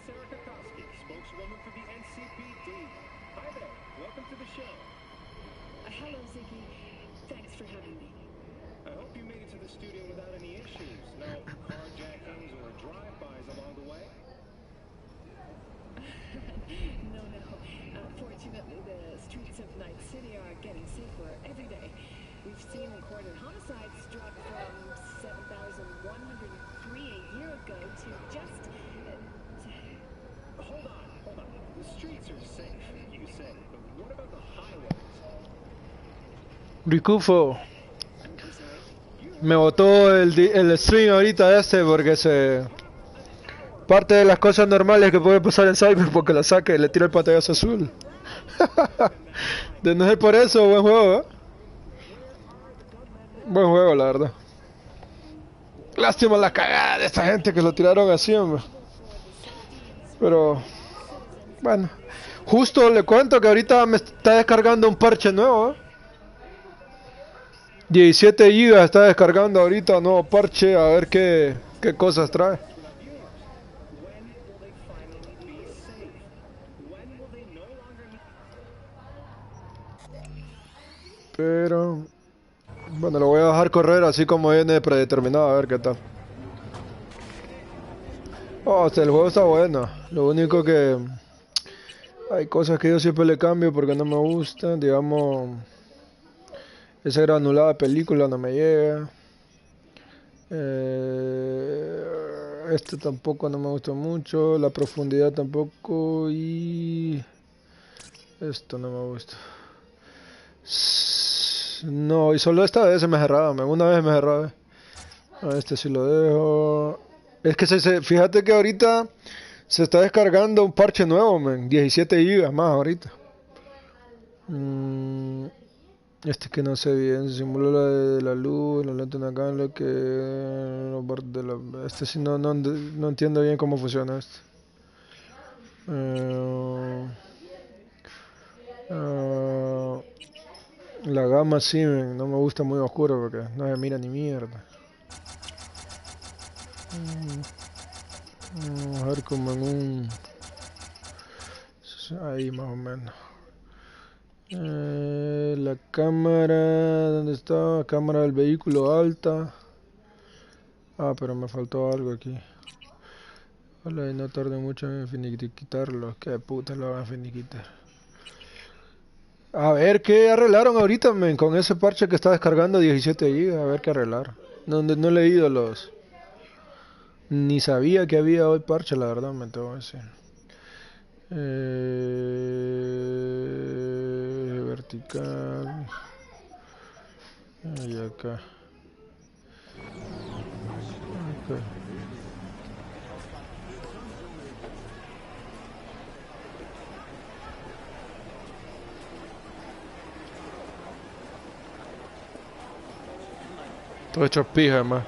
spokeswoman for the NCPD. Hi there. Welcome to the show. Hello, Ziggy. Thanks for having me. I hope you made it to the studio without any issues. No carjackings or drive-bys along the way? No. Fortunately, the streets of Night City are getting safer every day. We've seen recorded homicides drop from 7,103 a year ago to just... Hold on. The streets are safe, you say, but what about the highways? Ricufo. Me botó el stream ahorita porque se... Parte de las cosas normales que puede pasar en Cyber porque la saque y le tira el pantallazo azul. De no ser por eso, buen juego, ¿eh? Buen juego, la verdad. Lástima la cagada de esta gente que lo tiraron así, hombre. Pero... Bueno. Justo le cuento que ahorita me está descargando un parche nuevo, ¿eh? 17 GB está descargando ahorita un nuevo parche, a ver qué cosas trae. Pero... Bueno, lo voy a dejar correr así como viene predeterminado, a ver qué tal. Oh, el juego está bueno. Lo único que... Hay cosas que yo siempre le cambio porque no me gustan, digamos... Esa granulada de película no me llega. Este tampoco no me gusta mucho. La profundidad tampoco. Y... Esto no me gusta. No, y solo esta vez se me cerraba. Una vez me cerraba. Este sí lo dejo. Es que fíjate que ahorita se está descargando un parche nuevo, man. 17 GB más ahorita. Este que no sé bien, simula la de la luz, la lente acá, lo que... Este sí no entiendo bien cómo funciona esto. La gama sí, no me gusta muy oscuro porque no se mira ni mierda. Vamos a ver como en un... Ahí más o menos. La cámara, ¿dónde está? Cámara del vehículo alta. Ah, pero me faltó algo aquí. Ojalá y no tarde mucho en finiquitarlo. Que puta lo van a finiquitar. A ver qué arreglaron ahorita, men, con ese parche que está descargando 17 GB. A ver qué arreglaron. No he leído los... Ni sabía que había hoy parche, la verdad, me tengo que decir. Vertical. Y acá. Okay. Todo hecho pija, más.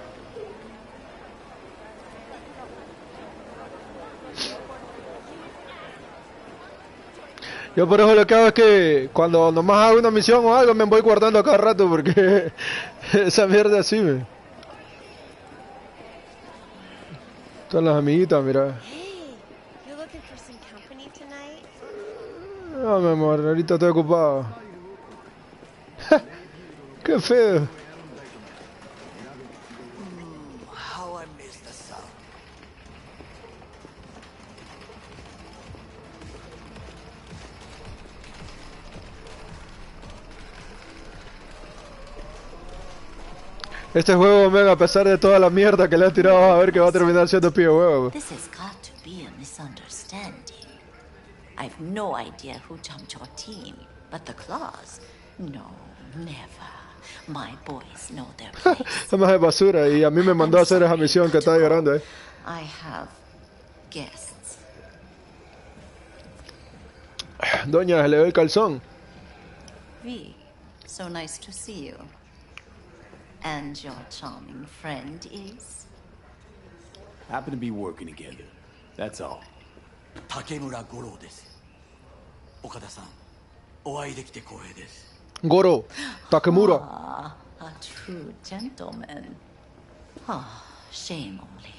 Yo por eso lo que hago es que cuando nomás hago una misión o algo me voy guardando a cada rato porque esa mierda así, me. Todas las amiguitas, mira. No, mi amor, ahorita estoy ocupado. Qué feo. Este juego, man, a pesar de toda la mierda que le han tirado, a ver que va a terminar siendo pío huevo. This has got to be a misunderstanding. I've no idea who jumped your team, but the claws? No, never. My boys know their place. Es más de basura y a mí me mandó a hacer esa misión que estaba llorando, I have guests. Doña, se le ve el calzón. V, so nice to see you. And your charming friend is? Happen to be working together. That's all. Takemura Goro です。岡田さん、お会いできて光栄です。Goro, Takemura. Ah, a true gentleman. Ah, shame only.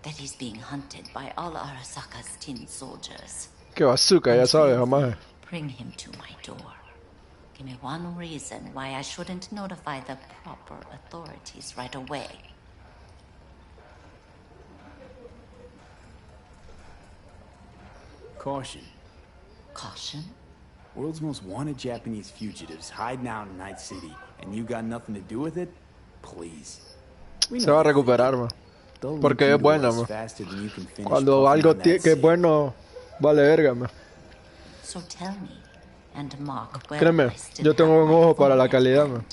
that he's being hunted by all Arasaka's tin soldiers. Que bazooka, ya sabes, jamás. Bring him to my door. Give me one reason why I shouldn't notify the proper authorities right away. Caution. Caution? World's most wanted Japanese fugitives hiding out in Night City, and you got nothing to do with it? Please. We Se know va a you're recuperar, thinking. man. They'll Porque look es into bueno, us man. faster than you can finish Cuando puffing algo on that que es cig. bueno, vale verga, man. So tell me, and mark where Créeme, I still yo tengo have un my ojo para la phone at calidad, hand. man.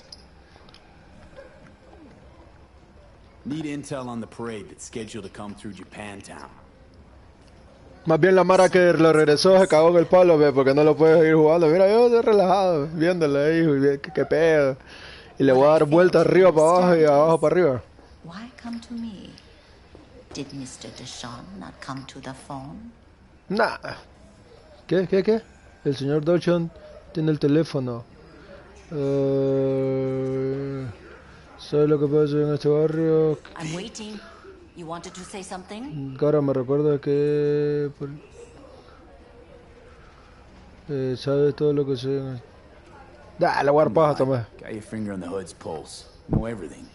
Need intel on the parade that's scheduled to come through Japantown. Más bien la Mara que lo regresó se cagó en el palo, ve, porque no lo puedes ir jugando. Mira, yo estoy relajado, viéndole ahí, y qué pedo. Y le voy a dar vueltas arriba para abajo y abajo para arriba. Why come to me? Did Mr. Deshawn not come to the phone? Nah. ¿Qué? El señor Dolchon tiene el teléfono. ¿Sabes lo que pasa en este barrio? I'm waiting. You wanted to say something? Ahora me recuerda que... ¿sabes todo lo que se... Dale, guarda paja, toma. Got your finger on the hood's pulse. Know everything.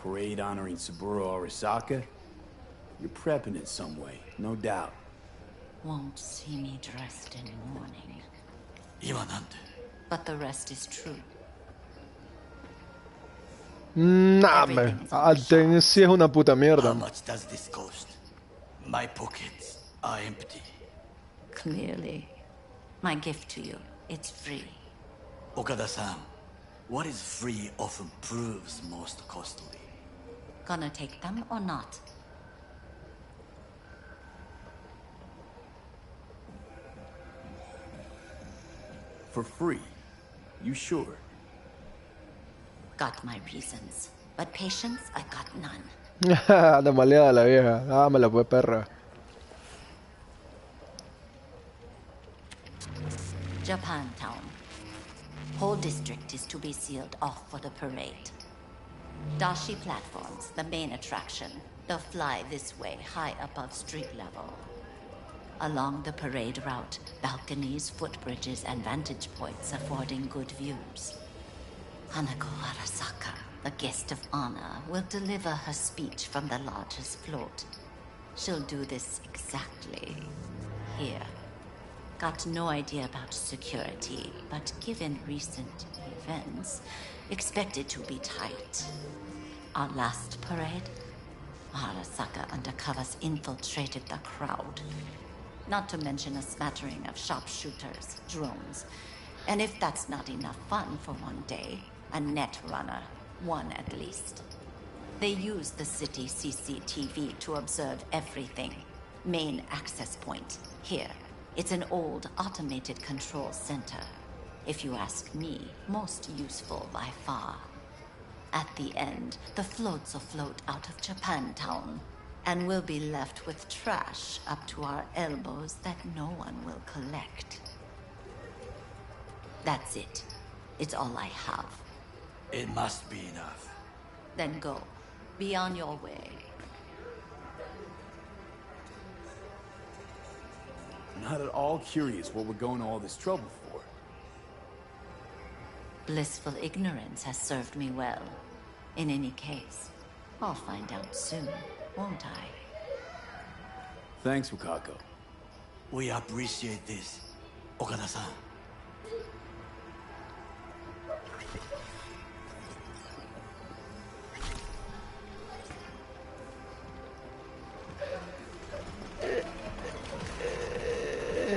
Parade honoring Saburo Arasaka? You're prepping it some way, no doubt. Won't see me dressed in mourning. 今なんて But the rest is true. Nah, man. Alten sí es una puta How mierda. much does this cost? My pockets are empty. Clearly. My gift to you, it's free. Okada-san, what is free often proves most costly. Gonna take them or not? For free? You sure? Got my reasons. But patience, I got none. De maleada la vieja. Dámela pues, perra. Japantown. Whole district is to be sealed off for the parade. Dashi platforms, the main attraction. They'll fly this way, high above street level. Along the parade route, balconies, footbridges, and vantage points affording good views. Hanako Arasaka, the guest of honor, will deliver her speech from the lodge's float. She'll do this exactly here. Got no idea about security, but given recent events, expected to be tight. Our last parade, Arasaka undercovers infiltrated the crowd. Not to mention a smattering of sharpshooters, drones, and if that's not enough fun for one day, a net runner, one at least. They use the city CCTV to observe everything. Main access point, here. It's an old automated control center. If you ask me, most useful by far. At the end, the floats will float out of Japantown, and we'll be left with trash up to our elbows that no one will collect. That's it. It's all I have. It must be enough. Then go. Be on your way. Not at all curious what we're going to all this trouble for. Blissful ignorance has served me well. In any case, I'll find out soon, won't I? Thanks, Wakako. We appreciate this, Okada-san.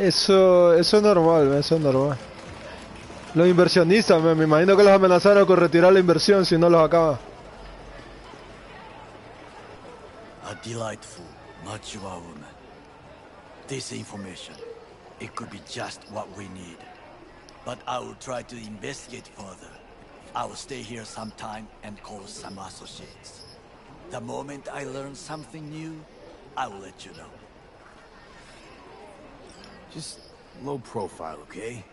Eso es normal, eso es normal. Los inversionistas, me imagino que los amenazaron con retirar la inversión si no los acaba. A delightful, mature woman. This information, it could be just what we need. But I will try to investigate further. I will stay here some time and call some associates. The moment I learn something new, I will let you know. Just low profile, okay?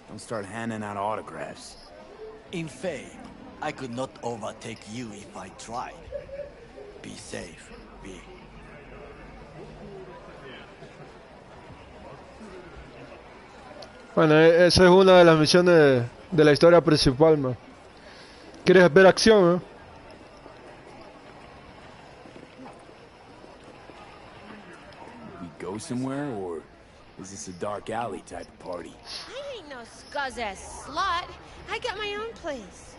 Don't start handing out autographs. In fame, I could not overtake you if I tried. Be safe. be. Bueno, esa es una de las misiones de la historia principal, man. ¿Quieres ver acción, eh? We go somewhere, or is this a dark alley type of party? I ain't no scuzz-ass slut. I got my own place.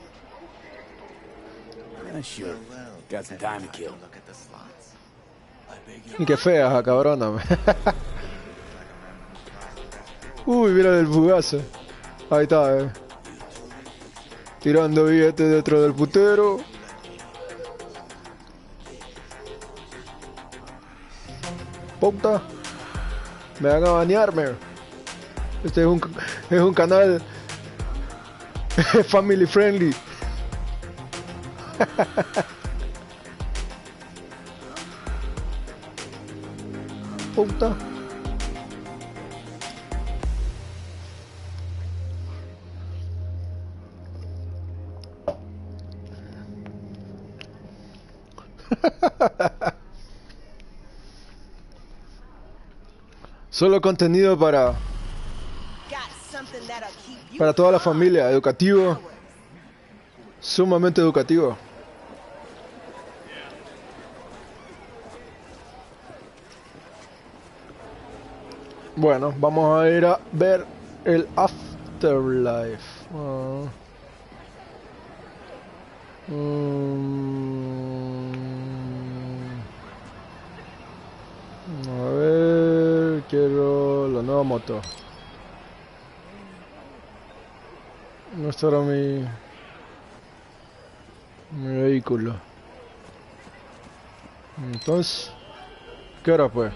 Sure. Got some time to kill. Y qué fea, cabrona, man. Uy, mira el fugazo. Ahí está, tirando billetes dentro del putero. Puta. Me van a banearme. Este es un canal family friendly. Puta. Solo contenido para toda la familia, educativo, sumamente educativo. Bueno, vamos a ir a ver el Afterlife. A ver, quiero la nueva moto. No estará mi vehículo. Entonces, ¿qué hora pues?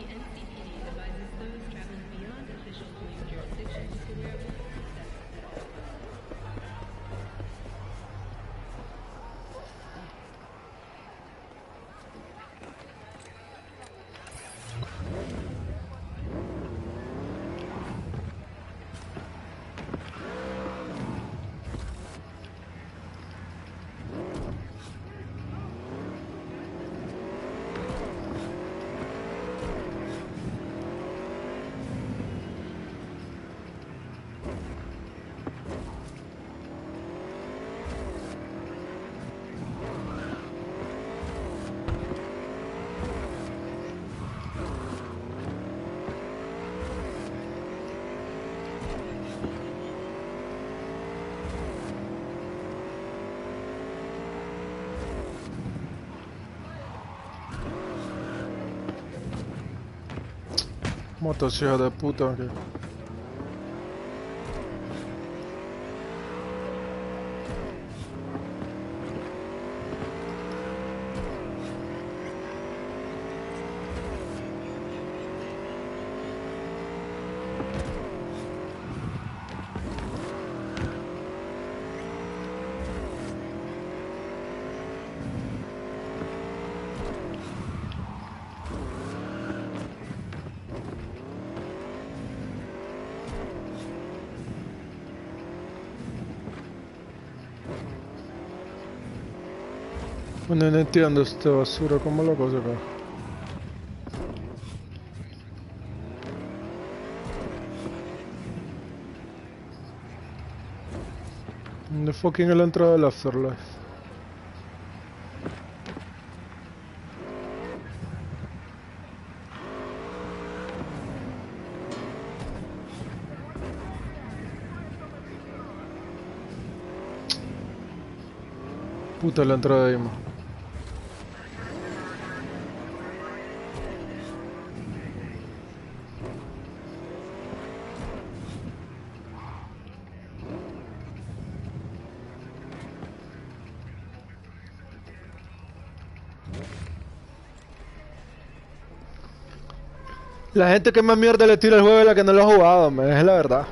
Motos, hija de puta. Que... Bueno, no entiendo esta basura, ¿cómo la cosa acá? ¿Dónde fucking es la entrada del Afterlife? Puta, la entrada de ahí, man. La gente que más mierda le tira el juego es la que no lo ha jugado, man, es la verdad.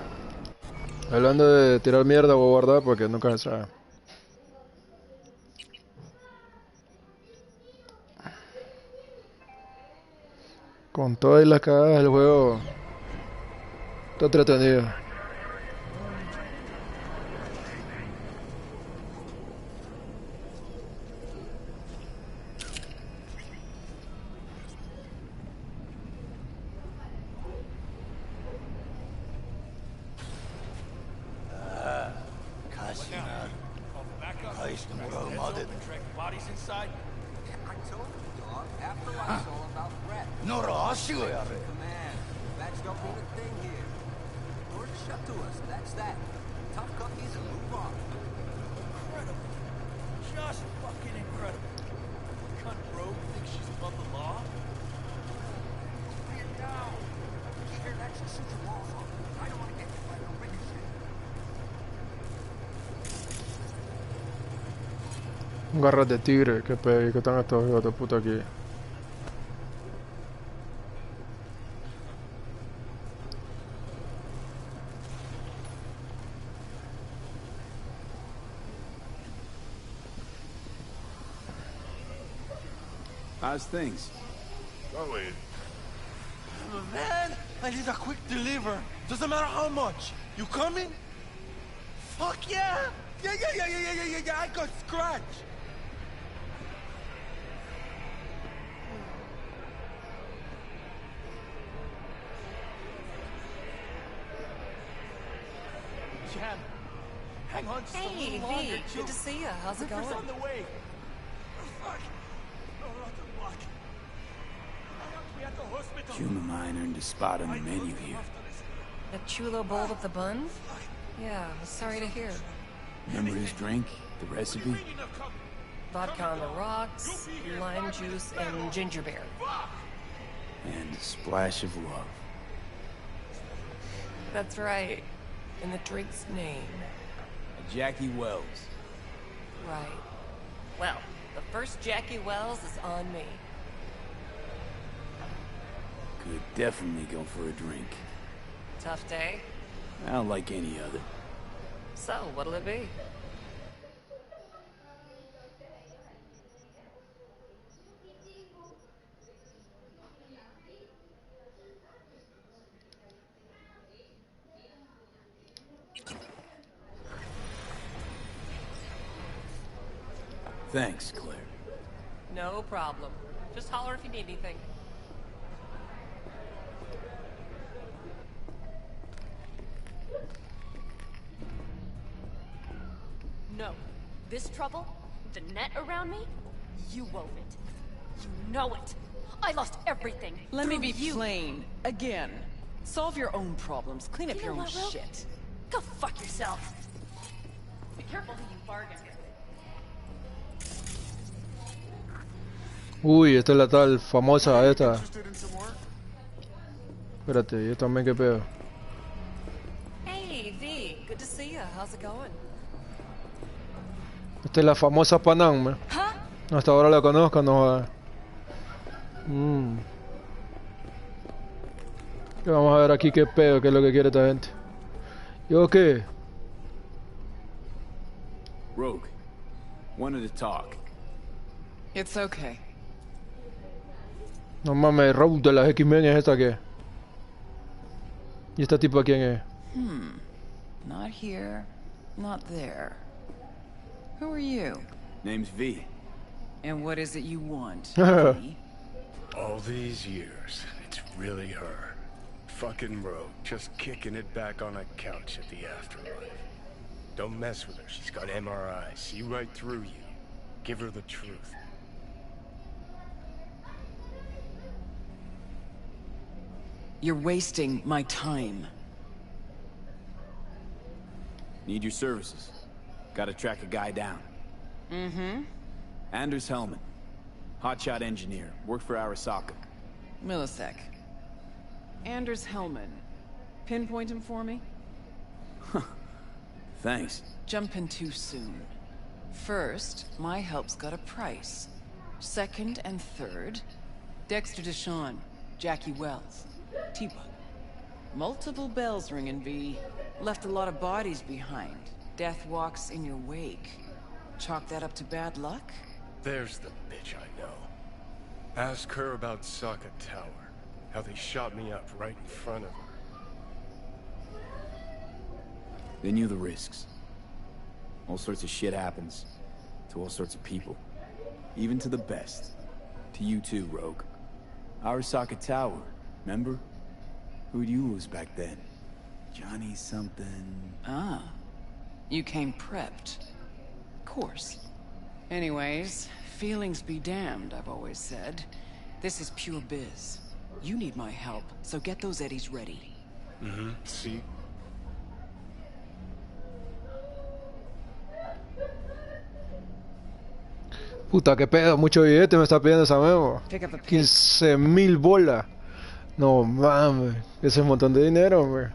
Hablando de tirar mierda o guardar, porque nunca se sabe. Con todas las cagadas del juego, está entretenido. bodies inside? I told you, dog. Afterlife's all about threat. No, I'll shoot you. Command. Facts don't mean a thing here. Doors are shut to us. That's that. Tough cookies and move on. Incredible. Just fucking incredible. Cunt rogue thinks she's above the law? Stand down. You hear that? She'll shoot your walls off. I don't want to get you by the ricochet. Garras de tigre, qué pedo, que están estos hijos de puta aquí. How's things? Going. Man, I need a quick deliver. Doesn't matter how much. You coming? Fuck yeah! Yeah, I got scratch. Jam, hang on just a little longer. Good to see you. How's it going? On the way. Fuck. No, not the luck. I have to be at the hospital. Human mine earned a spot on the menu here. That chulo bowl with the buns? Yeah, I'm sorry to hear. Remember his drink? The recipe? Vodka on the rocks, lime juice, and ginger beer. And a splash of love. That's right. In the drink's name. A Jackie Wells. Right. Well, the first Jackie Wells is on me. Could definitely go for a drink. Tough day? Well, like any other. So, what'll it be? Thanks, Claire. No problem. Just holler if you need anything. No. This trouble? The net around me? You wove it. You know it. I lost everything. Let me through be you. plain. Again. Solve your own problems. Clean up You your know own what, Will? shit. Go fuck yourself. Be careful who you bargain with. Uy, esta es la tal famosa esta. Espérate, yo también qué pedo. Hey, V. Good to see you. How's it going? Esta es la famosa Panam, man. Hasta ahora la conozco, no. Y vamos a ver aquí qué pedo, qué es lo que quiere esta gente. ¿Yo qué? Rogue. Wanted to talk. It's okay. No mames, Rogue de las X-Men es esta que. ¿Y esta tipo quién es? Not here. Not there. Who are you? Name's V. And what is it you want? V? All these years, it's really her. Fucking Rogue, just kicking it back on a couch at the afterlife. Don't mess with her, she's got MRI, see right through you. Give her the truth. You're wasting my time. Need your services. Gotta track a guy down. Anders Hellman. Hotshot engineer. Worked for Arasaka. Millisec. Anders Hellman. Pinpoint him for me? Thanks. Jumping too soon. First, my help's got a price. Second and third, Dexter Deshawn, Jackie Wells, T-Bug. Multiple bells ringing, V. Left a lot of bodies behind. Death walks in your wake. Chalk that up to bad luck? There's the bitch I know. Ask her about Saka Tower. How they shot me up right in front of her. They knew the risks. All sorts of shit happens. To all sorts of people. Even to the best. To you too, Rogue. Arasaka Tower, remember? Who'd you lose back then? Johnny something... Ah. You came prepped. Course. Anyways, Feelings be damned, I've always said. This is pure biz. You need my help, so get those eddies ready. See? Puta, qué pedo, mucho billete me está pidiendo esa memo. Pick up a pick. 15.000 bolas. No mames, ese es un montón de dinero, hombre.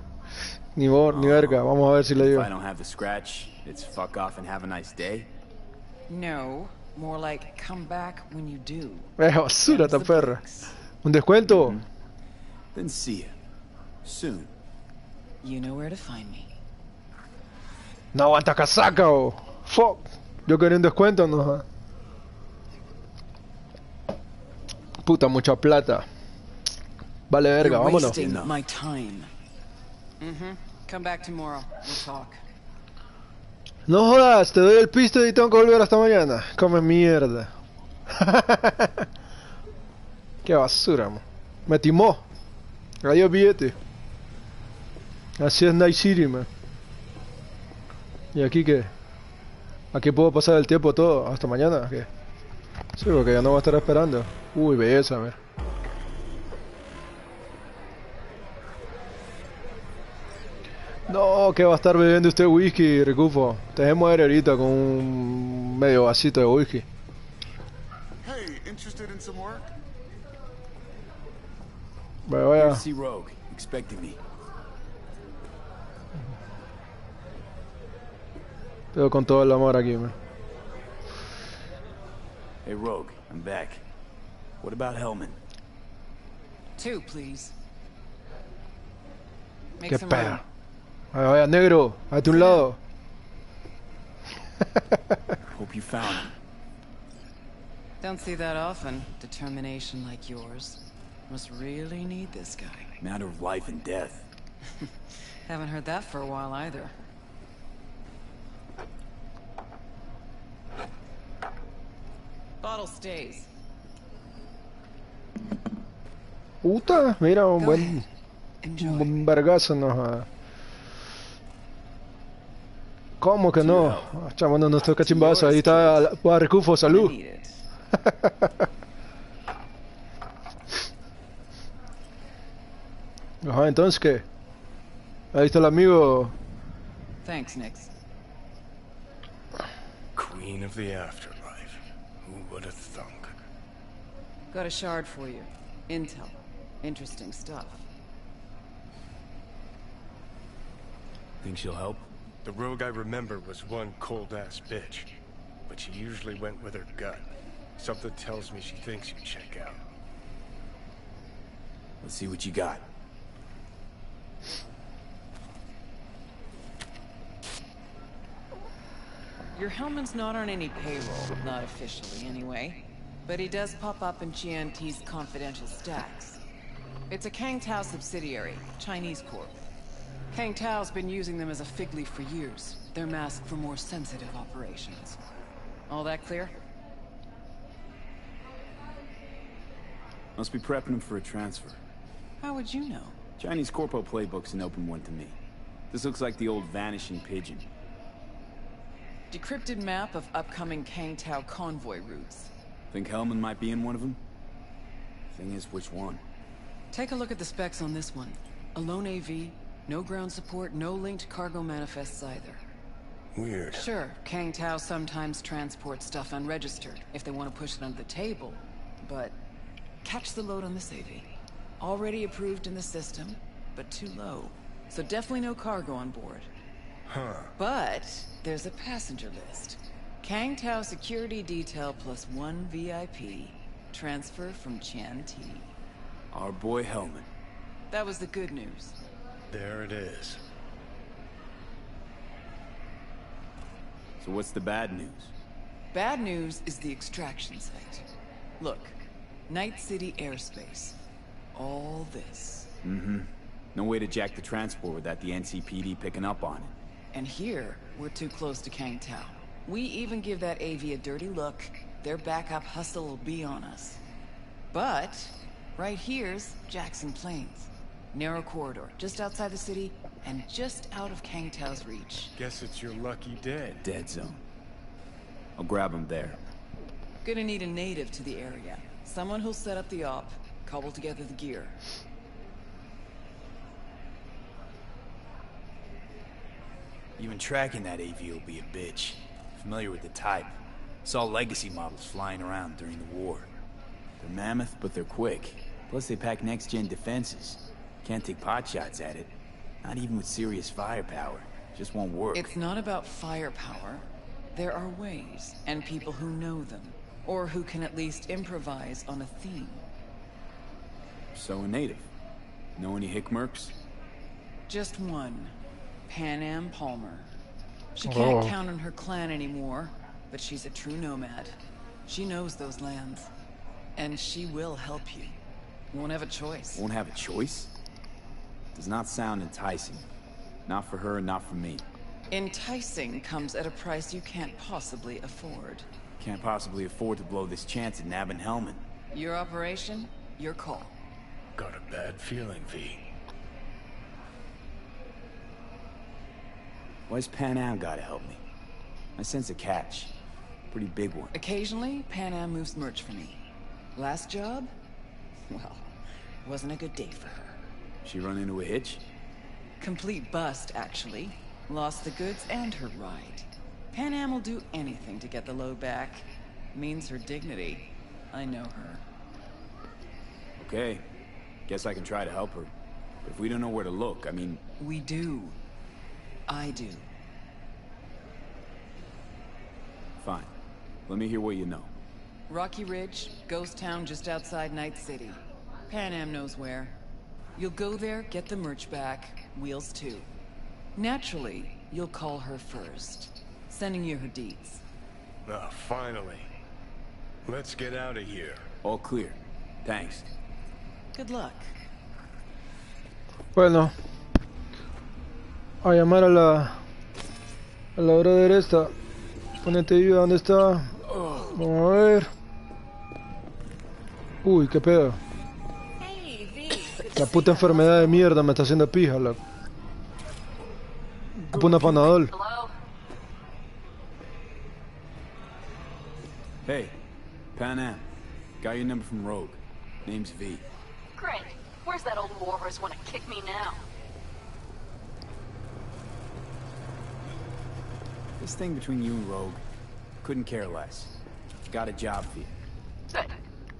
Ni verga, vamos a ver si le If digo. I don't have the scratch, it's fuck off and have a nice day. No, more like come back when you do. Basura esta perra. ¿Un descuento? Then see ya. Soon. You know where to find me. No aguanta casaca, o. Fuck. Yo quería un descuento, no. Puta, mucha plata. Vale, verga, You're vámonos. wasting my time. Come back tomorrow. We'll talk. No jodas, te doy el piste y tengo que volver hasta mañana. Come mierda. Qué basura, man. Me timó. Adiós billete. Así es Night City, man. ¿Y aquí qué? Aquí puedo pasar el tiempo todo. ¿Hasta mañana? ¿Qué? Sí, porque ya no voy a estar esperando. Uy, belleza, man. No, que va a estar bebiendo usted whisky, Recufo. Te dejé muere ahorita con un medio vasito de whisky. Hey, interested in some work? Vaya. See Rogue, expecting me. Pero con todo el amor aquí, man. Hey Rogue, I'm back. What about Hellman? 2, please. Make Qué some pedo. room. Vaya, negro, hazte un lado. Hope you found him. Don't see that often. Determination like yours. Must really need this guy. Matter of life and death. Haven't heard that for a while either. Bottle stays. Puta, mira, un Go buen, ahead. Enjoy. un buen vergazo nos joda. ¿Cómo que no? Chamando nuestros cachimbazos, ahí está para Recufo, salud. I need it. Ajá, entonces qué. Ahí está el amigo. Thanks, Nix. Queen of the afterlife. Who would have thunk? Got a shard for you. Intel. Interesting stuff. Think she'll help? The rogue I remember was one cold-ass bitch. But she usually went with her gut. Something tells me she thinks you check out. Let's see what you got. Your Hellman's not on any payroll, not officially anyway. But he does pop up in GNT's confidential stacks. It's a Kang Tao subsidiary, Chinese corp. Kang Tao's been using them as a fig leaf for years. They're masked for more sensitive operations. All that clear? Must be prepping him for a transfer. How would you know? Chinese corpo playbook's an open one to me. This looks like the old vanishing pigeon. Decrypted map of upcoming Kang Tao convoy routes. Think Hellman might be in one of them? Thing is, which one? Take a look at the specs on this one. A lone AV, no ground support, no linked cargo manifests either. Weird. Sure, Kang Tao sometimes transports stuff unregistered if they want to push it under the table, but catch the load on this AV. Already approved in the system, but too low. So definitely no cargo on board. Huh. But there's a passenger list. Kang Tao security detail plus 1 VIP. Transfer from Chan T. Our boy Hellman. That was the good news. There it is. So what's the bad news? Bad news is the extraction site. Look, Night City airspace. All this. Mm-hmm. No way to jack the transport without the NCPD picking up on it. And here, we're too close to Kang Tao. We even give that AV a dirty look, their backup hustle will be on us. But, right here's Jackson Plains. Narrow corridor, just outside the city, and just out of Kang Tao's reach. Guess it's your lucky day. Dead zone. I'll grab him there. Gonna need a native to the area. Someone who'll set up the op, cobble together the gear. Even tracking that AV will be a bitch. Familiar with the type. Saw legacy models flying around during the war. They're mammoth, but they're quick. Plus they pack next-gen defenses. Can't take potshots at it. Not even with serious firepower. Just won't work. It's not about firepower. There are ways, and people who know them. Or who can at least improvise on a theme. So a native. Know any hickmerks? Just one. Pan Am Palmer. She can't count on her clan anymore, but she's a true nomad. She knows those lands. And she will help you. Won't have a choice. Won't have a choice? Does not sound enticing. Not for her and not for me. Enticing comes at a price you can't possibly afford. Can't possibly afford to blow this chance at nabbing Hellman. Your operation, your call. Got a bad feeling, V. Why's Pan Am gotta help me? I sense a catch. Pretty big one. Occasionally, Pan Am moves merch for me. Last job? Well, wasn't a good day for her. She run into a hitch? Complete bust, actually. Lost the goods and her ride. Pan Am will do anything to get the load back. Means her dignity. I know her. Okay. Guess I can try to help her. But if we don't know where to look, I mean... We do. I do. Fine. Let me hear what you know. Rocky Ridge, ghost town just outside Night City. Pan Am knows where. You'll go there, get the merch back, wheels too. Naturally, you'll call her first. Sending you her deeds. Ah, finally. Let's get out of here. All clear. Thanks. Good luck. Bueno. A llamar a la brother esta. Ponete ayuda, ¿dónde está? Vamos a ver. Uy, qué pedo. La puta enfermedad de mierda me está haciendo pija, loco. Ocupo una Panadol. Hey, Pan Am. Got your number from Rogue. Name's V. Great. Where's that old walrus want to kick me now? This thing between you and Rogue, couldn't care less. Got a job for you. Good.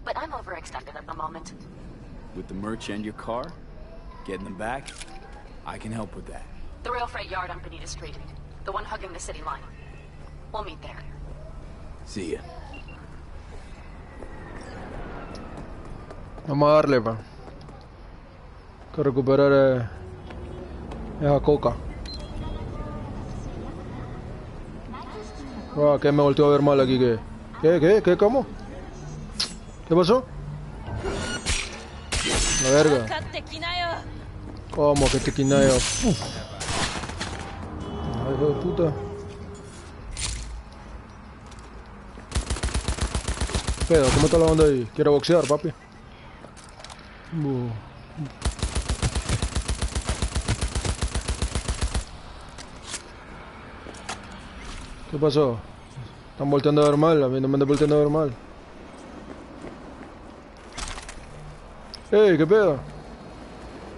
But I'm overextended at the moment. With the merch and your car? Getting them back? I can help with that. The rail freight yard on Benita Street. The one hugging the city line. We'll meet there. See ya. Vamos a darle, pa. Hay que recuperar esa coca. Ah, que me volteó a ver mal aquí, ¿qué? ¿Qué? ¿Cómo? ¿Qué pasó? La verga. ¿Cómo que te quinayo? Ay, hijo de puta. Pedo, ¿cómo está la onda ahí? ¿Quiere boxear, papi? ¿Qué pasó? Están volteando a ver mal, a mí no me andan volteando a ver mal. ¡Ey, qué pedo!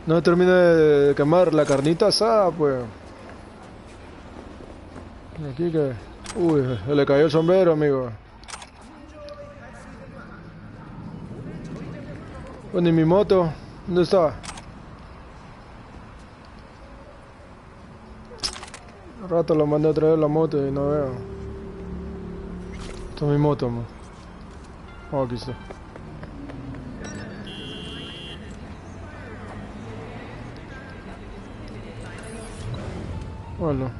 No se termina de quemar la carnita asada, pues. Aquí que... Uy, se le cayó el sombrero, amigo. Bueno, ¿y mi moto? ¿Dónde está? Un rato lo mandé a traer la moto y no veo. Esta es mi moto, man. Oh, aquí está. Bueno.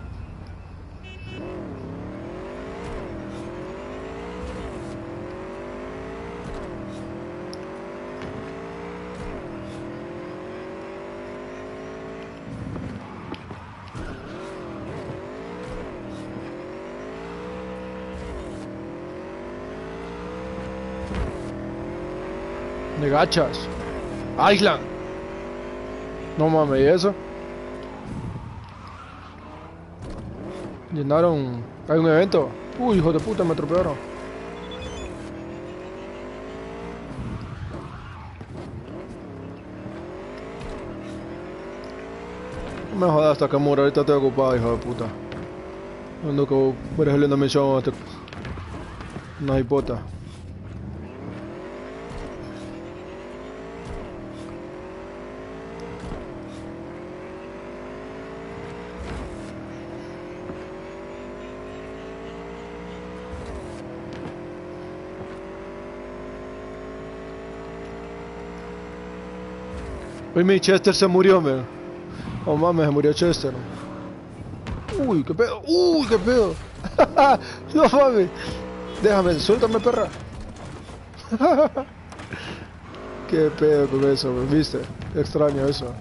De gachas. Island. No mames, ¿y eso? Llenaron... Hay un evento. Uy, hijo de puta, me atropellaron. Me jodas hasta que muera, ahorita estoy ocupado, hijo de puta. Ando que voy a salir una misión hasta... Una hipota. Uy, mi Chester se murió, man. Oh mames, se murió Chester. Uy, qué pedo. Uy, qué pedo. No mames. Déjame, suéltame, perra. Qué pedo con eso, man. ¿Viste? Extraño eso.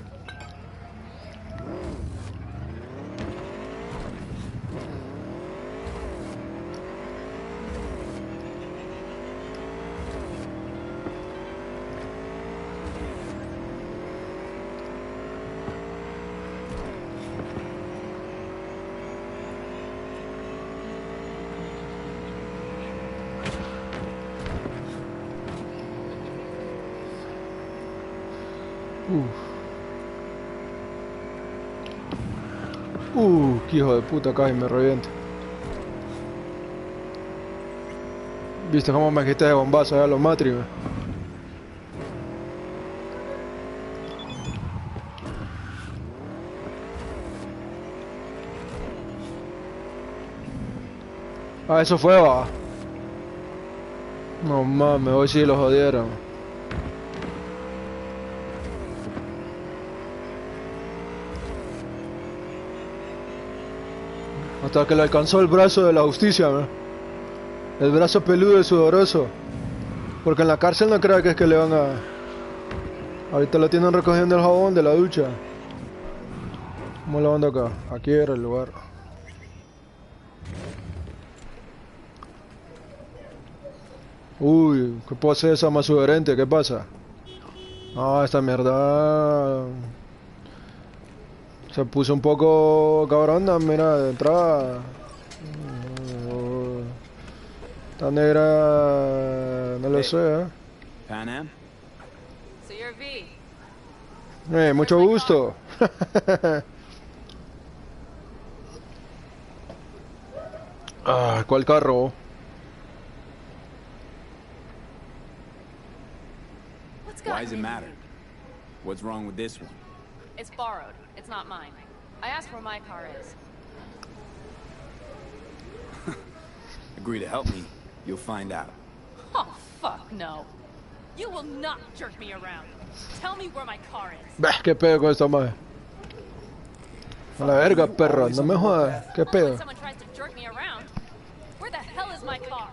Qué hijo de puta, casi me revienta. ¿Viste cómo me quité de bombazo allá a los Matrix? Ah, eso fue, va. No mames, hoy sí los jodieron. Hasta que le alcanzó el brazo de la justicia, ¿no? El brazo peludo y sudoroso. Porque en la cárcel no creo que es que le van a... Ahorita lo tienen recogiendo el jabón de la ducha. ¿Cómo lo ando acá? Aquí era el lugar. Uy, ¿qué pose esa más sugerente? ¿Qué pasa? Ah, esta mierda... Se puso un poco cabrona, mira, de entrada. Esta negra... No lo sé, ¿eh? Pan Am? Mucho gusto. Ah, ¿cuál carro? Why does it matter? What's wrong with this one? It's borrowed. It's not mine. I asked where my car is. Agree to help me, you'll find out. Oh, fuck no. You will not jerk me around. Tell me where my car is. Bah, qué pedo con esta madre. A la verga, perro, no me jodas. Qué pedo. Someone tries to jerk me around. Where the hell is my car?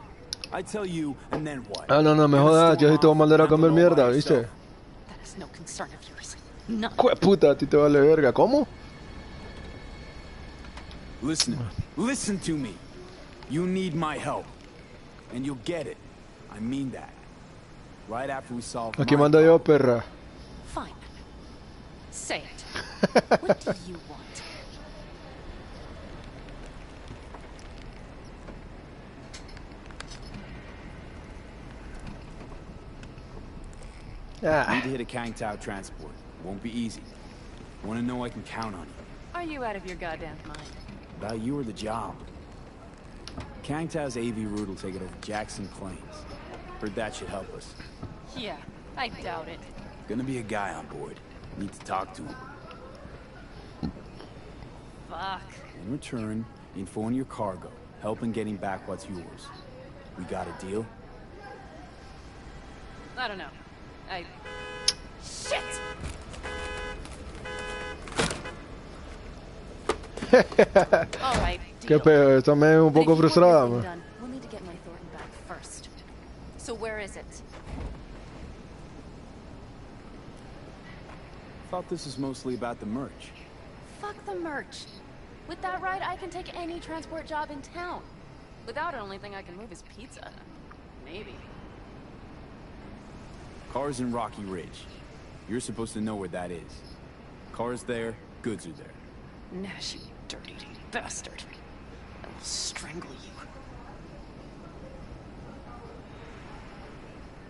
I tell you, and then what? Ah, no, no me jodas, yo sí te voy a mandar a comer mierda, ¿viste? That is no concern of yours. No. Jue puta, a ti te vale verga, ¿cómo? Listen to me. You need my help. And you'll get it. I mean that. Right after we solve Aquí mando yo, perra. Fine. Say it. What do you want? Need to hit a Kangtao transport. Won't be easy. Want to know I can count on you. Are you out of your goddamn mind? About you or the job. Kangtao's AV route will take it over Jackson Plains. Heard that should help us. Yeah, I doubt it. Gonna be a guy on board. Need to talk to him. Fuck. In return, info on your cargo. Help in getting back what's yours. We got a deal? I don't know. Shit! Alright, Qué pedo, está medio un poco frustrada, man. We'll need to get my Thornton back first. So where is it? Thought this was mostly about the merch. Fuck the merch. With that ride, I can take any transport job in town. Without it, only thing I can move is pizza. Maybe. Car's in Rocky Ridge. You're supposed to know where that is. Car's there, goods are there. Nash, you dirty bastard. I will strangle you.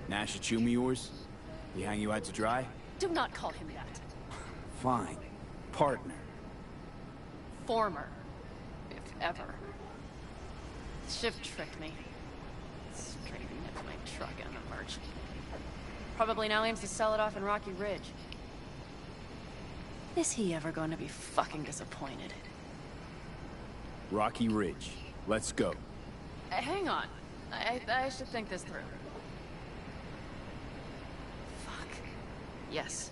Nash Achumi yours? He hang you out to dry? Do not call him that. Fine. Partner. Former. If ever. Shift tricked me. Straight nicked my truck and the merch. Probably now aims to sell it off in Rocky Ridge. Is he ever going to be fucking disappointed? Rocky Ridge. Let's go. Hang on. I should think this through. Fuck. Yes.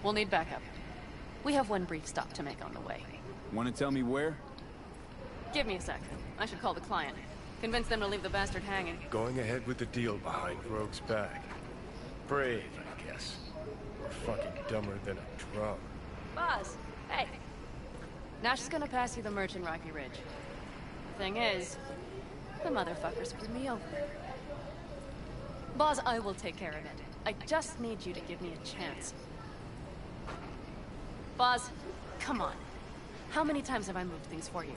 We'll need backup. We have one brief stop to make on the way. Want to tell me where? Give me a sec. I should call the client. Convince them to leave the bastard hanging. Going ahead with the deal behind Rogue's back. Brave, I guess. Or fucking dumber than a drum. Boss, hey. Nash is gonna pass you the merch in Rocky Ridge. Thing is, the motherfucker screwed me over. Boss, I will take care of it. I just need you to give me a chance. Boss, come on. How many times have I moved things for you?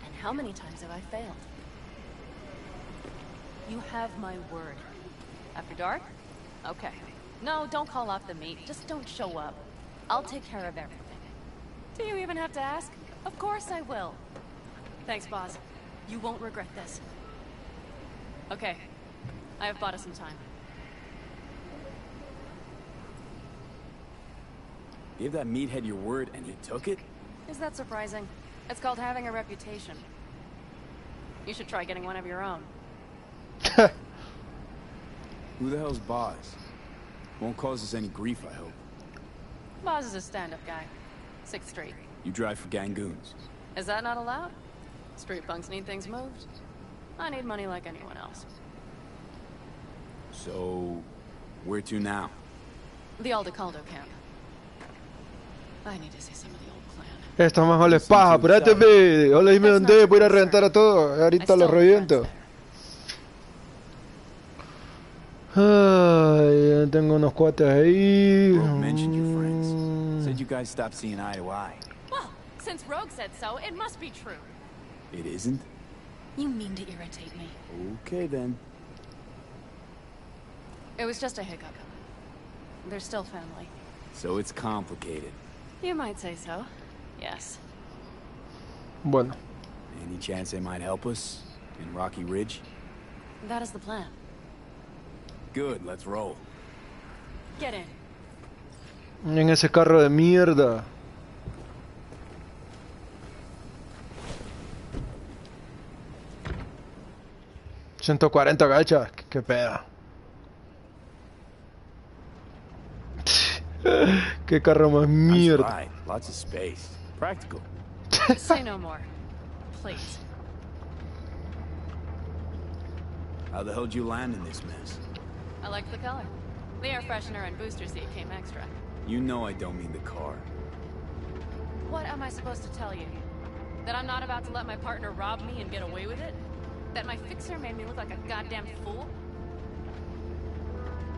And how many times have I failed? You have my word. After dark? Okay. No, don't call off the meet. Just don't show up. I'll take care of everything. Do you even have to ask? Of course I will. Thanks, boss. You won't regret this. Okay. I have bought us some time. Gave that meathead your word and he took it? Is that surprising? It's called having a reputation. You should try getting one of your own. Who the hell's Boz? Won't cause us any grief, I hope. Boz is a stand-up guy. 6th Street. You drive for Gangoons. Is that not allowed? Street punks need things moved. I need money like anyone else. So, where to now? The Aldecaldo camp. I need to see some of the old clan. Esto más vale paja, apurate, pe. Hola, dime dónde voy a ir a reventar a todos. Ahorita los reviento. Ay, tengo unos cuates ahí. Rogue mentioned your friends. Said you guys stopped seeing eye to eye. Well, since Rogue said so, it must be true. It isn't? You mean to irritate me. Okay, then. It was just a hiccup. They're still family. So it's complicated. You might say so. Yes. Bueno. Any chance they might help us in Rocky Ridge? That is the plan. Good, let's roll. Get in. En ese carro de mierda. $140 gachas, qué pedo. Qué carro más mierda. Right. Lots of space. Practical. Say no more. Please. How the hell did you land in this mess? I liked the color. The air freshener and booster seat came extra. You know I don't mean the car. What am I supposed to tell you? That I'm not about to let my partner rob me and get away with it? That my fixer made me look like a goddamn fool?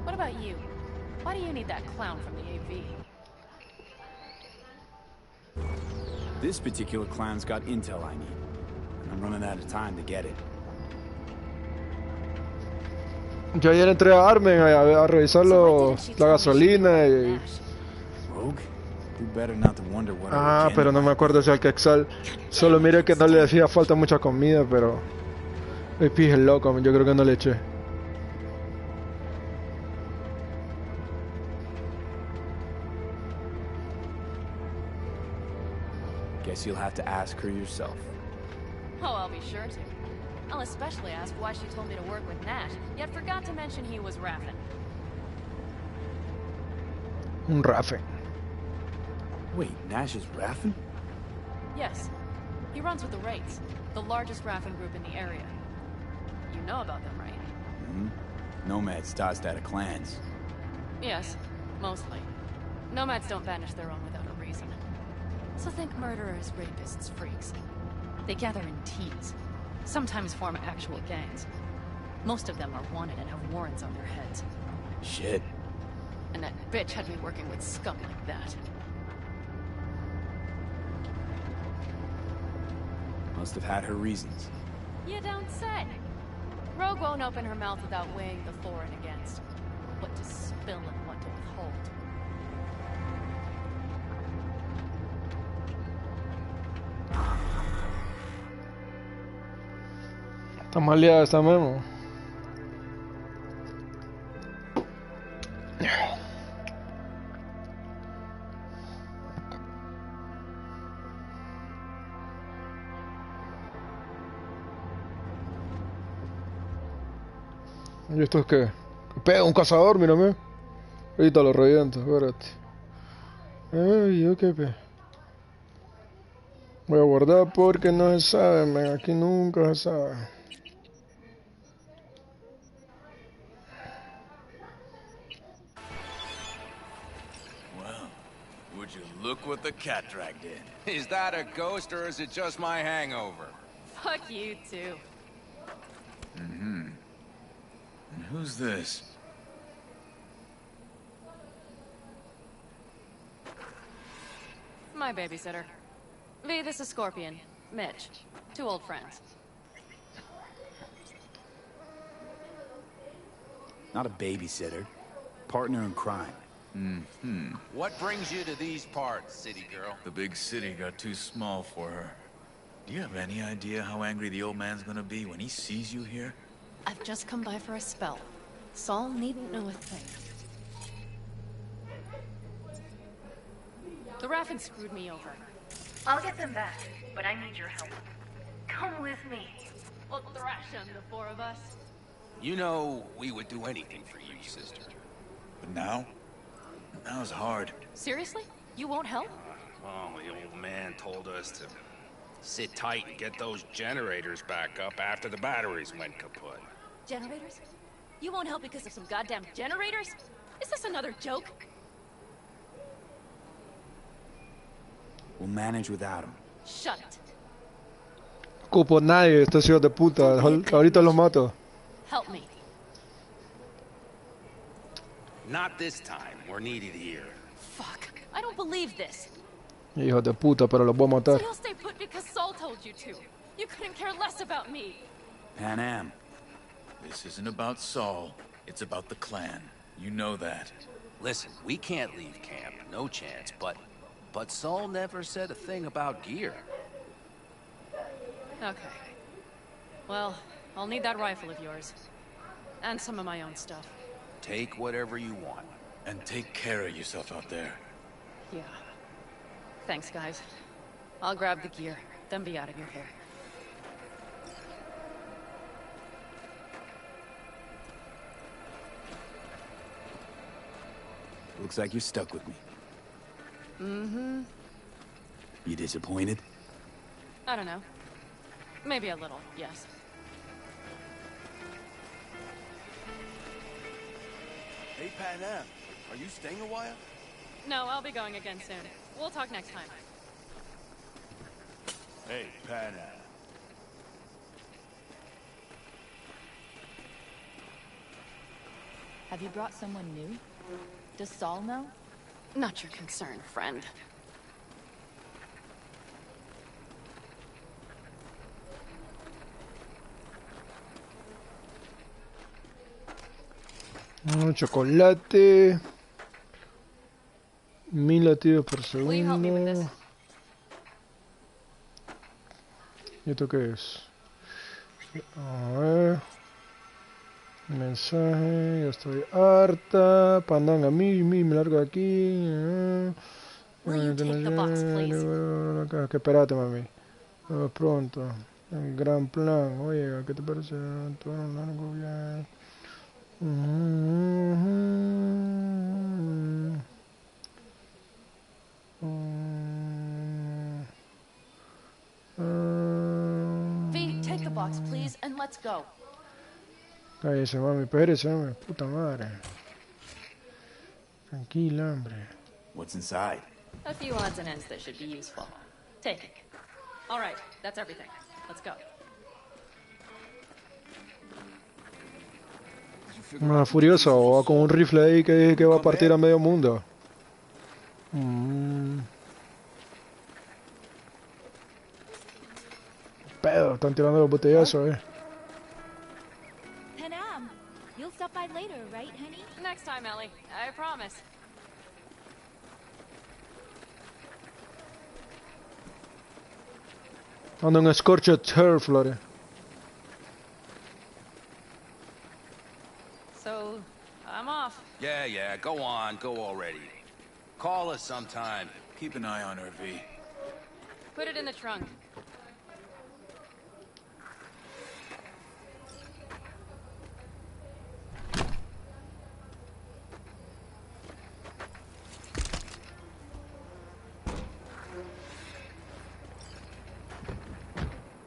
What about you? Why do you need that clown from the AV? This particular clown's got intel I need. And I'm running out of time to get it. Yo ayer entré a Armen a revisar la gasolina y... Rogue? Do better not to wonder what Ah, pero no me acuerdo si al Quexal. Solo miré que no le hacía falta mucha comida, pero... El pije loco, yo creo que no le eché. Guess you'll have to ask her yourself. Oh, I'll be sure to. I'll especially ask why she told me to work with Nash, yet forgot to mention he was Raffen. Un Raffen. Wait, Nash is Raffen? Yes. He runs with the Wraiths, the largest Raffen group in the area. You know about them, right? Mm-hmm. Nomads tossed out of clans. Yes, mostly. Nomads don't banish their own without a reason. So think murderers, rapists, freaks. They gather in teams. Sometimes form actual gangs. Most of them are wanted and have warrants on their heads. Shit. And that bitch had me working with scum like that. Must have had her reasons. You don't say. Rogue won't open her mouth without weighing the for and against. What to spill and what to withhold. Está mal liada esta memo. ¿Y esto es qué? ¿Qué pedo? ¿Un cazador? Mírame. Ahorita lo reviento, espérate. Ay, yo qué pe. Voy a guardar porque no se sabe, man. Aquí nunca se sabe. Well, would you look what the cat dragged in? Is that a ghost or is it just my hangover? Fuck you too. Mm-hmm. And who's this? My babysitter. V, this is Scorpion. Mitch. 2 old friends. Not a babysitter. Partner in crime. Mm-hmm. What brings you to these parts, city girl? The big city got too small for her. Do you have any idea how angry the old man's gonna be when he sees you here? I've just come by for a spell. Saul needn't know a thing. The Raffin screwed me over. I'll get them back, but I need your help. Come with me. We'll thrash them, the 4 of us. You know, we would do anything for you, sister. But now? Now's hard. Seriously? You won't help? Well, the old man told us to sit tight and get those generators back up after the batteries went kaput. Generators? You won't help because of some goddamn generators? Is this another joke? We'll manage without him. Shut it. Ocupo nadie, estos hijos de puta. Ahorita los mato. Help me. Not this time. We're needed here. Fuck. I don't believe this. Hijos de puta, pero los voy a matar. So you'll stay put because Saul told you to. You couldn't care less about me. Pan Am. This isn't about Saul. It's about the clan. You know that. Listen, we can't leave camp. No chance, but Saul never said a thing about gear. Okay. Well, I'll need that rifle of yours. And some of my own stuff. Take whatever you want. And take care of yourself out there. Yeah. Thanks, guys. I'll grab the gear, then be out of your hair. Looks like you're stuck with me. Mm-hmm. You disappointed? I don't know. Maybe a little, yes. Hey, Pan Am, are you staying a while? No, I'll be going again soon. We'll talk next time. Hey, Pan Am. Have you brought someone new? Does Saul know? Not your concern, friend. Chocolate. 1000 latidos por Will you help me with this? segundo. ¿Y esto qué es? A ver. Mensaje, ya estoy harta. Pandanga, me largo de aquí. Que espérate, mami. Pronto. El gran plan. Oye, ¿qué te parece? Todo un largo viaje. V, take the box, please, and let's go. Cállese, mami, espérese, mami. Puta madre. Tranquila, hombre. What's inside? A few odds and ends that should be useful. Take it. All right, that's everything. Let's go. Una furiosa o va con un rifle ahí que va a partir a medio mundo. Pedo, están tirando los botellazos, Pan Am, you'll stop by later, right, honey? Next time, Ellie. I promise. Ando en Scorched Earth, Flore. go already. Call us sometime. Keep an eye on her, V. Put it in the trunk.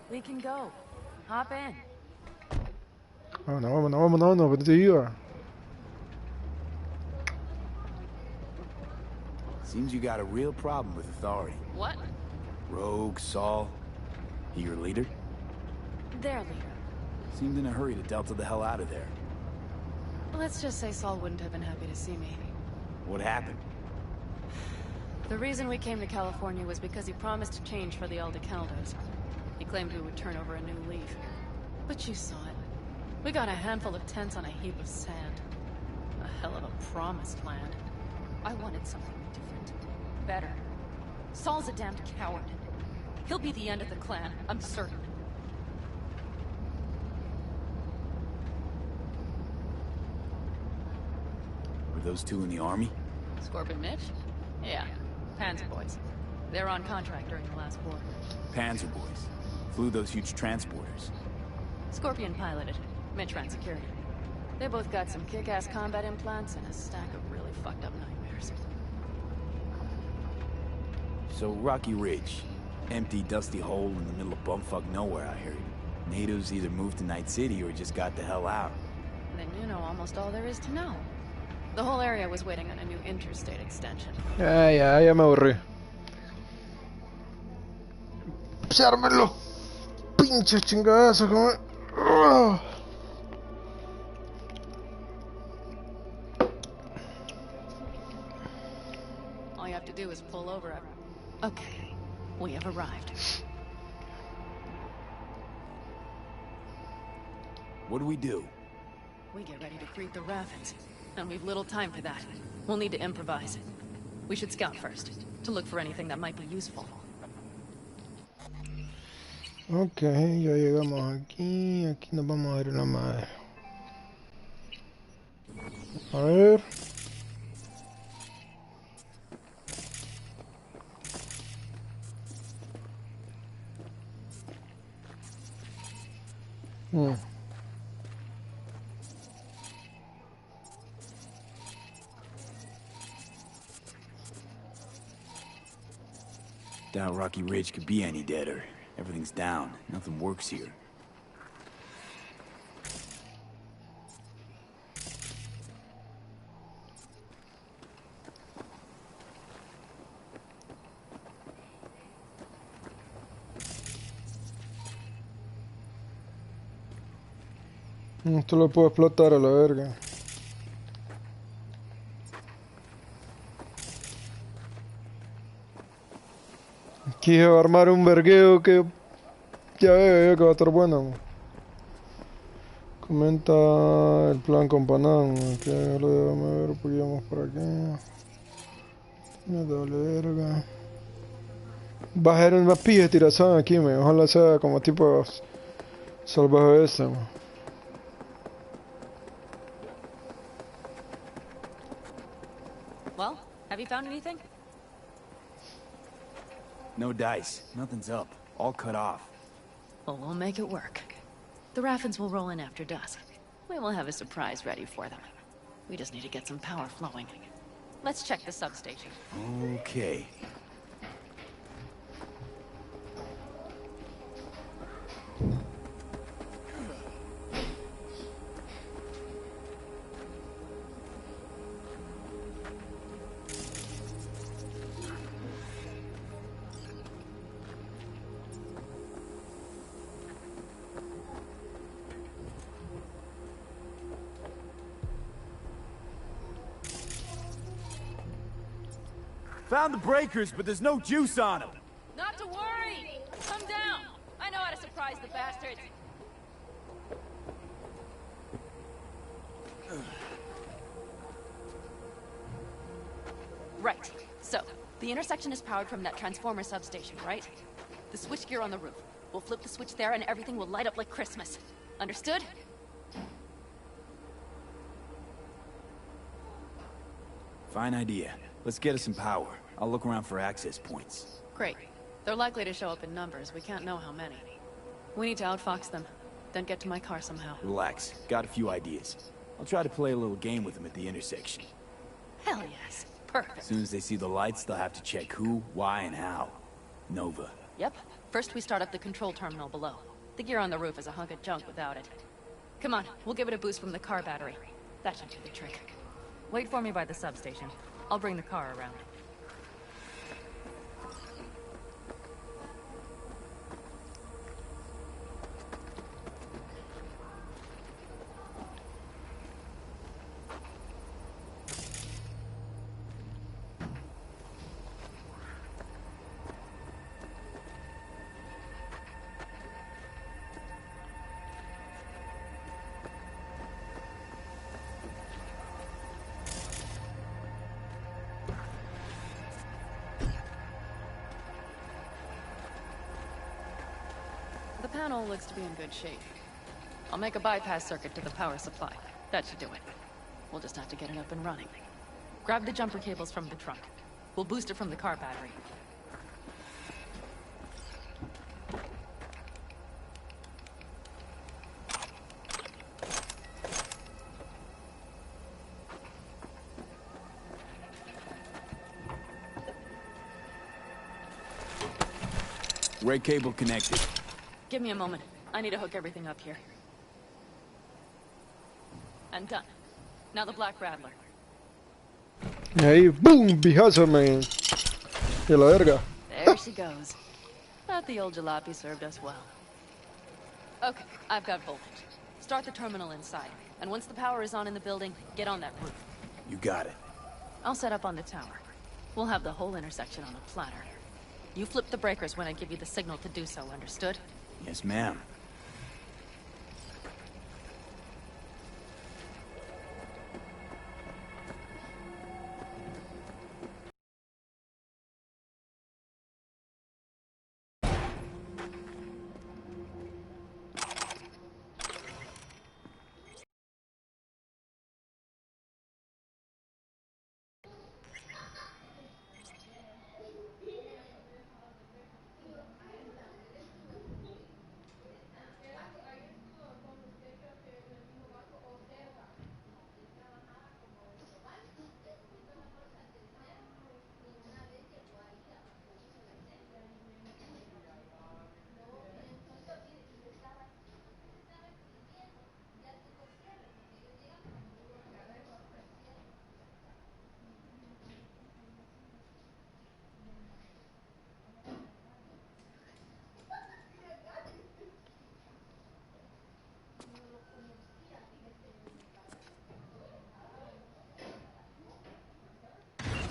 We can go. Hop in. Vámonos, tío. Seems you got a real problem with authority. What? Rogue, Saul. He your leader? Their leader. Seemed in a hurry to delta the hell out of there. Let's just say Saul wouldn't have been happy to see me. What happened? The reason we came to California was because he promised to change for the Aldecaldos. He claimed we would turn over a new leaf. But you saw it. We got a handful of tents on a heap of sand. A hell of a promised land. I wanted something different. Better. Saul's a damned coward. He'll be the end of the clan, I'm certain. Were those two in the army? Scorpion Mitch? Yeah. Panzer boys. They're on contract during the last war. Panzer boys. Flew those huge transporters. Scorpion piloted. Mitch ran security. They both got some kick-ass combat implants and a stack of really fucked up nightmares. So Rocky Ridge. Empty, dusty hole in the middle of bumfuck nowhere, I heard. Natives either moved to Night City or just got the hell out. Then you know almost all there is to know. The whole area was waiting on a new interstate extension. Ya me aburrí. Se armen los pinches chingadazos como... All you have to do is pull over. Okay, we have arrived. What do we do? We get ready to greet the Raffins, and we've little time for that. We'll need to improvise. We should scout first, to look for anything that might be useful. Ok, ya llegamos aquí. Aquí nos vamos a ir una madre. A ver. Doubt Rocky Ridge could be any deader. Everything's down. Nothing works here. Esto lo puedo explotar a la verga. Quise armar un vergueo que ya veo que va a estar bueno. Comenta el plan con Panam. Que lo debemos ver, pues vamos por aquí. Me doble verga. Va a ser una pija de tirazón aquí, me. Ojalá sea como tipo salvaje ese, man. Well, have you found anything? No dice. Nothing's up. All cut off. Well, we'll make it work. The Raffins will roll in after dusk. We will have a surprise ready for them. We just need to get some power flowing. Let's check the substation. Okay. Found the breakers, but there's no juice on them. Not to worry! Come down! I know how to surprise the bastards. Right. So, the intersection is powered from that transformer substation, right? The switchgear on the roof. We'll flip the switch there and everything will light up like Christmas. Understood? Fine idea. Let's get us some power. I'll look around for access points. Great. They're likely to show up in numbers. We can't know how many. We need to outfox them, then get to my car somehow. Relax. Got a few ideas. I'll try to play a little game with them at the intersection. Hell yes. Perfect. As soon as they see the lights, they'll have to check who, why, and how. Nova. Yep. First we start up the control terminal below. The gear on the roof is a hunk of junk without it. Come on, we'll give it a boost from the car battery. That should do the trick. Wait for me by the substation. I'll bring the car around. The panel looks to be in good shape. I'll make a bypass circuit to the power supply. That should do it. We'll just have to get it up and running. Grab the jumper cables from the trunk. We'll boost it from the car battery. Red cable connected. Give me a moment. I need to hook everything up here. And done. Now the Black Rattler. Y ahí, boom, bijazo, man. Y a la verga. There she goes. Thought the old jalopy served us well. Okay, I've got voltage. Start the terminal inside. And once the power is on in the building, get on that roof. You got it. I'll set up on the tower. We'll have the whole intersection on a platter. You flip the breakers when I give you the signal to do so, understood? Yes, ma'am.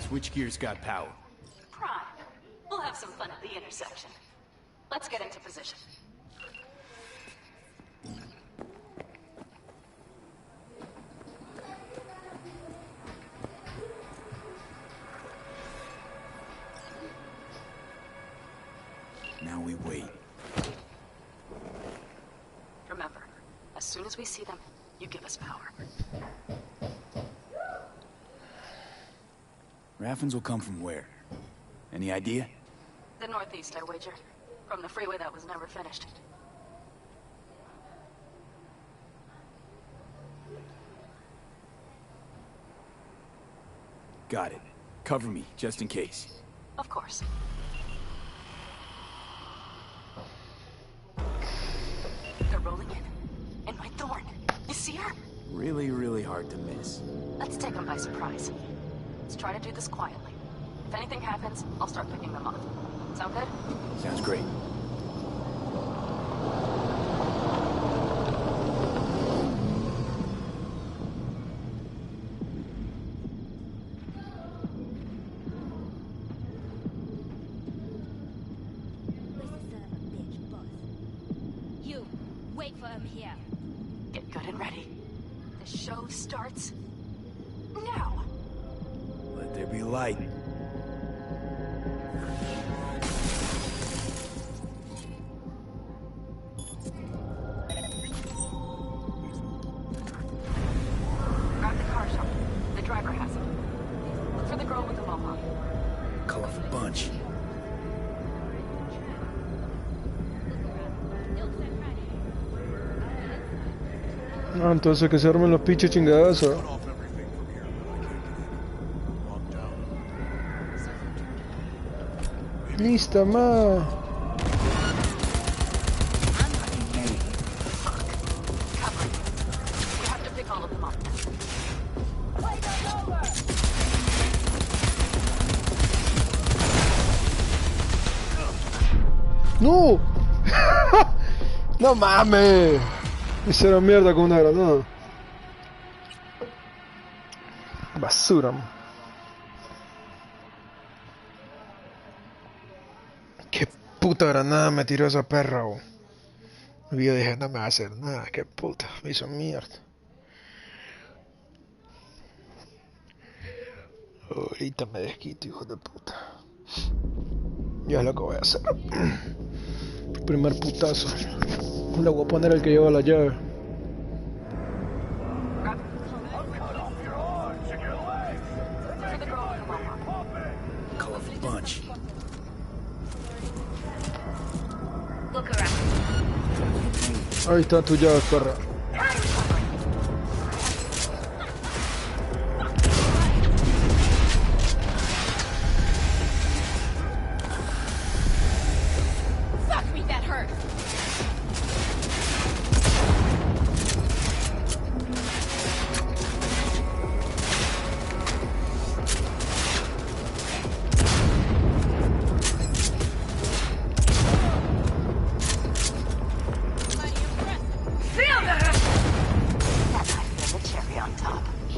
Switchgear's got power. Prime. We'll have some fun at the intersection. Let's get into position. Now we wait. Remember, as soon as we see them, you give us power. Raffens will come from where? Any idea? The northeast, I wager. From the freeway that was never finished. Got it. Cover me, just in case. Of course. They're rolling in. And my thorn. You see her? Really, really hard to miss. Let's take them by surprise. Let's try to do this quietly. If anything happens, I'll start picking them off. Sound good? Sounds great. You, wait for him here. Get good and ready. The show starts now. Let there be light. Grab the car shop. The driver has it. Ah, entonces que se armen los pinches chingadazos. Lista, ma. ¡No! ¡No mames! Hicieron mierda con una granada. Basura. Qué puta granada me tiró esa perra, bo. Y yo dije, no me va a hacer nada, qué puta, me hizo mierda. Ahorita me desquito, hijo de puta. Ya es lo que voy a hacer. Primer putazo. Le voy a poner el que lleva la llave. Colorful bunch. Ahí está tu llave, perra. Fuck me, that hurt.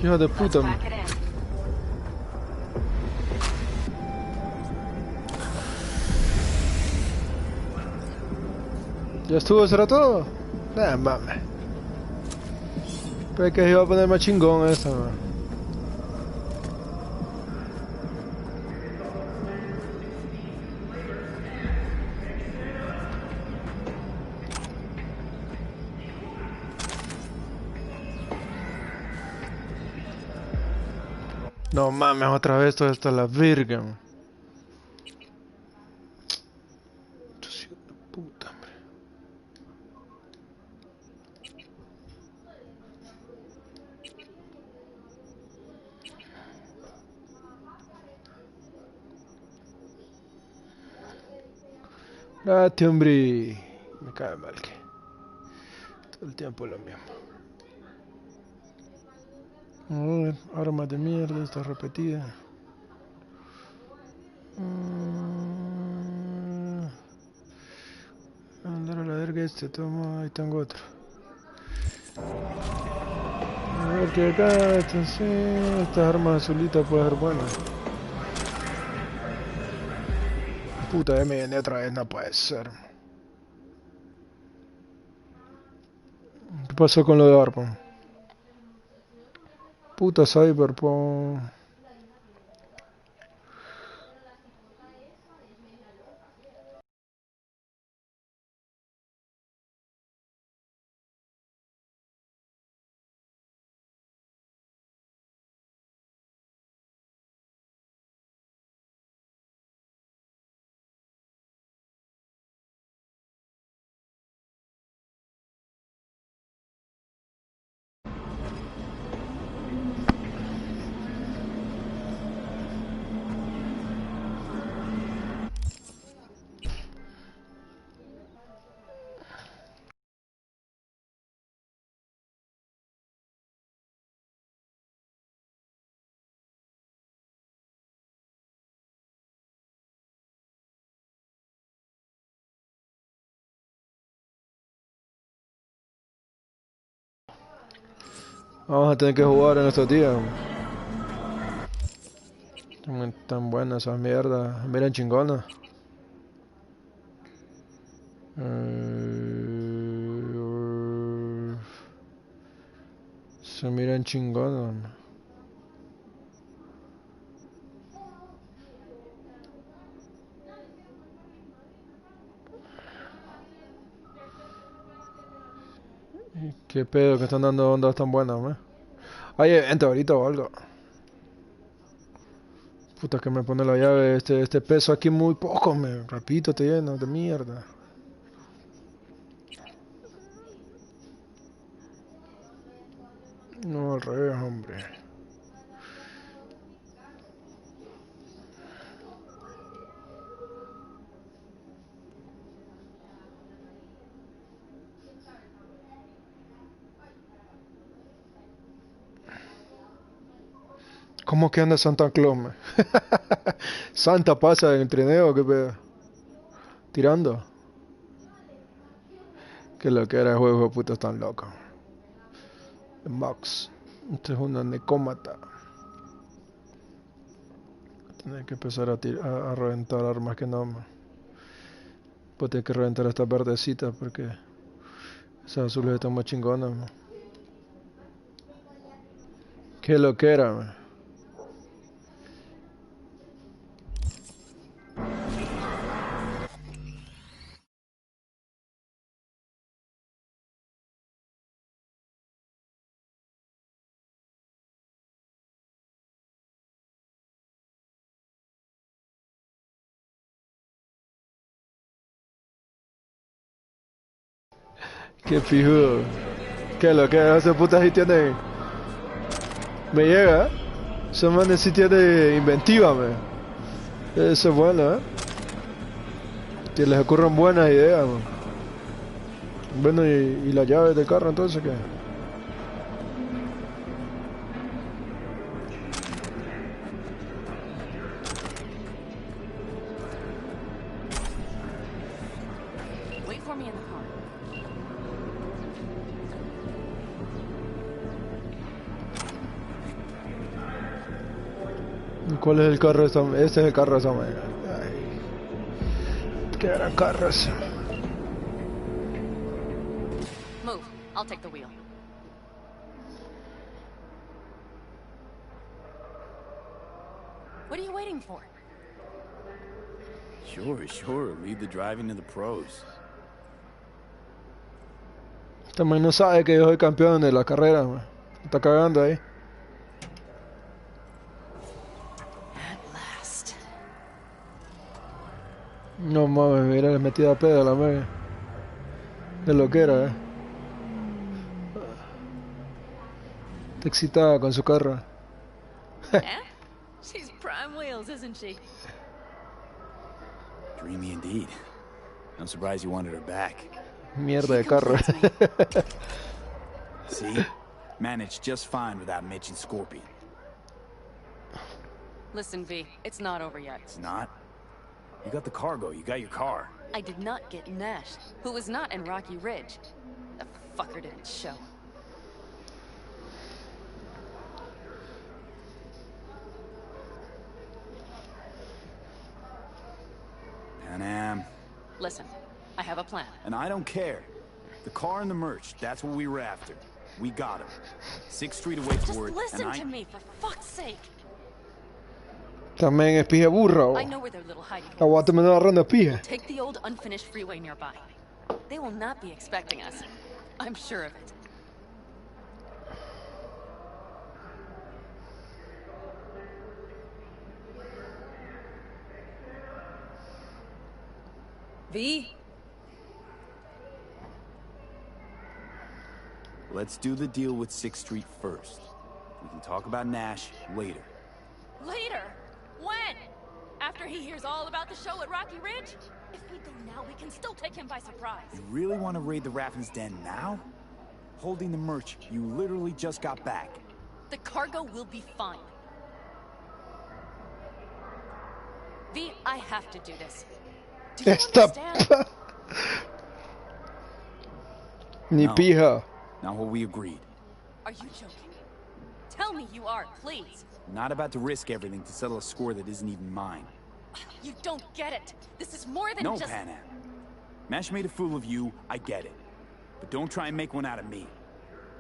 Hijo de puta. ¿Ya estuvo? ¿Será todo? Nah, mames. Pero es que se iba a poner más chingón esta, man. No mames, otra vez todo esto es la virgen. Hijo de puta, hombre. Date, hombre. Me cae mal que todo el tiempo lo mismo. A ver, armas de mierda, esta repetida. Andar a la verga este, toma, ahí tengo otro. A ver que acá, estas armas azulitas pueden ser buenas. Puta, ya me llené otra vez, no puede ser. ¿Qué pasó con lo de arma? Puta Cyber, po. Vamos a tener que jugar en estos días. Tan buenas esas mierdas. Miren chingonas. Se miran chingonas. ¿Qué pedo que están dando ondas tan buenas, man? ¿Hay evento ahorita o algo? Puta que me pone la llave, este peso aquí muy poco, me rapidito te lleno de mierda. No, al revés, hombre. ¿Cómo que anda Santa Claus, man? Santa pasa en el trineo, qué pedo. Tirando. Que lo que era el juego de putos tan loco. Max. Este es una necómata. Tienes que empezar a reventar armas que no, man. Pues tienes que reventar estas verdecitas porque esas azules están más chingonas, man. Qué lo que era, man. Qué fijudo. ¿Qué lo que ese puta sí tiene? Me llega, ¿eh? Ese man sí tiene inventiva, man. Eso es bueno, ¿eh? Que les ocurran buenas ideas, man. Bueno, ¿y las llaves del carro entonces qué? Wait for me in the car. ¿Cuál es el carro de esta? Este es el carro de esta manera. Ay, qué gran carro ese. Move. I'll take the wheel. What are you waiting for? Sure. Leave the driving to the pros. Este man no sabe que yo soy campeón de la carrera, man. Está cagando ahí. No mames, mira, le metí a pedo a la mega. De lo que era, Está excitada con su carro. She's prime wheels, isn't she? Dreamy indeed. I'm surprised you wanted her back. Mierda de carro. See? Managed just fine without Mitch and Scorpion. Listen, V, it's not over yet. It's not? You got the cargo, you got your car. I did not get Nash, who was not in Rocky Ridge. The fucker didn't show. Panam. Listen, I have a plan. And I don't care. The car and the merch, that's what we were after. We got him. 6th Street away for it, Just listen to me, for fuck's sake. También es pija burra. I know where their little hiding place. Aguántame una ronda pija. Take the old unfinished freeway nearby. They will not be expecting us. I'm sure of it. V? Let's do the deal with 6th Street first. We can talk about Nash later. Later? When? After he hears all about the show at Rocky Ridge? If we go now, we can still take him by surprise. You really want to raid the Raffin's den now? Holding the merch, you literally just got back. The cargo will be fine. V, I have to do this. Do you understand? Ni pija. Not what we agreed. Are you joking? Tell me you are, please. I'm not about to risk everything to settle a score that isn't even mine. You don't get it. This is more than no, just... No, Panam. Mash made a fool of you, I get it. But don't try and make one out of me.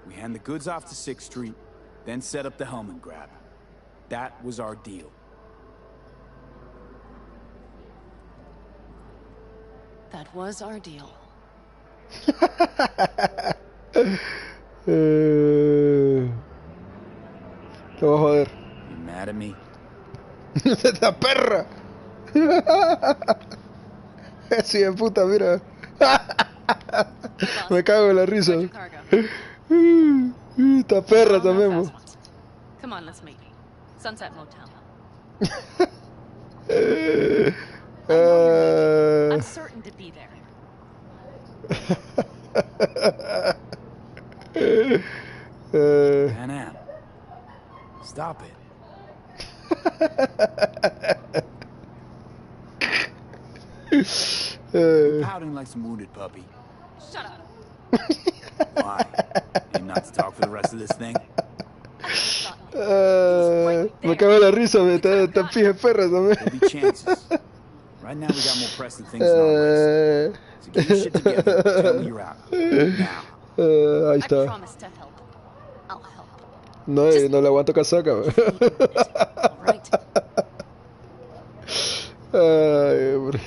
We hand the goods off to 6th Street, then set up the helmet grab. That was our deal. That was our deal. Te voy a joder. You mad at me? ¡Esta perra! Sí, de puta, mira. Me cago en la risa. Esta perra Oh, no también, fast bo. ones. Come on, let's meet. Sunset Motel. I know you're looking. I'm certain to be there. Pan Am. Stop it. You're pouting like some wounded puppy. Shut up. Why? Aim not to talk for the rest of this thing? Me cago en la risa, me está pije perra también. There'll be chances. Right now we got more pressing things on our list. So get your shit together. Tell me you're out. Now. Ahí está. I promise to help. I'll help. No, no le aguanto casaca. Right. Ay, hombre.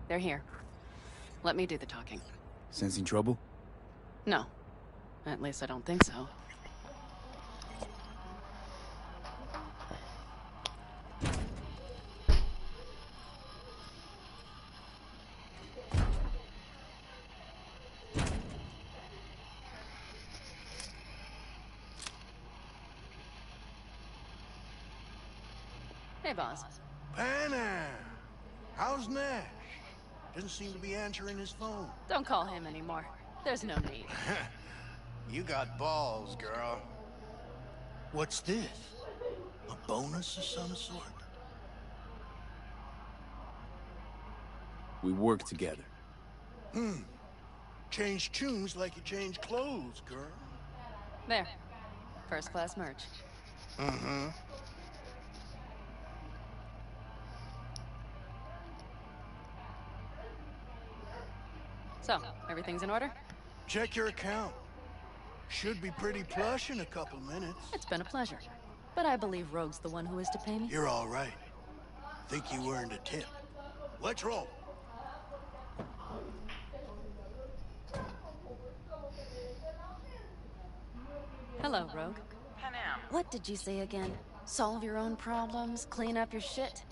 They're here. Let me do the talking. Sensing trouble? No. At least I don't think so. Hey, boss. Panna! How's Nash? Doesn't seem to be answering his phone. Don't call him anymore. There's no need. You got balls, girl. What's this? A bonus of some sort? We work together. Change tunes like you change clothes, girl. There. First class merch. Mm-hmm. So, everything's in order? Check your account. Should be pretty plush in a couple minutes. It's been a pleasure. But I believe Rogue's the one who is to pay me. You're all right. Think you earned a tip. Let's roll. Hello, Rogue. What did you say again? Solve your own problems, clean up your shit?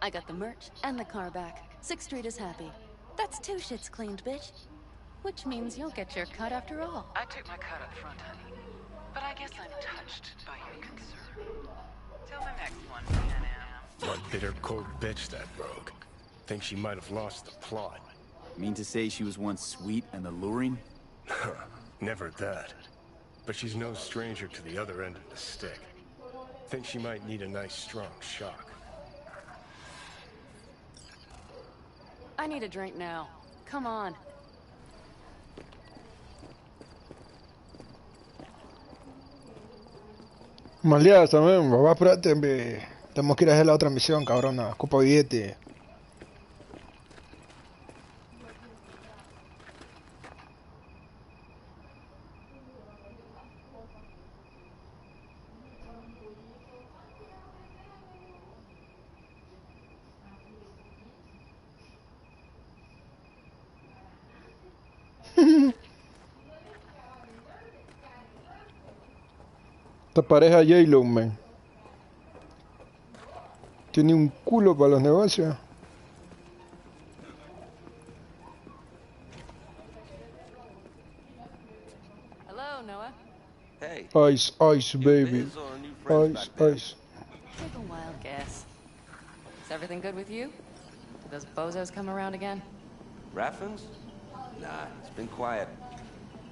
I got the merch and the car back. 6th Street is happy. That's 2 shits cleaned, bitch. Which means you'll get your cut after all. I took my cut up front, honey. But I guess I'm touched by your concern. Till the next one, Pan Am. One bitter, cold bitch, that Rogue. Think she might have lost the plot. Mean to say she was once sweet and alluring? Never that. But she's no stranger to the other end of the stick. Think she might need a nice, strong shock. I need a drink now. Come on. Maleadas también, papá, espérate, tenemos que ir a hacer la otra misión, cabrona. Copa billete. Esta pareja J-Lo, man. Tiene un culo para los negocios. Hello, Noah. Hey. Ice, ice, baby. Ice, ice. Take a wild guess. Is everything good with you? Did those bozos come around again? Raffins? Nah, it's been quiet.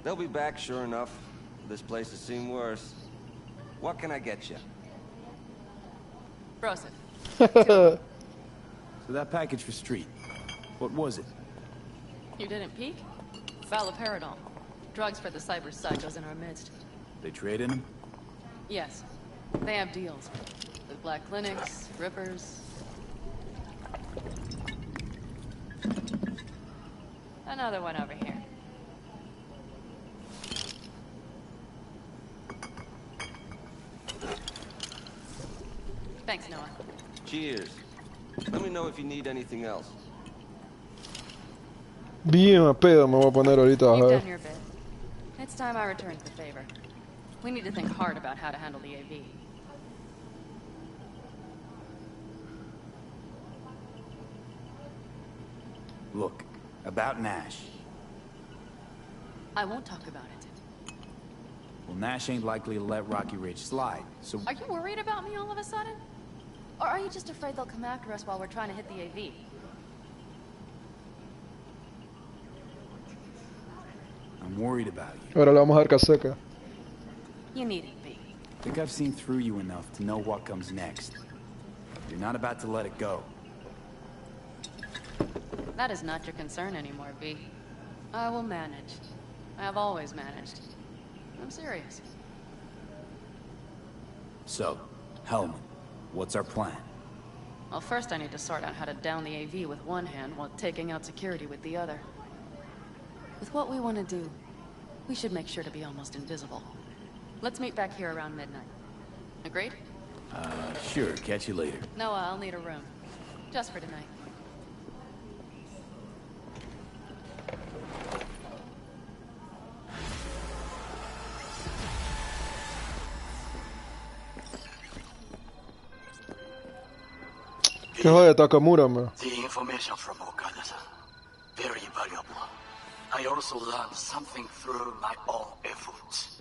They'll be back, sure enough. This place has seen worse. What can I get you? Broseph. So that package for Street, what was it? You didn't peek? Valoperidol. Drugs for the cyber psychos in our midst. They trade in them? Yes. They have deals. With black clinics, rippers. Another one over here. Thanks, Noah. Cheers. Let me know if you need anything else. Bien a pedo me voy a poner ahorita a You've ver. done your bit. It's time I returned the favor. We need to think hard about how to handle the AV. Look, about Nash. I won't talk about it. Well, Nash ain't likely to let Rocky Ridge slide, so... Are you worried about me all of a sudden? Or are you just afraid they'll come after us while we're trying to hit the AV? I'm worried about you. Ahora le vamos a dar caseca. You needn't be. I think I've seen through you enough to know what comes next. You're not about to let it go. That is not your concern anymore, V. I will manage. I have always managed. I'm serious. So, Hellman, what's our plan? Well, first I need to sort out how to down the AV with one hand while taking out security with the other. With what we want to do, we should make sure to be almost invisible. Let's meet back here around midnight. Agreed? Sure, catch you later. Noah, I'll need a room. Just for tonight. ¿Qué joder, Takamura, man? The information from Okada-san, very valuable. I also learned something through my own efforts.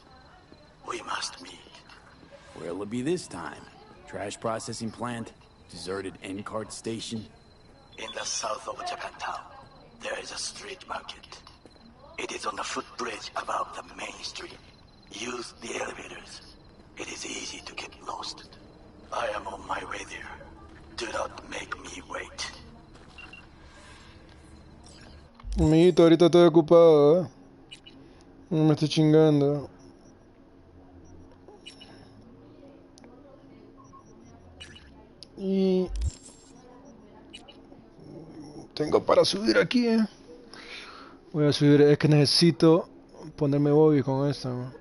We must meet. Where'll it be this time? Trash processing plant? Deserted N-cart station? In the south of Japantown, there is a street market. It is on the footbridge above the main street. Use the elevators. It is easy to get lost. I am on my way there. Do not make me wait. Amiguito, ahorita estoy ocupado, no me estoy chingando. Y... tengo para subir aquí, Voy a subir, es que necesito ponerme Bobby con esto, ¿no?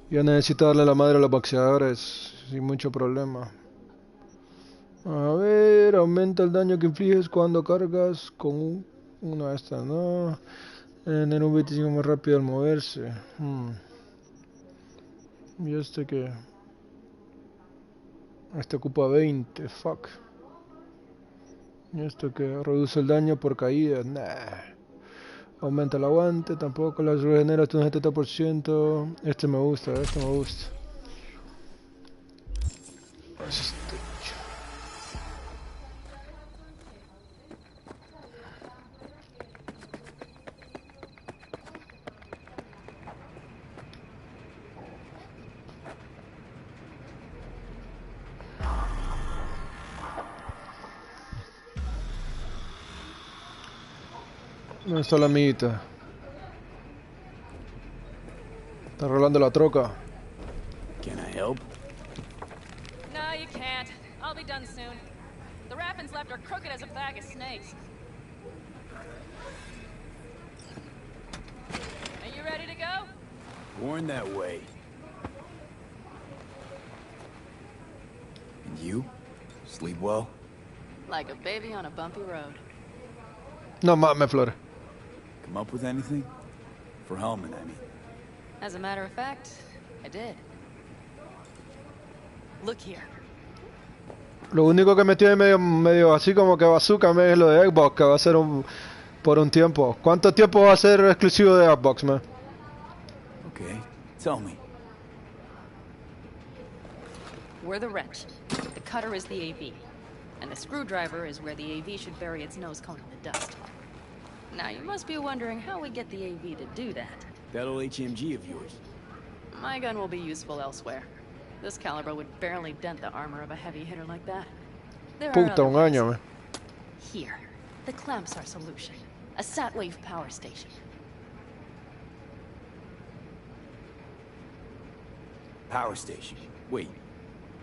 Yo necesito darle la madre a los boxeadores sin mucho problema. A ver, aumenta el daño que infliges cuando cargas con una de estas, ¿no? En un 25 más rápido al moverse. Y este que... este ocupa 20, fuck. Y esto que reduce el daño por caída, nah. Aumenta el aguante, tampoco las regenera hasta un 70%. Este me gusta, ¿Dónde está la amiguita? Está rolando la troca. Can I help? No, you can't. I'll be done soon. The wrappings left are crooked as a bag of snakes. Are you ready to go? Born that way. And you? Sleep well? Like a baby on a bumpy road. No mames, Flores. Come up with anything? For Hellman, I mean. As a matter of fact, I did. Look here. Lo único que me tiene medio así como que bazooka es lo de Xbox, que va a ser por un tiempo. ¿Cuánto tiempo va a ser exclusivo de Xbox, man? Okay, tell me. We're the wrench. The cutter is the AV. And the screwdriver is where the AV should bury its nose cone in the dust. Now you must be wondering how we get the AV to do that. That old HMG of yours. My gun will be useful elsewhere. This caliber would barely dent the armor of a heavy hitter like that. There are Puta, un other año, ways. man. Here, the clamps are solution. A sat-wave power station. Power station. Wait,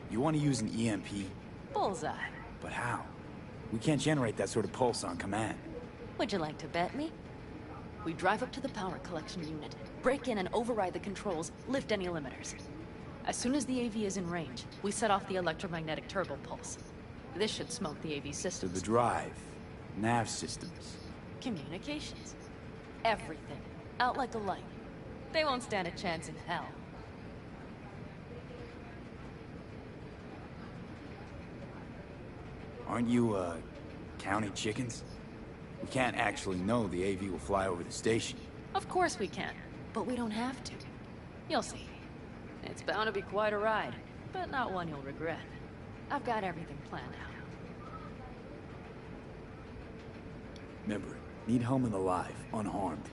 you want to use an EMP? Bullseye. But how? We can't generate that sort of pulse on command. Would you like to bet me? We drive up to the power collection unit, break in and override the controls, lift any limiters. As soon as the AV is in range, we set off the electromagnetic turbo pulse. This should smoke the AV So systems. the drive, nav systems. Communications. Everything. Out like a light. They won't stand a chance in hell. Aren't you, counting chickens? We can't actually know the AV will fly over the station. Of course we can, but we don't have to. You'll see. It's bound to be quite a ride, but not one you'll regret. I've got everything planned out. Remember, need Hellman alive, unharmed.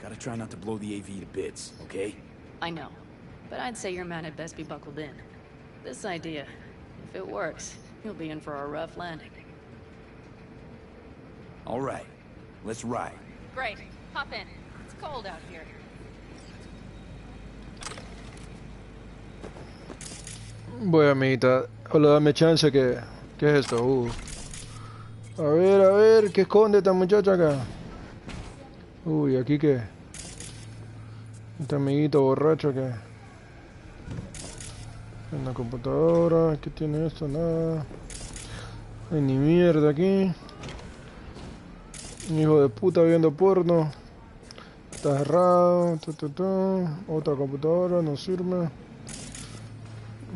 Gotta try not to blow the AV to bits, okay? I know, but I'd say your man had best be buckled in. This idea, if it works, you'll be in for a rough landing. All right, let's ride. Great, hop in. It's cold out here. Voy, amiguita. Hola, dame chance que... ¿Qué es esto? A ver, ¿qué esconde esta muchacha acá? Uy, ¿aquí qué? Este amiguito borracho que... En la computadora, ¿qué tiene esto? Nada. No hay ni mierda aquí. Un hijo de puta viendo porno. Está cerrado. Otra computadora, no sirve.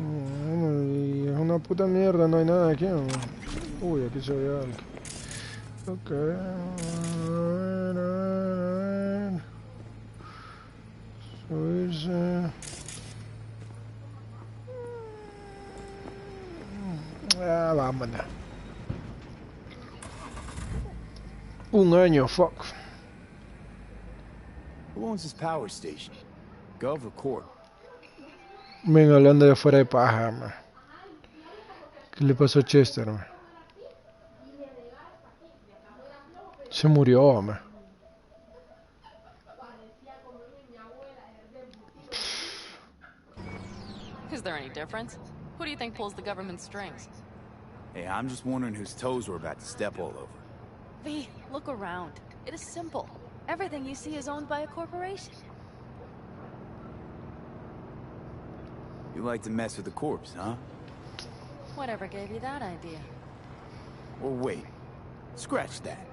Y es una puta mierda, no hay nada aquí. ¿No? Uy, aquí se ve algo. Ok. A ver. Subirse. Ah, vámonos. Un año, fuck. Who owns this power station? Gov or Corp? Venga, hablando de fuera de paja, man. ¿Qué le pasó a Chester, man? Se murió, man. Is there any difference? Who do you think pulls the government strings? Hey, I'm just wondering whose toes we're about to step all over. V, look around. It is simple. Everything you see is owned by a corporation. You like to mess with the corpse, huh? Whatever gave you that idea? Or wait, scratch that.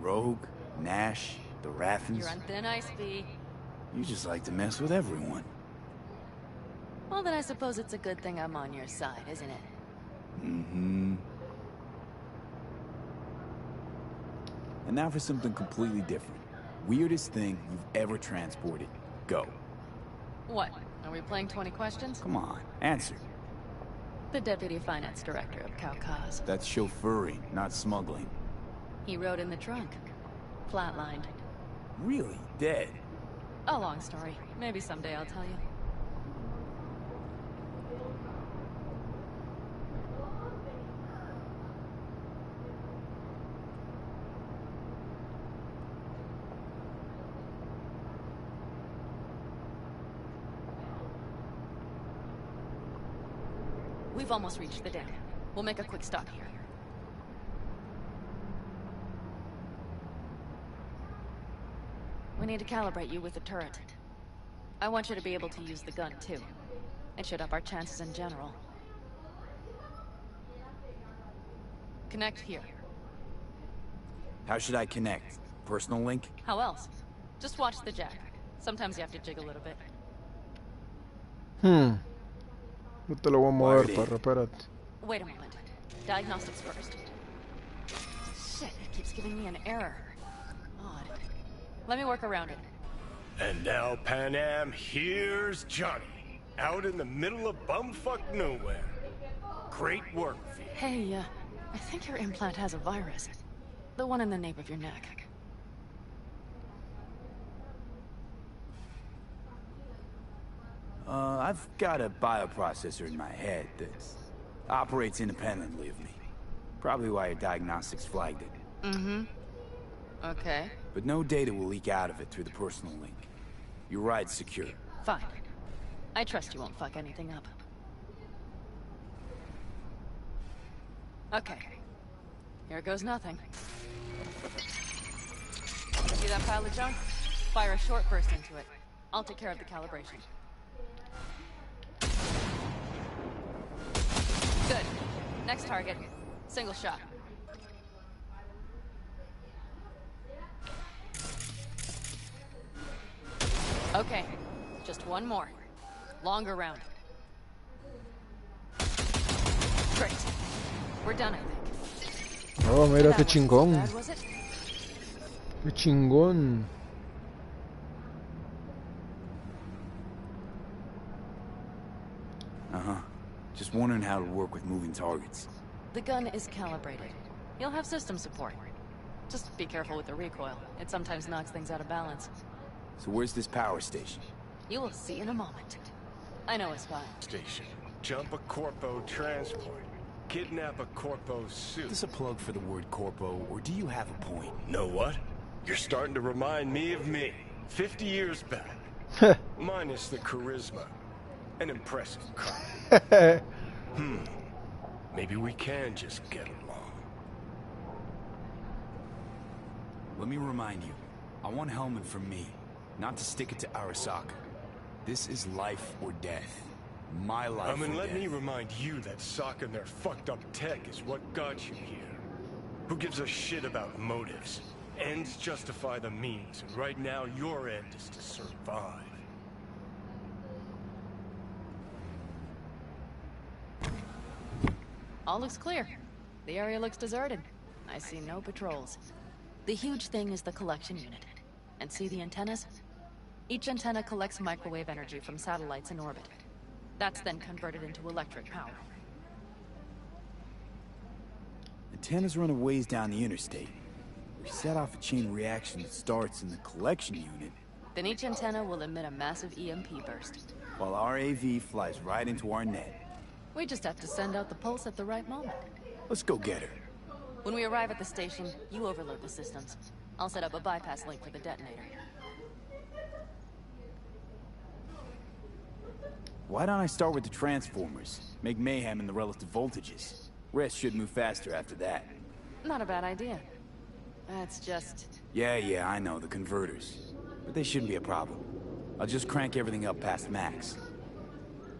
Rogue, Nash, the Raffens. You're on thin ice, V. You just like to mess with everyone. Well, then I suppose it's a good thing I'm on your side, isn't it? Mm-hmm. And now for something completely different. Weirdest thing you've ever transported. Go. What? Are we playing 20 questions? Come on, answer. The Deputy Finance Director of Caucase. That's chauffeuring, not smuggling. He rode in the trunk. Flatlined. Really? Dead? A long story. Maybe someday I'll tell you. We've almost reached the dam. We'll make a quick stop here. We need to calibrate you with the turret. I want you to be able to use the gun, too. It should up our chances in general. Connect here. How should I connect? Personal link? How else? Just watch the jack. Sometimes you have to jig a little bit. Yo te lo voy a mover, perro, espérate. Wait a moment. Diagnostics first. Shit, it keeps giving me an error. Odd. Let me work around it. And now, Pan Am, here's Johnny. Out in the middle of bumfuck nowhere. Great work, V. Hey, I think your implant has a virus. The one in the nape of your neck. I've got a bioprocessor in my head that operates independently of me. Probably why your diagnostics flagged it. Mm-hmm. Okay. But no data will leak out of it through the personal link. Your ride's secure. Fine. I trust you won't fuck anything up. Okay. Here goes nothing. See that pile of junk? Fire a short burst into it. I'll take care of the calibration. Good. Next target. Single shot. Okay. Just one more. Longer round. Great. We're done, I think. Oh, mira qué That wasn't so chingón. bad, was it? Qué chingón. Uh-huh. Just wondering how it'll work with moving targets. The gun is calibrated. You'll have system support. Just be careful with the recoil. It sometimes knocks things out of balance. So where's this power station? You will see in a moment. I know a spot. Station. Jump a Corpo transport. Kidnap a Corpo suit. Is this a plug for the word Corpo, or do you have a point? Know what? You're starting to remind me of me. 50 years back. Minus the charisma. An impressive crowd. Maybe we can just get along. Let me remind you, I want Hellman from me, not to stick it to Arasaka. This is life or death. My life or Let death. me remind you that Sokka and their fucked up tech is what got you here. Who gives a shit about motives? Ends justify the means, and right now your end is to survive. All looks clear. The area looks deserted. I see no patrols. The huge thing is the collection unit. And see the antennas? Each antenna collects microwave energy from satellites in orbit. That's then converted into electric power. Antennas run a ways down the interstate. We set off a chain reaction that starts in the collection unit, Then each antenna will emit a massive EMP burst. while our AV flies right into our net. We just have to send out the pulse at the right moment. Let's go get her. When we arrive at the station, you overload the systems. I'll set up a bypass link for the detonator. Why don't I start with the transformers? Make mayhem in the relative voltages. Rest should move faster after that. Not a bad idea. That's just... Yeah, I know, the converters. But they shouldn't be a problem. I'll just crank everything up past max.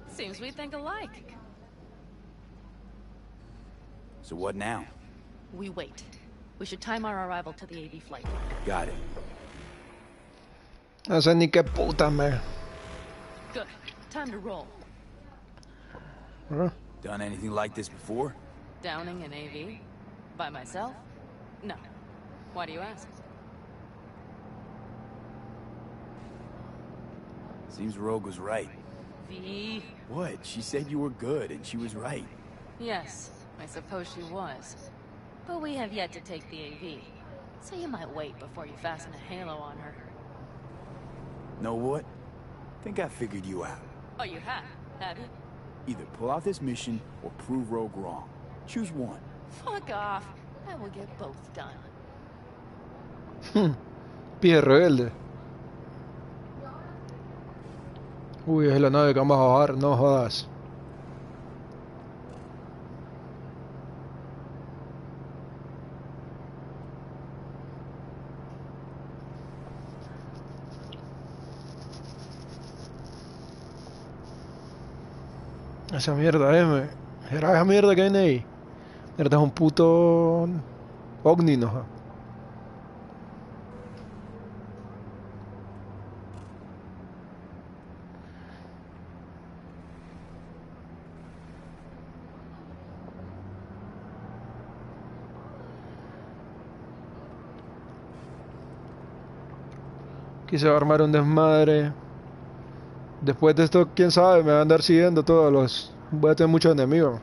Seems we think alike. So what now? We wait. We should time our arrival to the AV flight. Got it. No sé ni qué puta, man. Good. Time to roll. Huh? Done anything like this before? Downing an AV? By myself? No. Why do you ask? Seems Rogue was right. V? What? She said you were good, and she was right. Yes, I suppose she was. But we have yet to take the AV. So you might wait before you fasten a halo on her. Know what? Think I figured you out. Oh, you have you? Either pull out this mission, or prove Rogue wrong. Choose one. Fuck off. I will get both done. Pie rebelde. Uy, es la nave que vamos a bajar, no jodas. Esa mierda, ¿Era esa mierda que viene ahí? Mierda, es un puto... ovni, ¿no? Aquí se va a armar un desmadre. Después de esto, quién sabe, me van a andar siguiendo todos los... Voy a tener muchos enemigos.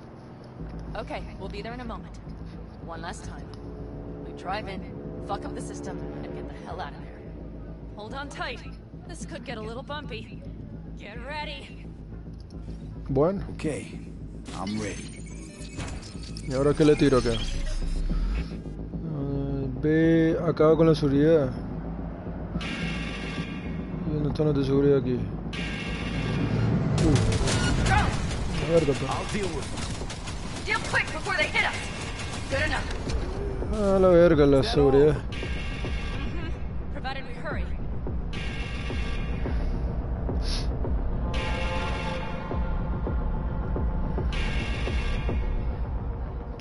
Okay, we'll be there in a moment. One last time. We drive in, fuck up the system, and get the hell out of there. Hold on tight. This could get a little bumpy. Get ready. Bueno. Okay, I'm ready. ¿Y ahora qué le tiro acá? Ve, acaba con la seguridad. ¿Y dónde están los de seguridad aquí? A ver, Deal quick before they hit us. Good enough. a la verga la seguridad. Provided we hurry.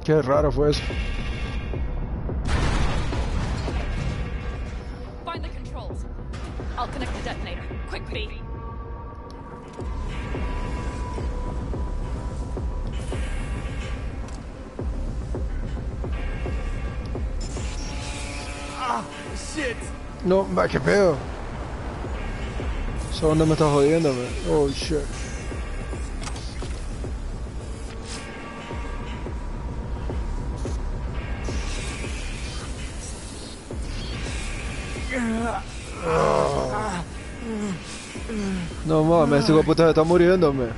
Qué raro fue eso. Find the controls. I'll connect the detonator. Quick, B. Ah, shit. No, qué pedo. ¿Eso dónde me estás jodiéndome? Oh, shit. No mames, ese hijo de puta está muriéndome.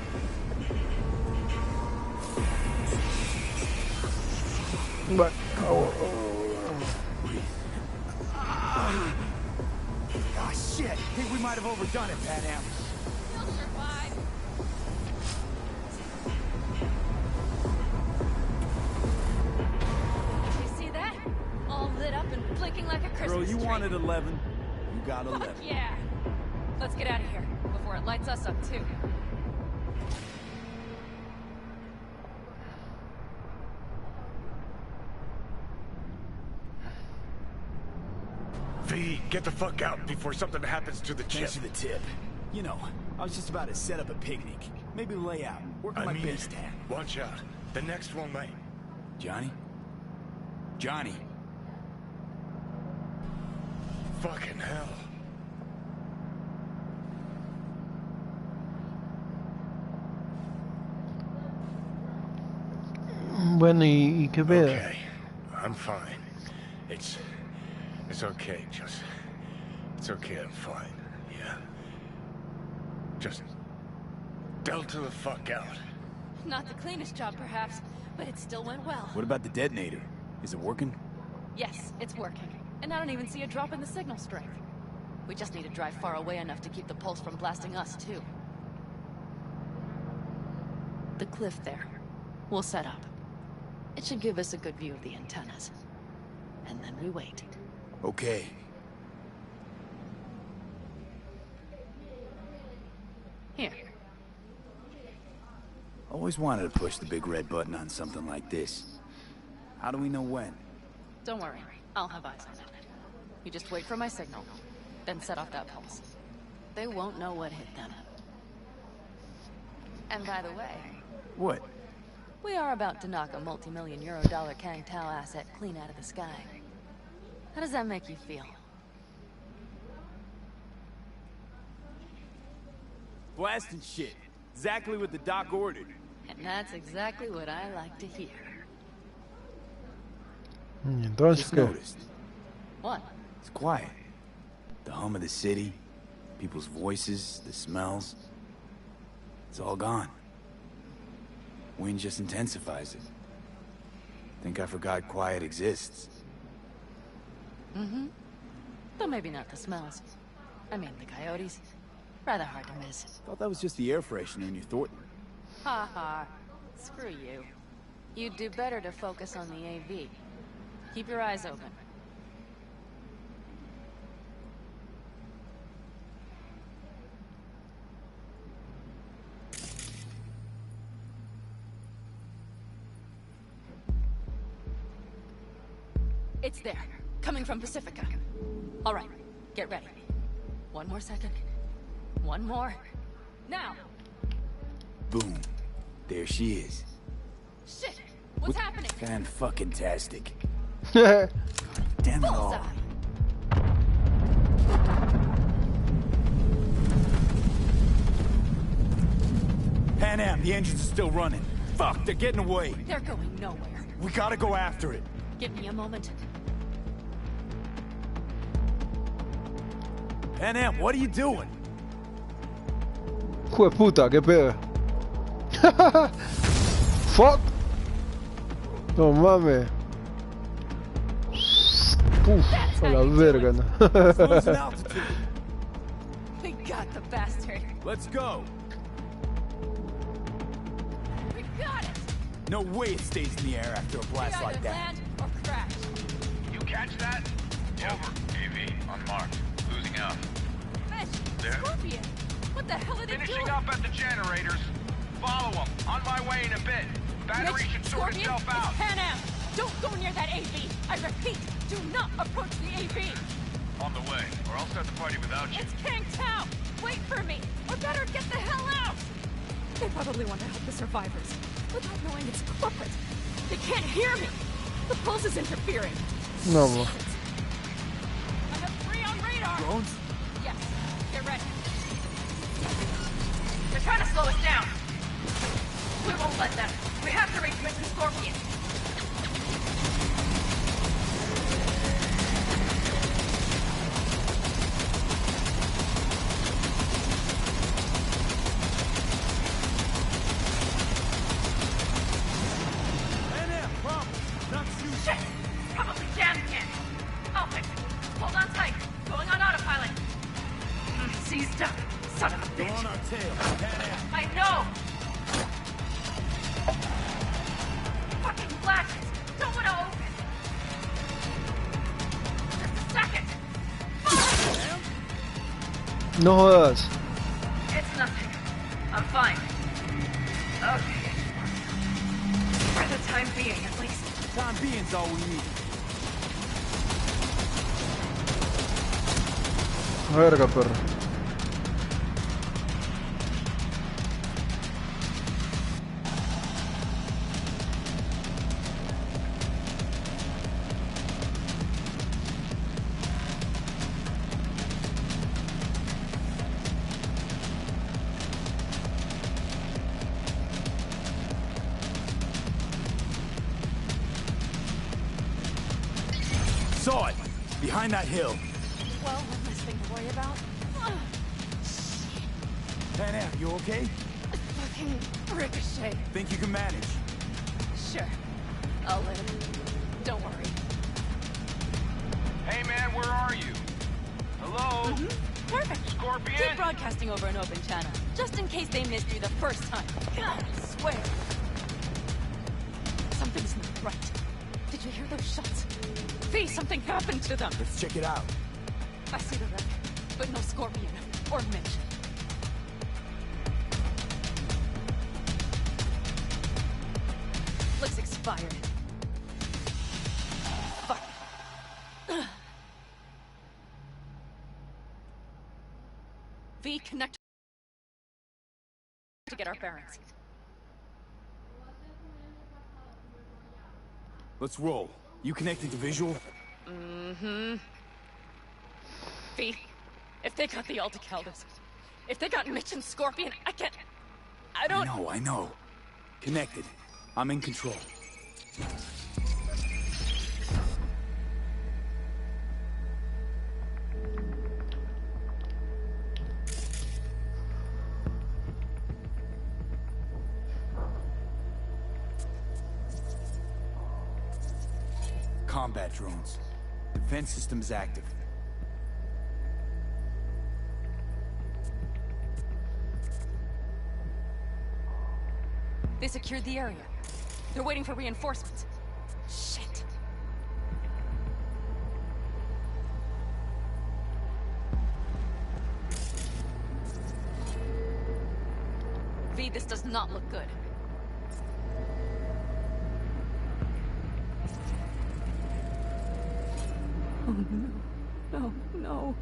Ah, shit. Think we might have overdone it, Pan Am. You'll survive. You see that? All lit up and blinking like a Christmas Girl, you tree. wanted 11. You got 11. Fuck yeah. Let's get out of here before it lights us up too. V, get the fuck out before something happens to the chip. Thanks for the tip. You know, I was just about to set up a picnic. Maybe lay out, work on my base tab. Watch out. The next one might. Johnny? Johnny. Fucking hell. Bueno, ¿y qué pedo? Okay, I'm fine. It's okay, just... It's okay, I'm fine, yeah. Just... Delta the fuck out. Not the cleanest job, perhaps, but it still went well. What about the detonator? Is it working? Yes, it's working. And I don't even see a drop in the signal strength. We just need to drive far away enough to keep the pulse from blasting us, too. The cliff there. We'll set up. It should give us a good view of the antennas. And then we wait. Okay. Here. Always wanted to push the big red button on something like this. How do we know when? Don't worry. I'll have eyes on it. You just wait for my signal. Then set off that pulse. They won't know what hit them. And by the way... What? We are about to knock a multi-million euro Kang Tao asset clean out of the sky. How does that make you feel? Blasting shit. Exactly what the doc ordered. And that's exactly what I like to hear. Entonces, Just ¿qué? noticed. What? It's quiet. The hum of the city, people's voices, the smells. It's all gone. Wind just intensifies it. Think I forgot quiet exists. Mm-hmm. Though maybe not the smells. I mean, the coyotes. Rather hard to miss. Thought that was just the air freshener in your Thornton. Ha ha. Screw you. You'd do better to focus on the AV. Keep your eyes open. It's there. Coming from Pacifica. All right. Get ready. One more second. One more. Now! Boom. There she is. Shit! What's happening? Fan-fucking-tastic. Damn it all. Pan Am, the engines are still running. Fuck, they're getting away. They're going nowhere. We gotta go after it. Give me a moment. Pan Am, what are you doing? Hijo de puta, qué pedo. Fuck. No mames. Uf, a la verga, no. We got the bastard. Let's go. We got it. No way it stays in the air after a blast We like either that. land or crash. You catch that? Over. AV, on mark. Losing out. Fish, Scorpion. What the hell are they doing? Finishing up at the generators. Follow them. On my way in a bit. Battery should sort Scorpion, itself out. it's Pan Am. Don't go near that AV. I repeat, do not approach the AV. On the way, or I'll start the party without you. It's Kang Tao. Wait for me, or better get the hell out. They probably want to help the survivors, without knowing it's corporate. They can't hear me. The pulse is interfering. No. I have 3 on radar. Drones? Yes, get ready. They're trying to slow us down. We won't let them. We have to reach Mr. Scorpion. Shit! Probably jammed again. I'll fix it. Hold on tight. Going on autopilot. Seized up. Son of a bitch. They're on our tail. I know! Fucking flashes! Don't want to open! Just a second! No jodas. It's nothing. I'm fine. Okay. For the time being, at least. Time being's all we need. Verga, perro. Saw it! Behind that hill. Well, one less thing to worry about. Pan Am, you okay? Fucking ricochet. Think you can manage? Sure. I'll live. Don't worry. Hey man, where are you? Hello? Perfect. Scorpion? Keep broadcasting over an open channel, just in case they missed you the first time. God, I swear. Something's not right. Did you hear those shots? V, something happened to them. Let's check it out. I see the wreck, but no Scorpion or Mitch. Looks expired. Fuck. V, connect to get our bearings. Let's roll. You connected to visual? V, if they got the Aldecaldos, if they got Mitch and Scorpion, I don't... I know. Connected. I'm in control. Combat drones. Defense systems active. They secured the area. They're waiting for reinforcements. Shit. V, this does not look good. Oh no. No, no.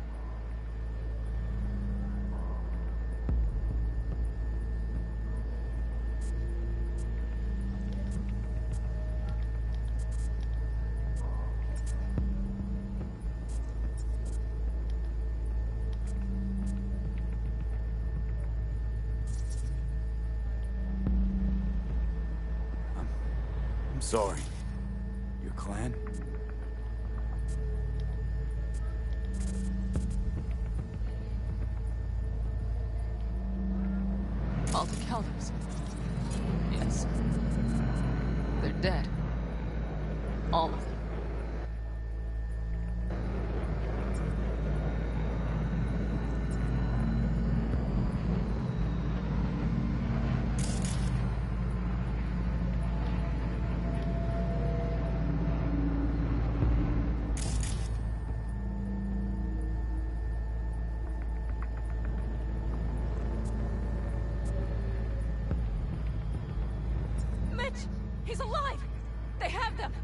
I'm sorry. Your clan? Aldecaldos. Yes. They're dead. All of them. Mitch! He's alive! They have them!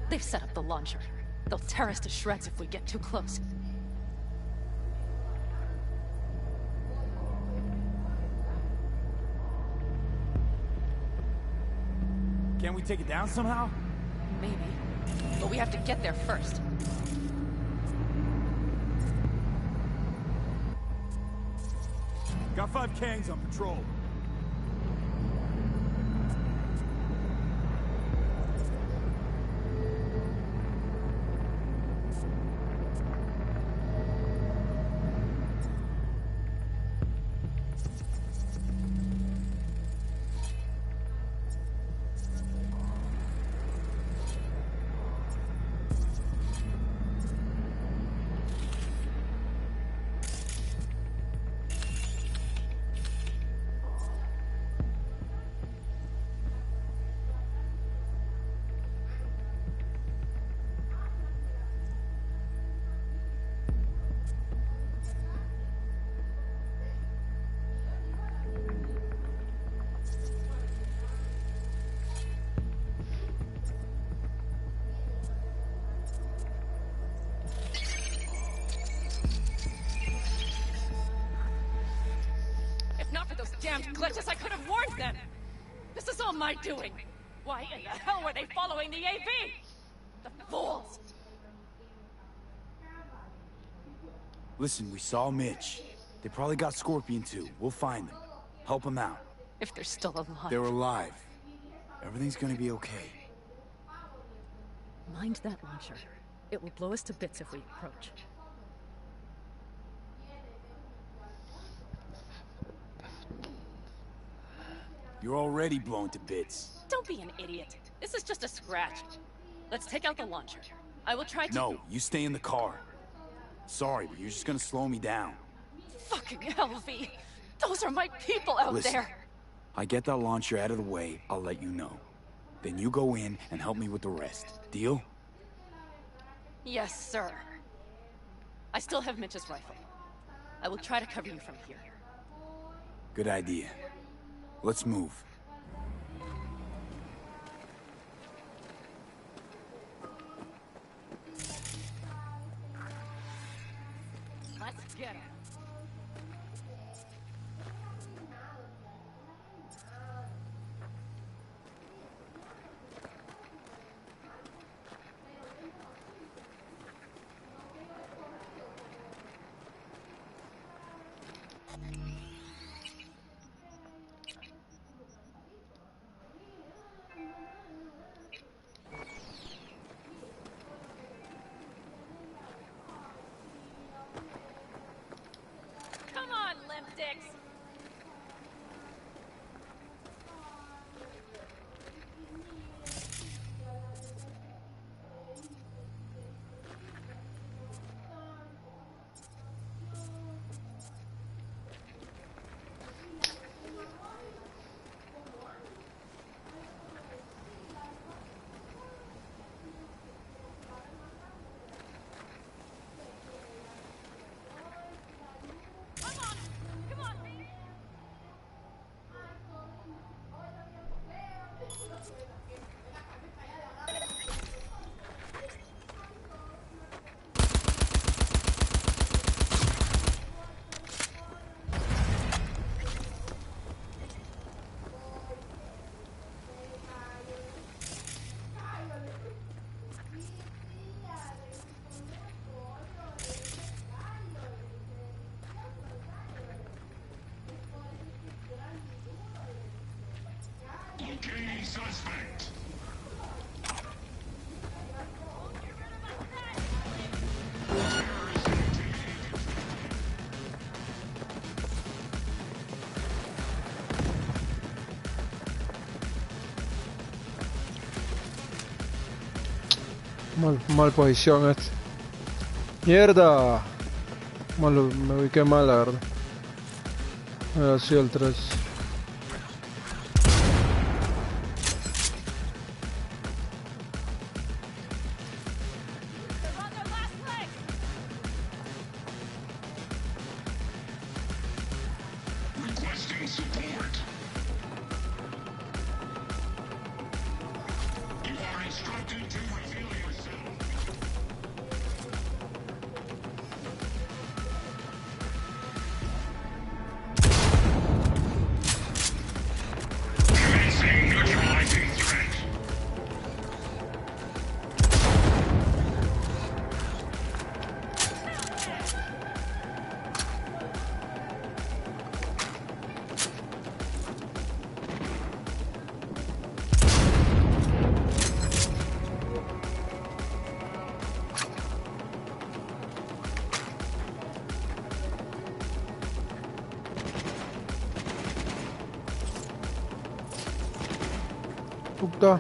They've set up the launcher. They'll tear us to shreds if we get too close. Can't we take it down somehow? Maybe. But we have to get there first. Got 5 Kangs on patrol. Damned glitches, I could have warned them! This is all my doing! Why in the hell were they following the AV? The fools! Listen, we saw Mitch. They probably got Scorpion too. We'll find them. Help them out. If they're still alive. They're alive. Everything's gonna be okay. Mind that launcher. It will blow us to bits if we approach. You're already blown to bits. Don't be an idiot. This is just a scratch. Let's take out the launcher. I will try to— No, you stay in the car. Sorry, but you're just gonna slow me down. Fucking hell, V. Those are my people out Listen, there. I get that launcher out of the way, I'll let you know. Then you go in and help me with the rest. Deal? Yes, sir. I still have Mitch's rifle. I will try to cover you from here. Good idea. Let's move. Let's get him. Come on, limp dicks! Okay, suspect. Mal posición este. ¡Mierda! Me ubiqué mal, la verdad. Ha sido el 3. Puta.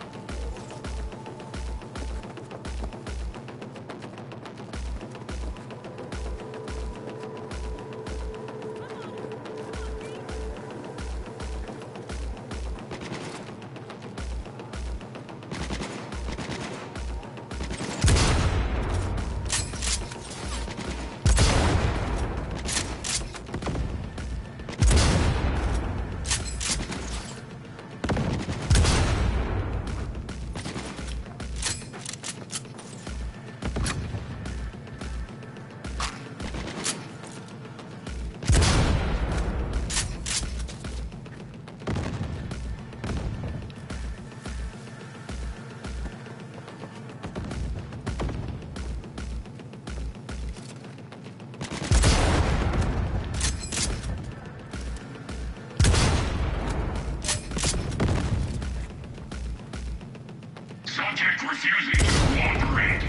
Subject refusing to cooperate.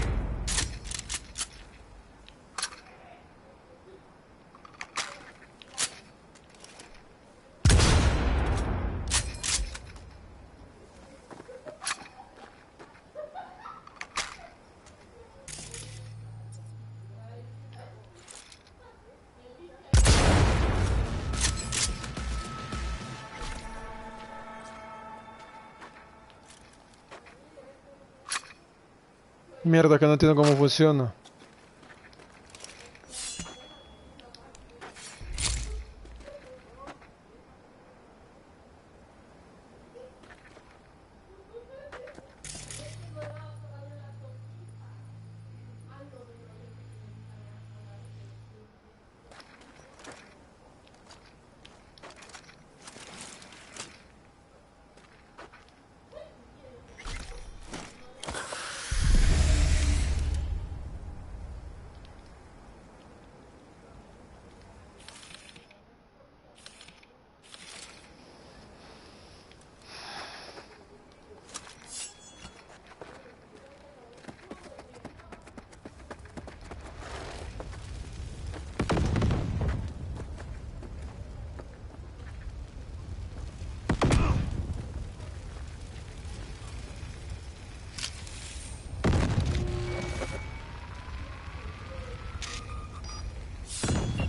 Mierda, que no entiendo cómo funciona.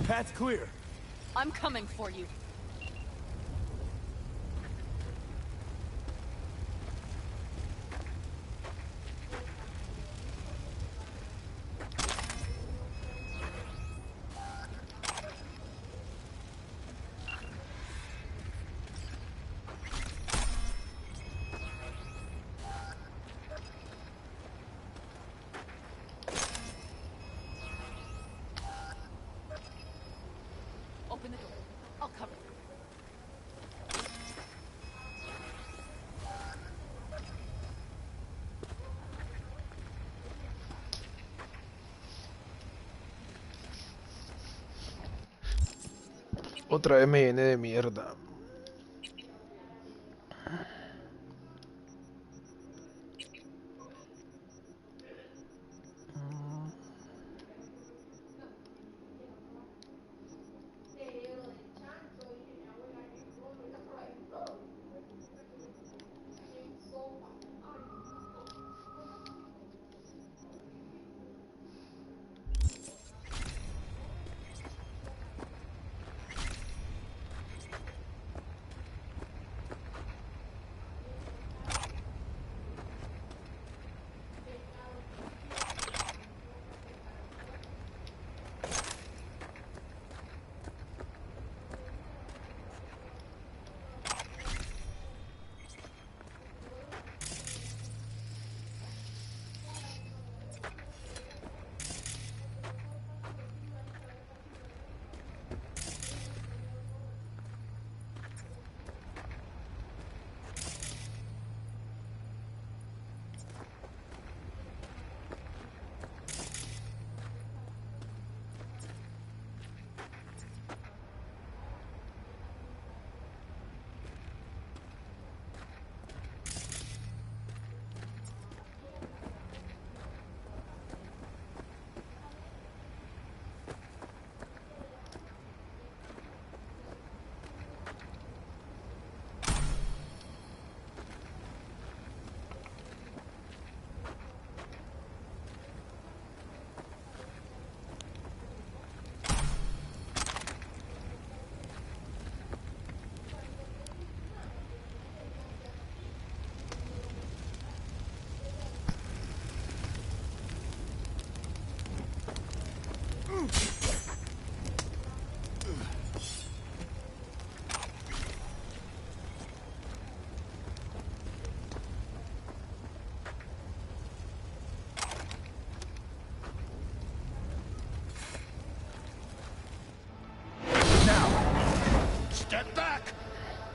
Path's clear. I'm coming for you. Open the door. I'll cover you. Otra vez me llené de mierda.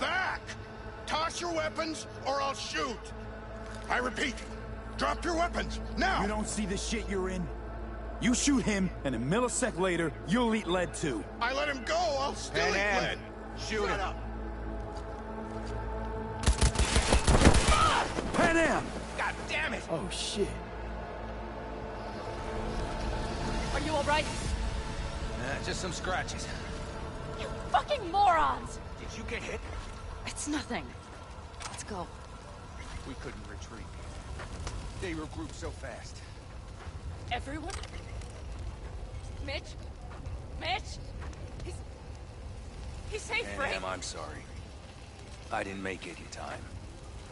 Back! Toss your weapons, or I'll shoot! I repeat, drop your weapons, now! You don't see the shit you're in? You shoot him, and a millisecond later, you'll eat lead too. I let him go, I'll still eat lead! Shoot him! Up. Pan Am! God damn it! Oh shit. Are you alright? Just some scratches. You fucking morons! Did you get hit? It's nothing. Let's go. We couldn't retreat. They regrouped so fast. Everyone? Mitch? Mitch? He's safe, right? Ma'am, I'm sorry. I didn't make it in time.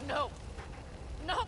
No. No.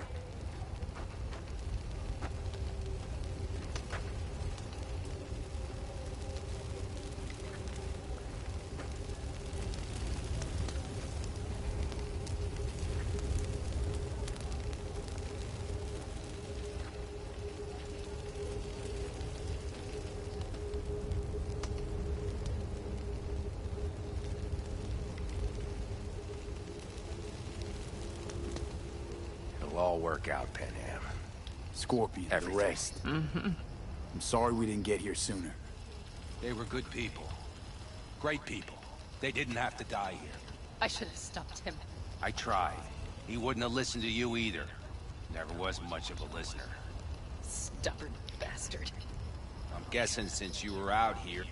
It'll all work out, Pan Am. Scorpion, the rest. I'm sorry we didn't get here sooner. They were good people. Great people. They didn't have to die here. I should have stopped him. I tried. He wouldn't have listened to you either. Never was much of a listener. Stubborn bastard. I'm guessing since you were out here...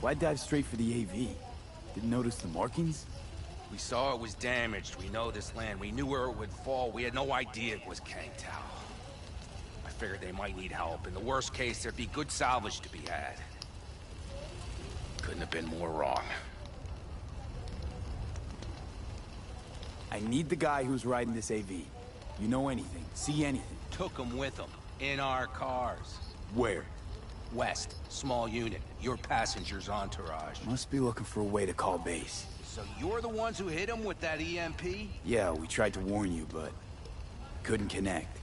Why dive straight for the AV? Didn't notice the markings? We saw it was damaged. We know this land. We knew where it would fall. We had no idea it was Kang Tao. I figured they might need help. In the worst case, there'd be good salvage to be had. Couldn't have been more wrong. I need the guy who's riding this AV. You know anything, see anything? Took him with him. In our cars. Where? West. Small unit. Your passenger's entourage. Must be looking for a way to call base. So you're the ones who hit him with that EMP? Yeah, we tried to warn you, but... couldn't connect.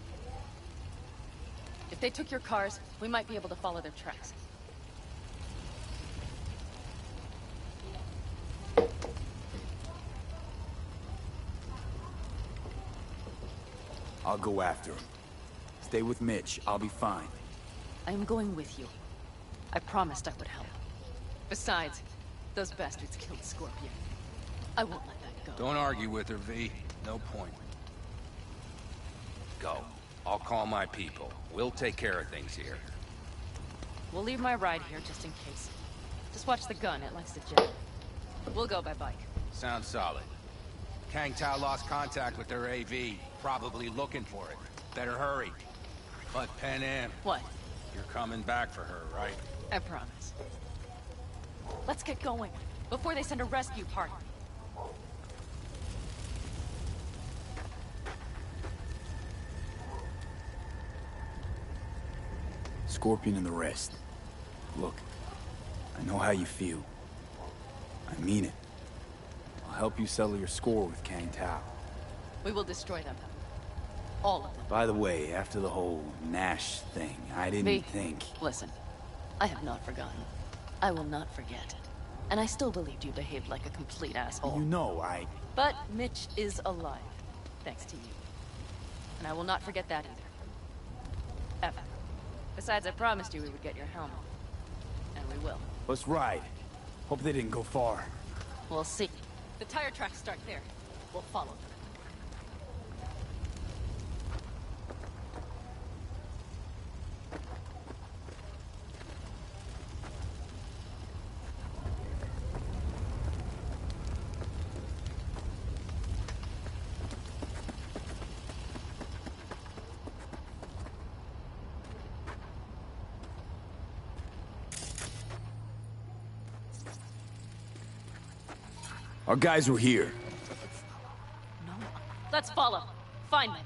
If they took your cars, we might be able to follow their tracks. I'll go after him. Stay with Mitch, I'll be fine. I am going with you. I promised I would help. Besides, those bastards killed Scorpion. I won't let that go. Don't argue with her, V. No point. Go. I'll call my people. We'll take care of things here. We'll leave my ride here just in case. Just watch the gun, it likes to jam. We'll go by bike. Sounds solid. Kang Tao lost contact with their AV. Probably looking for it. Better hurry. But Pan Am... What? You're coming back for her, right? I promise. Let's get going, before they send a rescue party. Scorpion and the rest. Look, I know how you feel. I mean it. I'll help you settle your score with Kang Tao. We will destroy them. All of them. By the way, after the whole Nash thing, I didn't think... Listen, I have not forgotten. I will not forget. And I still believed you behaved like a complete asshole. You know, I... But Mitch is alive, thanks to you. And I will not forget that either. Ever. Besides, I promised you we would get your helmet. And we will. Let's ride. Hope they didn't go far. We'll see. The tire tracks start there. We'll follow them. Our guys were here. No. Let's follow. Find them.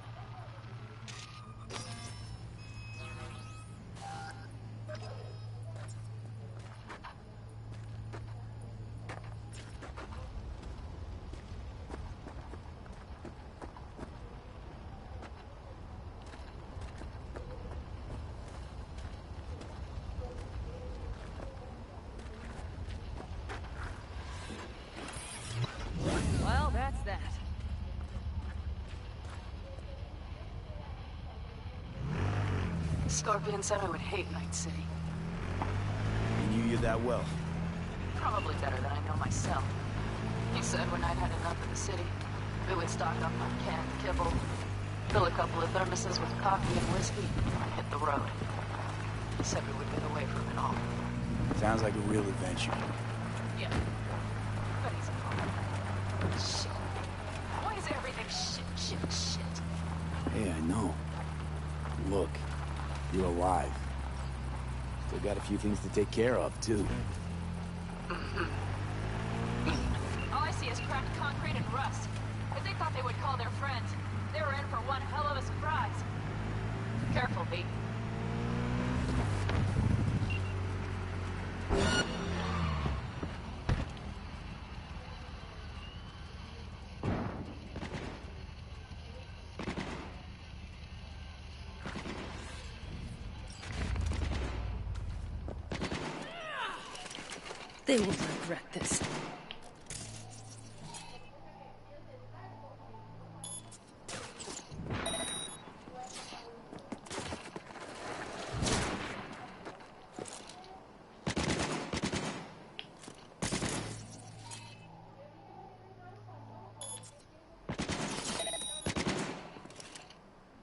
Scorpion said I would hate Night City. He knew you that well. Probably better than I know myself. He said when I'd had enough of the city, we would stock up on canned kibble, fill a couple of thermoses with coffee and whiskey, and hit the road. He said we would get away from it all. Sounds like a real adventure. Yeah. But he's a shit. Why is everything shit? Hey, I know. Look, you're alive. Still got a few things to take care of, too. All I see is cracked concrete and rust. If they thought they would call their friend, they were in for one hell of a surprise. Careful, V. They will regret this.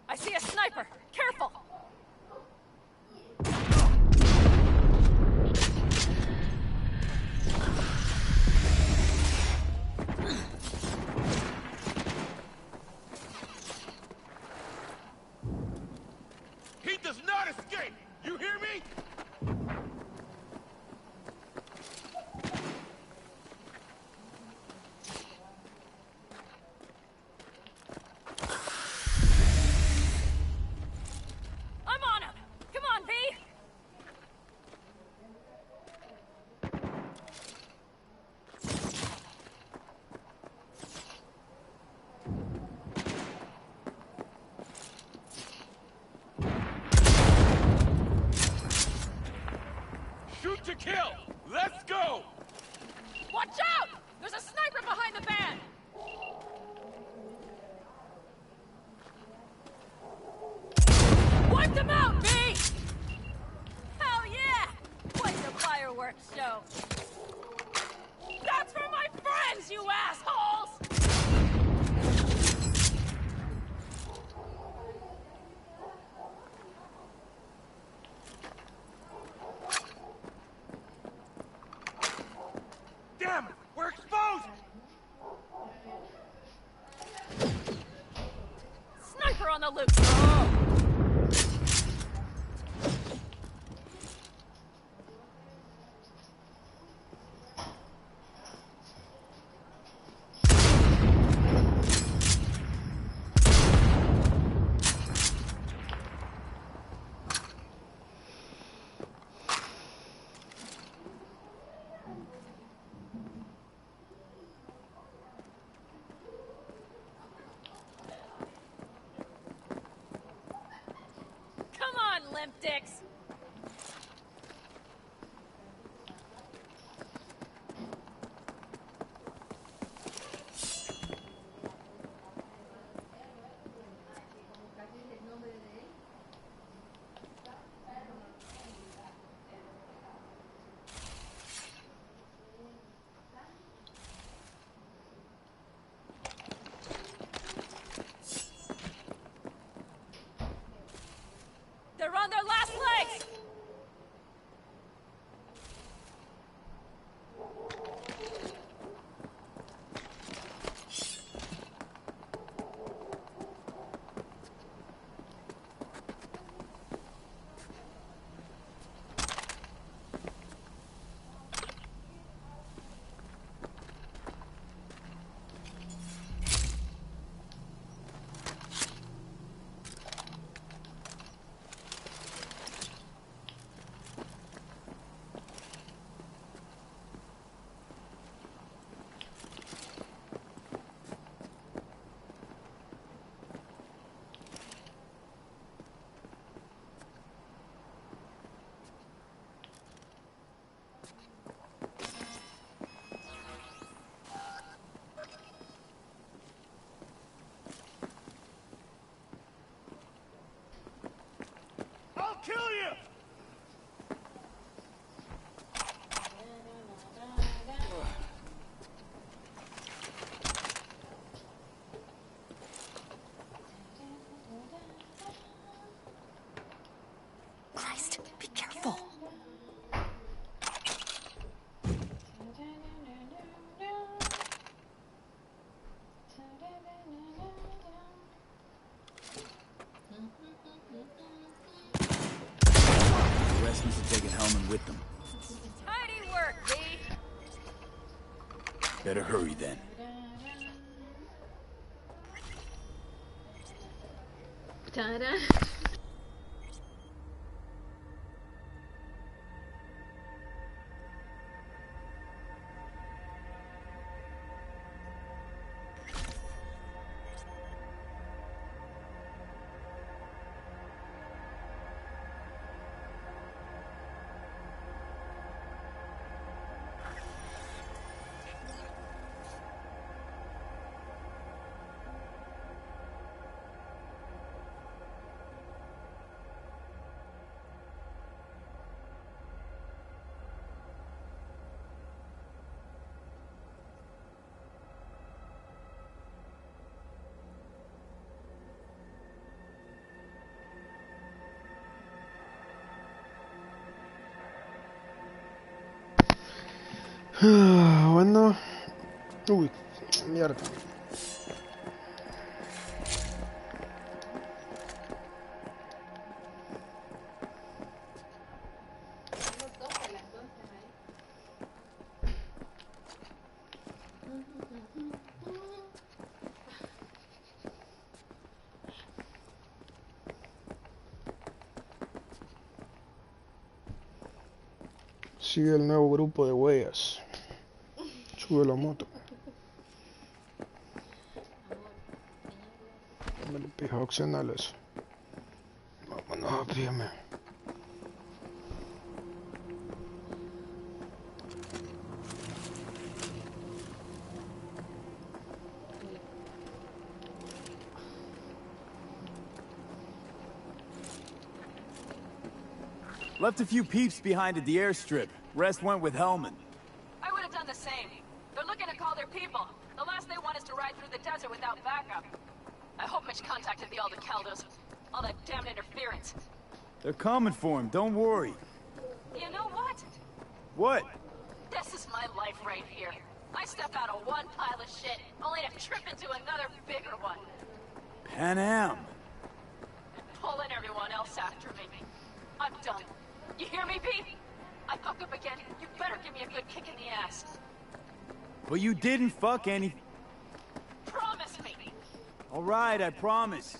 I see a sniper! Careful! He does not escape! You hear me? I'm on him! Come on, V! Shoot to kill! Let's go! Watch out! There's a sniper behind the van! Wipe them out, V! Hell yeah! Quite the fireworks show! That's for my friends, you assholes! Damn it! We're exposed! Sniper on the loose! Come on, limp dicks! They're on their last leg! with them. Tidy work, V. Better hurry then. Ta-da. Bueno. Uy, mierda. Sigue el nuevo grupo de huellas. Sube la moto. Me le pija opcionales. Vámonos a píame. Left a few peeps behind at the airstrip. Rest went with Hellman. I would have done the same. They're looking to call their people. The last they want is to ride through the desert without backup. I hope Mitch contacted the Aldecaldos. All that damn interference. They're coming for him, don't worry. You know what? What? This is my life right here. I step out of one pile of shit, only to trip into another bigger one. Pan Am. Pulling everyone else after me. I'm done. You hear me, B? I fuck up again, you better give me a good kick in the ass. But you didn't fuck any... Promise me! Alright, I promise.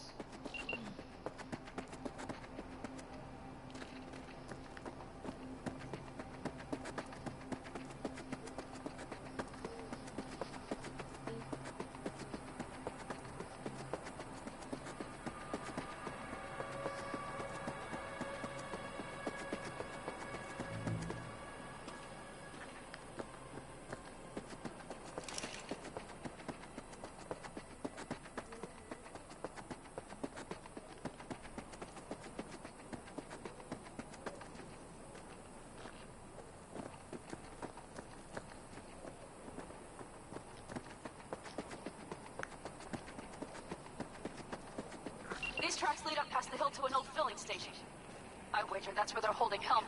These tracks lead up past the hill to an old filling station. I wager that's where they're holding Helm.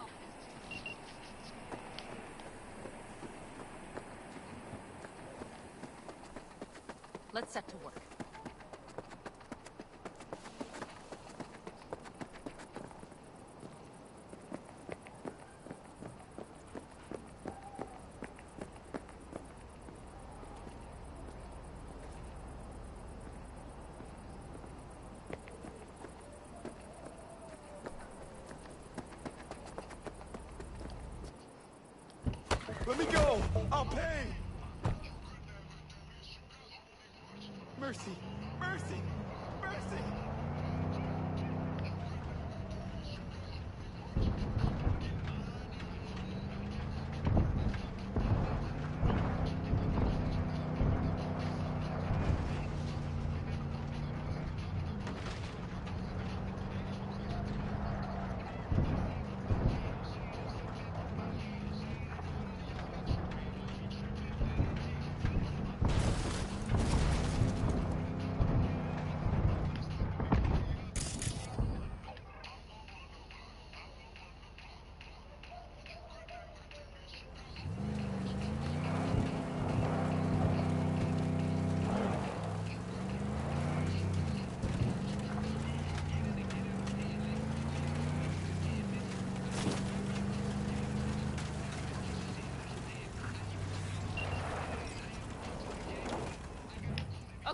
Let's set to work. Let me go! I'll pay! Mercy! Mercy! Mercy!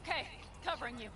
Okay, covering you.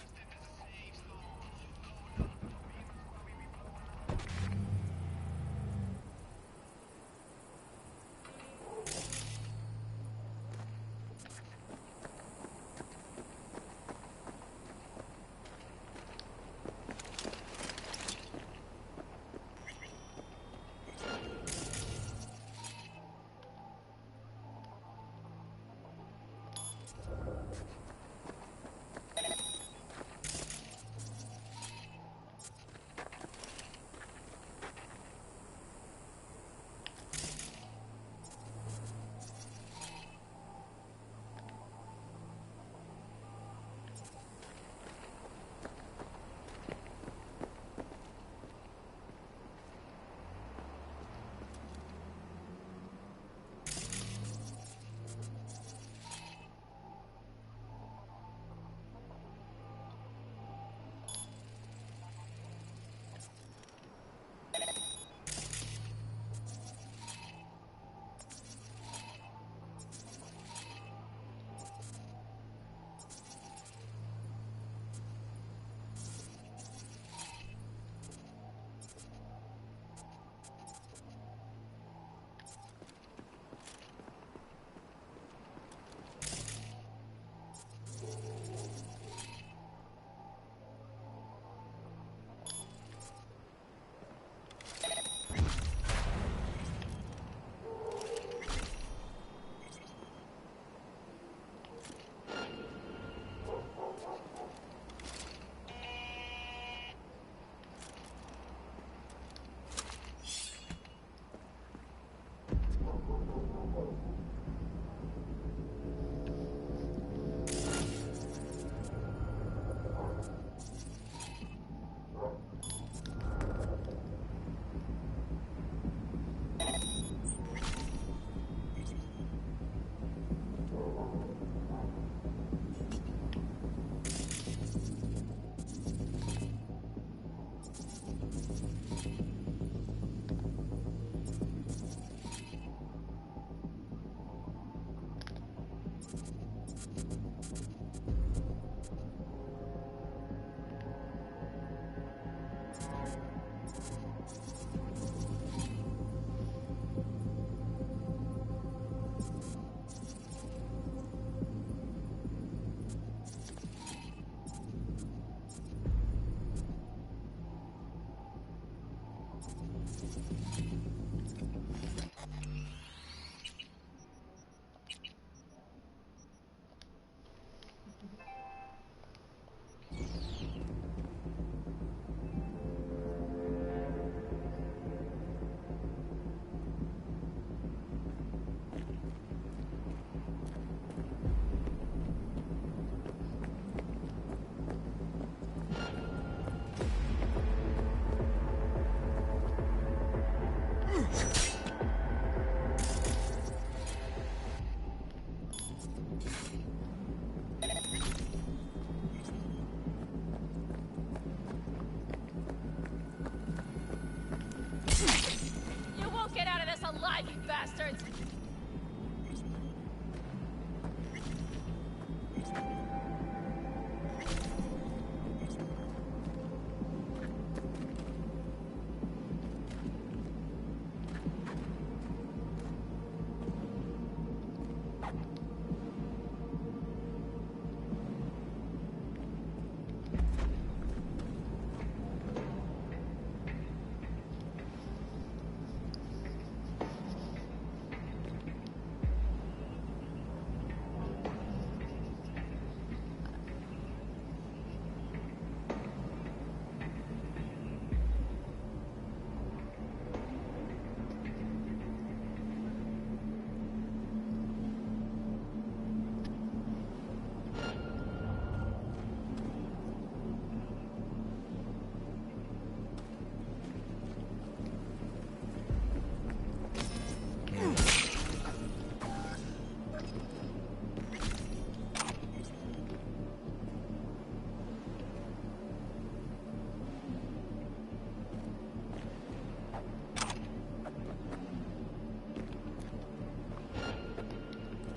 You won't get out of this alive, you bastards!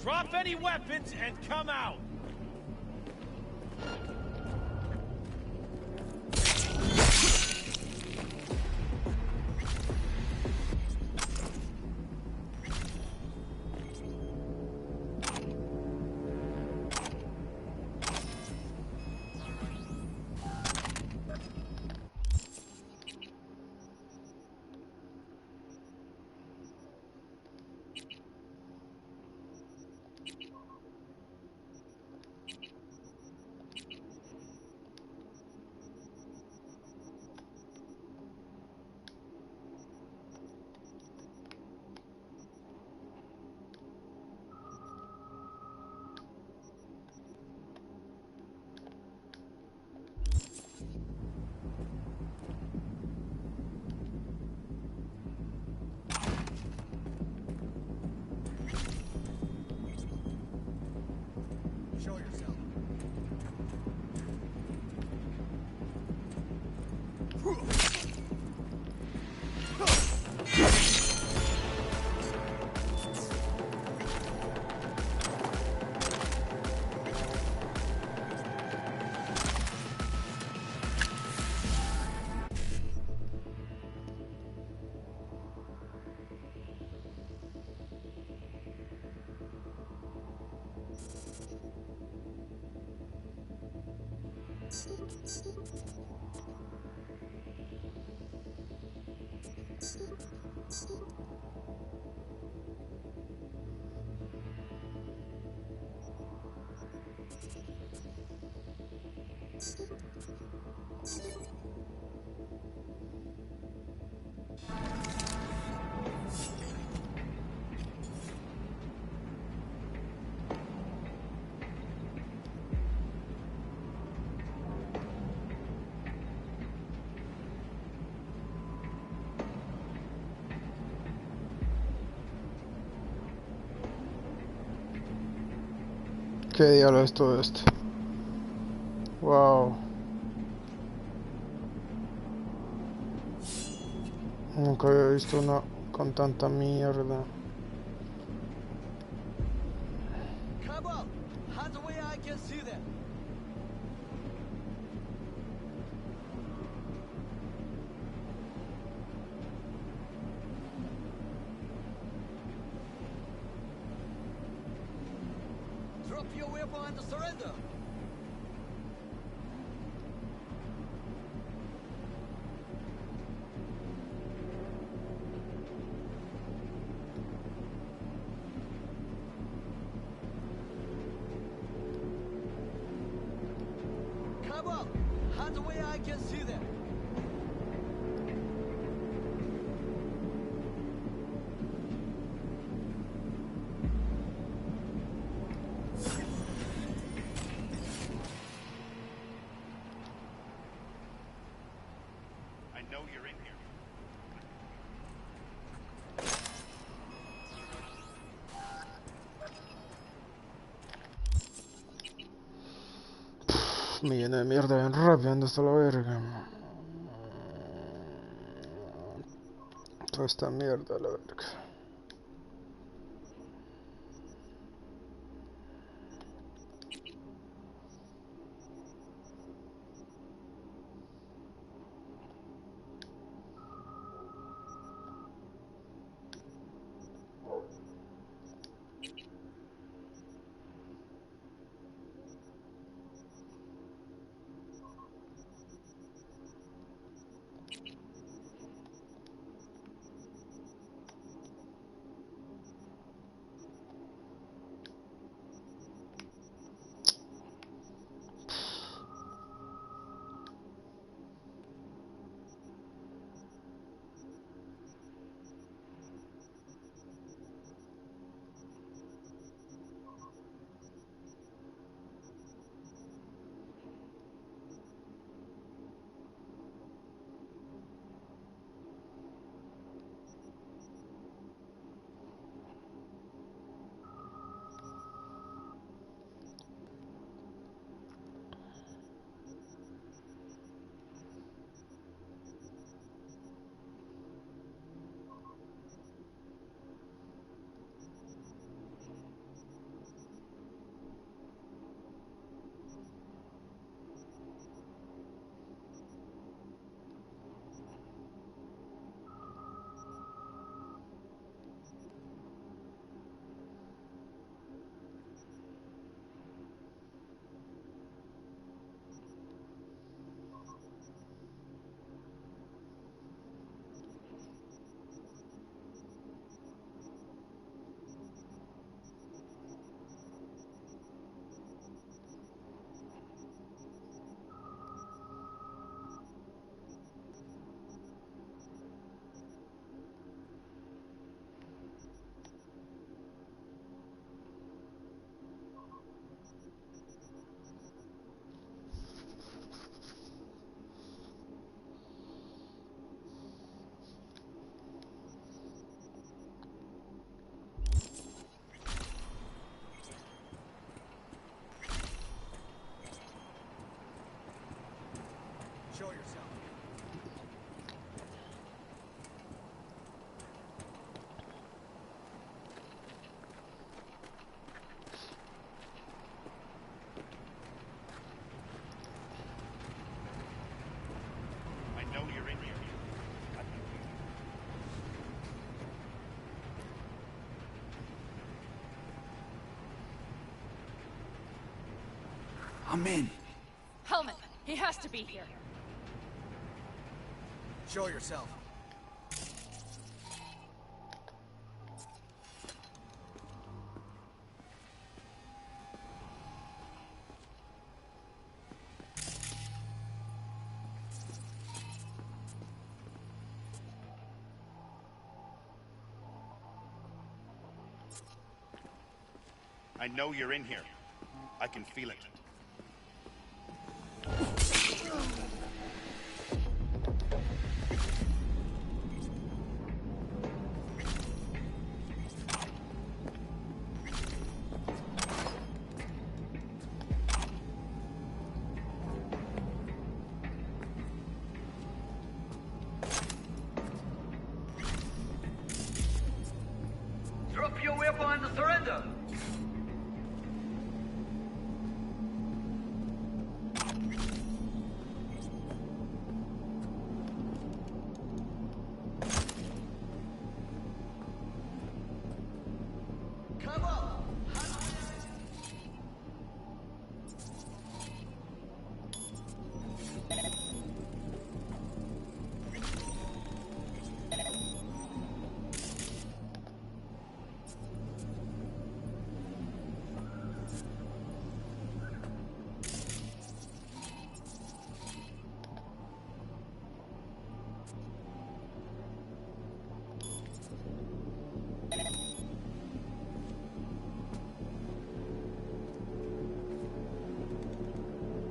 Drop any weapons and come out! ¿Qué diablo es todo esto? Wow. Nunca había visto una con tanta mierda. Come on! Hands away, I can see them! Drop your weapon and surrender! Come on! Hands away, I can see them! I know you're in here. Me lleno de mierda bien rápido, anda hasta la verga. Toda esta mierda, la verga. Show yourself. I know you're in here. I'm in. Helmet, He has to be here. Show yourself. I know you're in here. I can feel it. Drop your weapon and surrender. Come on.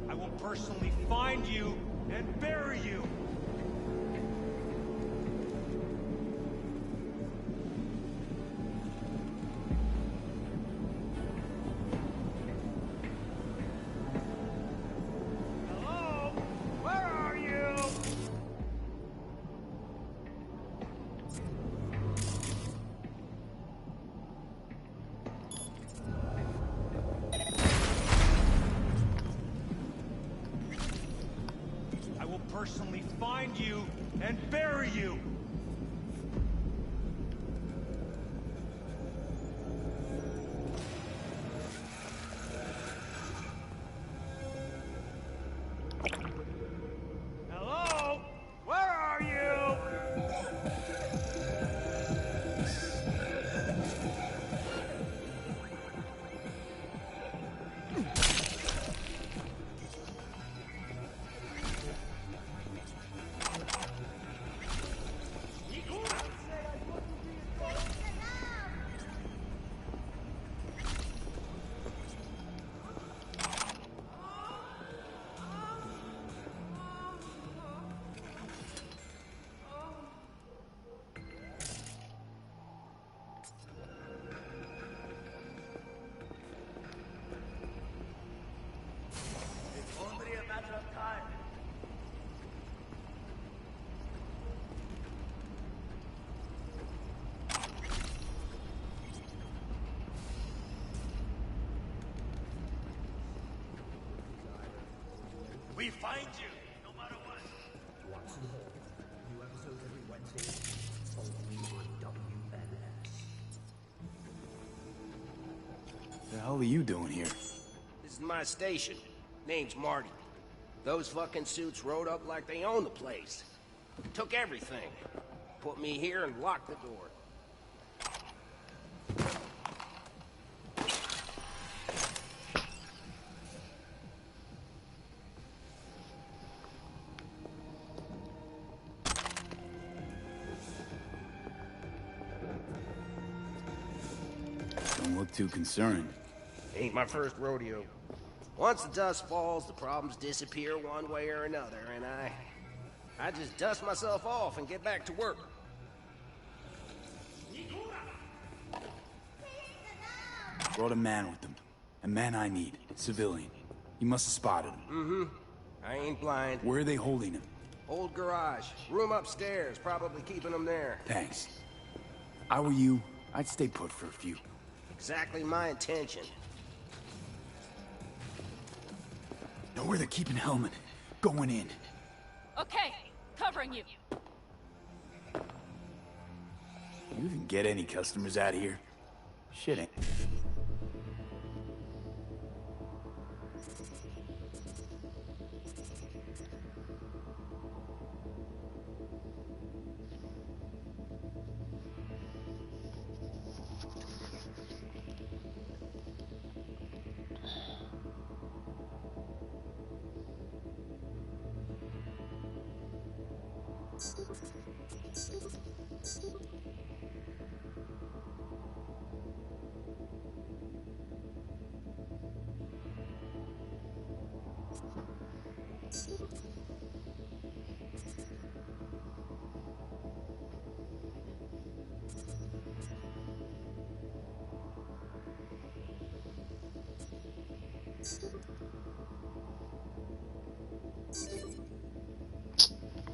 I will personally find you and bury you. Hello? Where are you? I will personally find you and bury you. Hello? Where are you? It's only a matter of time. We find you, no matter what. Watch the Hole. New episodes every Wednesday, only on WNS. The hell are you doing here? This is my station. Name's Marty. Those fucking suits rode up like they own the place. Took everything. Put me here and locked the door. Don't look too concerned. Ain't my first rodeo. Once the dust falls, the problems disappear one way or another, and I just dust myself off and get back to work. Brought a man with them. A man I need. Civilian. You must have spotted him. Mm-hmm. I ain't blind. Where are they holding him? Old garage. Room upstairs. Probably keeping him there. Thanks. I were you, I'd stay put for a few. Exactly my intention. Know where they're keeping Hellman. Going in. Okay, covering you. You even get any customers out here? Shit ain't.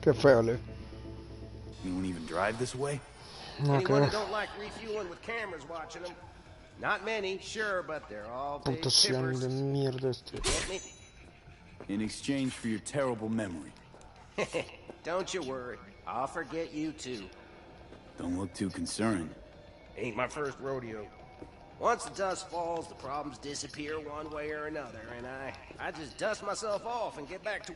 Qué feo, Lee. Anyone even drive this way? Anyone who don't like refueling with cameras watching them? Not many, sure, but they're all big Puto cian tippers. de mierda este. Get me? In exchange for your terrible memory. Don't you worry. I'll forget you too. Don't look too concerned. Ain't my first rodeo. Once the dust falls, the problems disappear one way or another, and I just dust myself off and get back to...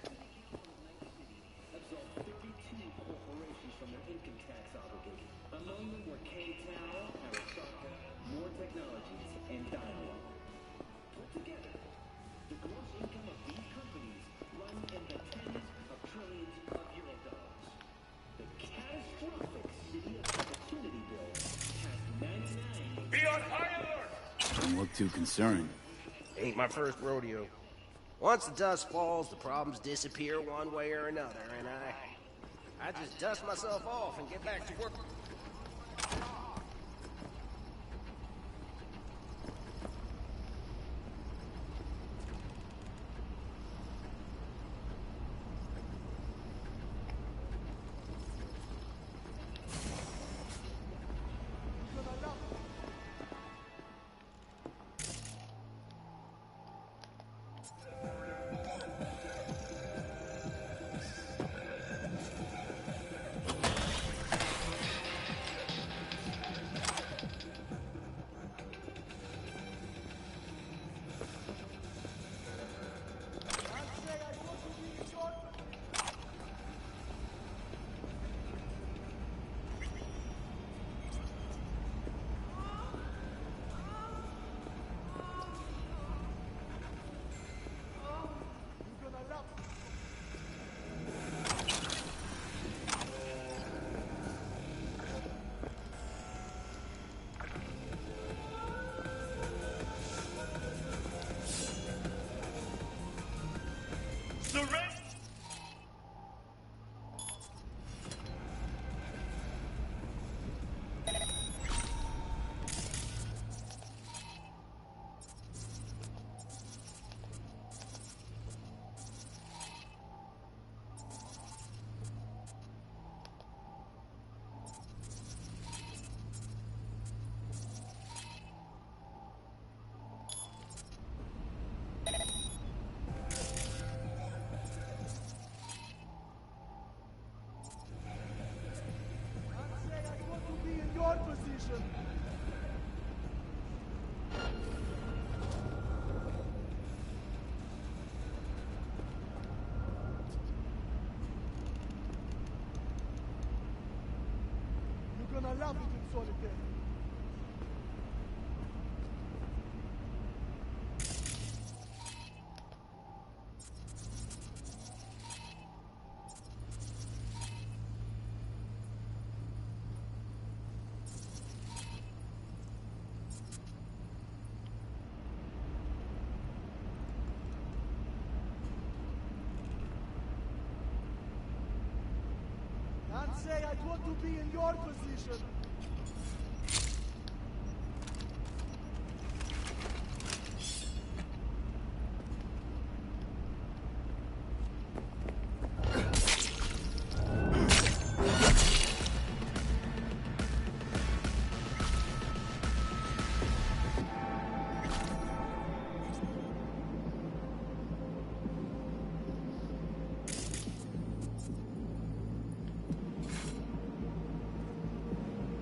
Don't look too concerned. Ain't my first rodeo. Once the dust falls, the problems disappear one way or another, and I just dust myself off and get back to work. You're gonna love it in solitaire. Can't say I'd want to be in your position.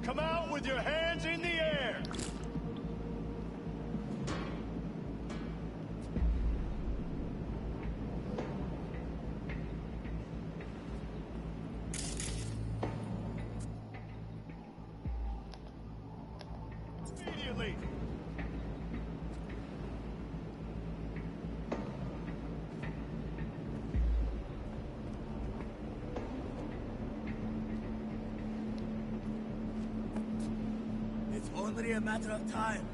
Come out with your hands in the air! Immediately! only a matter of time.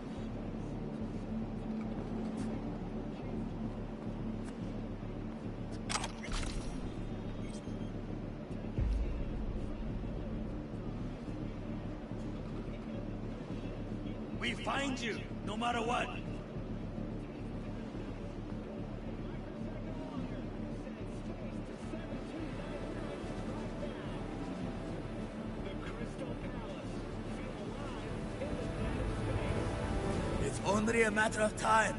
We find you, no matter what. It's only a matter of time.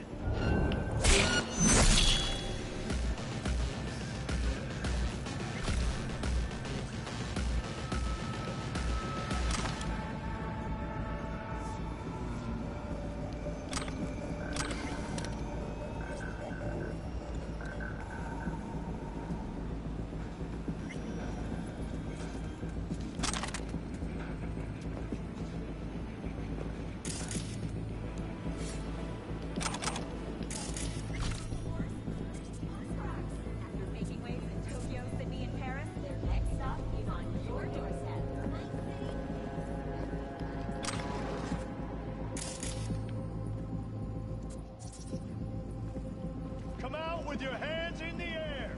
Come out with your hands in the air!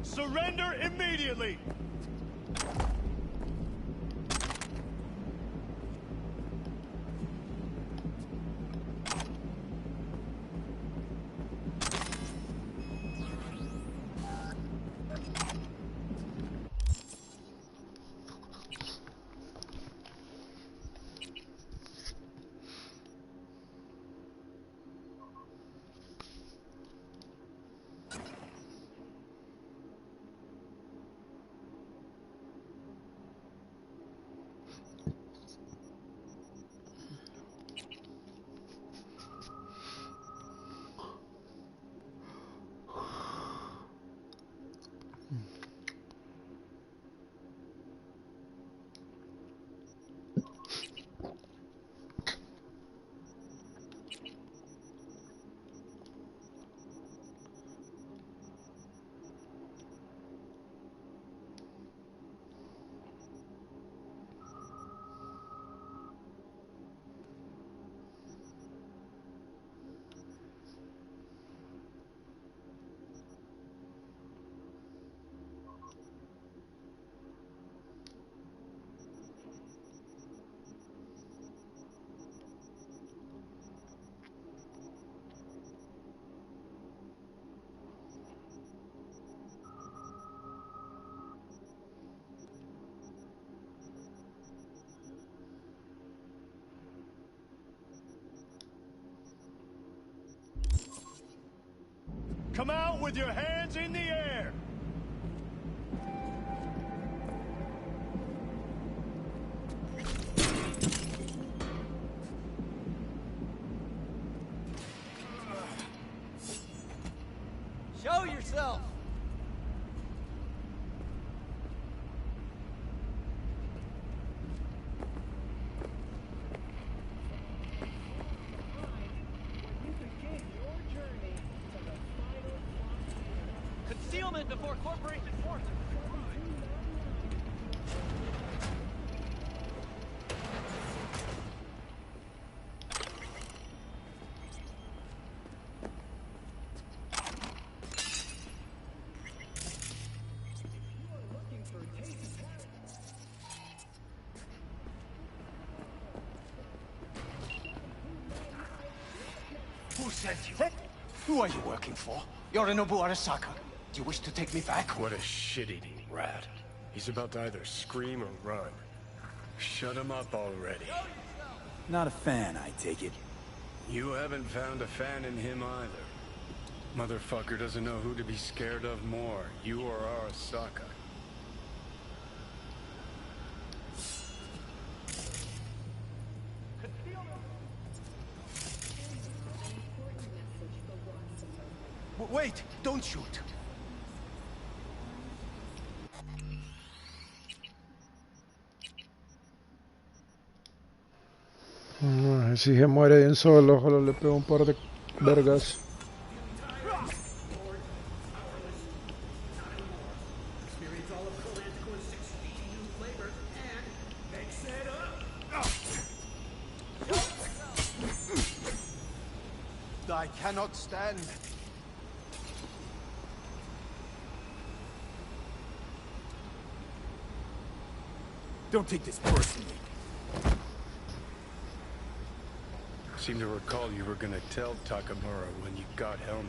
Surrender immediately! Come out with your hands in the air! Show yourself! Concealment before corporation forces. Who sent you? Who are you working for? Yorinobu Arasaka. Do you wish to take me back? What a shit-eating rat. He's about to either scream or run. Shut him up already. Not a fan, I take it. You haven't found a fan in him either. Motherfucker doesn't know who to be scared of more, you or Arasaka. Wait! Don't shoot! Si se muere de un solo, ojalá le pego un par de vergas. I cannot stand. Don't take this personally. Seem to recall you were gonna tell Takamura when you got Helmet.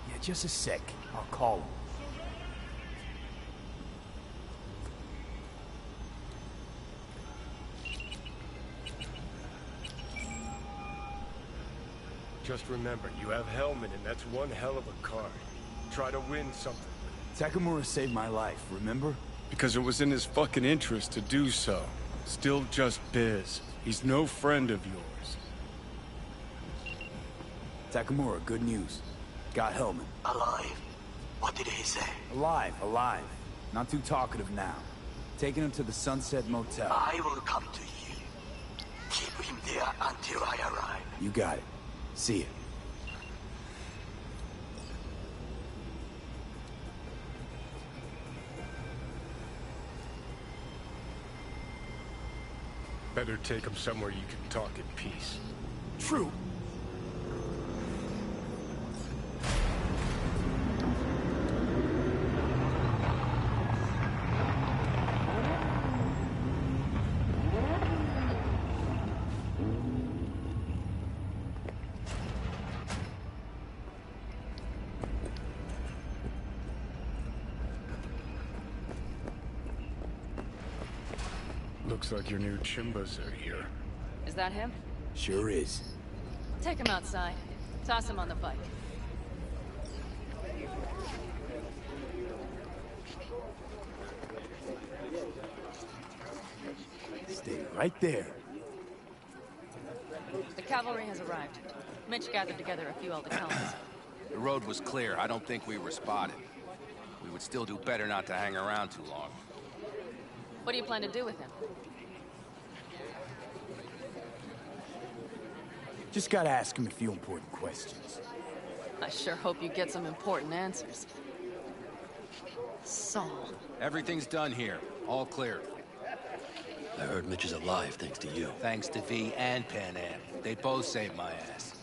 Yeah, just a sec. I'll call him. Just remember, you have Helmet, and that's one hell of a card. Try to win something. Takamura saved my life, remember? Because it was in his fucking interest to do so. Still just biz. He's no friend of yours. Takamura, good news. Got Hellman. Alive? What did he say? Alive, alive. Not too talkative now. Taking him to the Sunset Motel. I will come to you. Keep him there until I arrive. You got it. See ya. Better take him somewhere you can talk in peace. True. Looks like your new Chimbas are here. Is that him? Sure is. Take him outside. Toss him on the bike. Stay right there. The cavalry has arrived. Mitch gathered together a few Aldecalas. The road was clear. I don't think we were spotted. We would still do better not to hang around too long. What do you plan to do with him? Just gotta ask him a few important questions. I sure hope you get some important answers. Saul. Everything's done here. All clear. I heard Mitch is alive thanks to you. Thanks to V and Pan Am. They both saved my ass.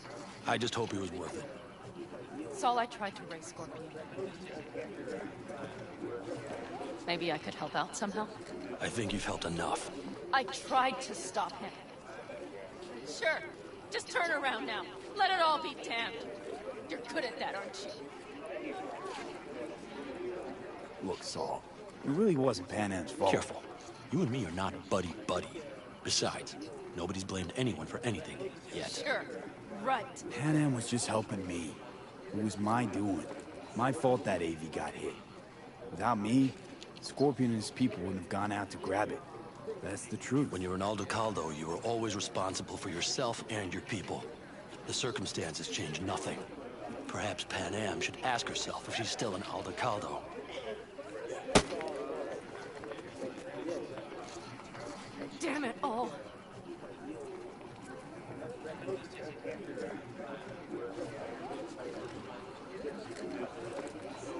I just hope he was worth it. Saul, I tried to raise Scorpion. Maybe I could help out somehow? I think you've helped enough. I tried to stop him. Sure. Just turn around now. Let it all be damned. You're good at that, aren't you? Look, Saul, it really wasn't Pan Am's fault. Careful. You and me are not buddy-buddy. Besides, nobody's blamed anyone for anything, yet. Sure. Right. Pan Am was just helping me. It was my doing. My fault that AV got hit. Without me, Scorpion and his people wouldn't have gone out to grab it. That's the truth. When you're an Aldecaldo, you are always responsible for yourself and your people. The circumstances change nothing. Perhaps Pan Am should ask herself if she's still an Aldecaldo. Damn it all.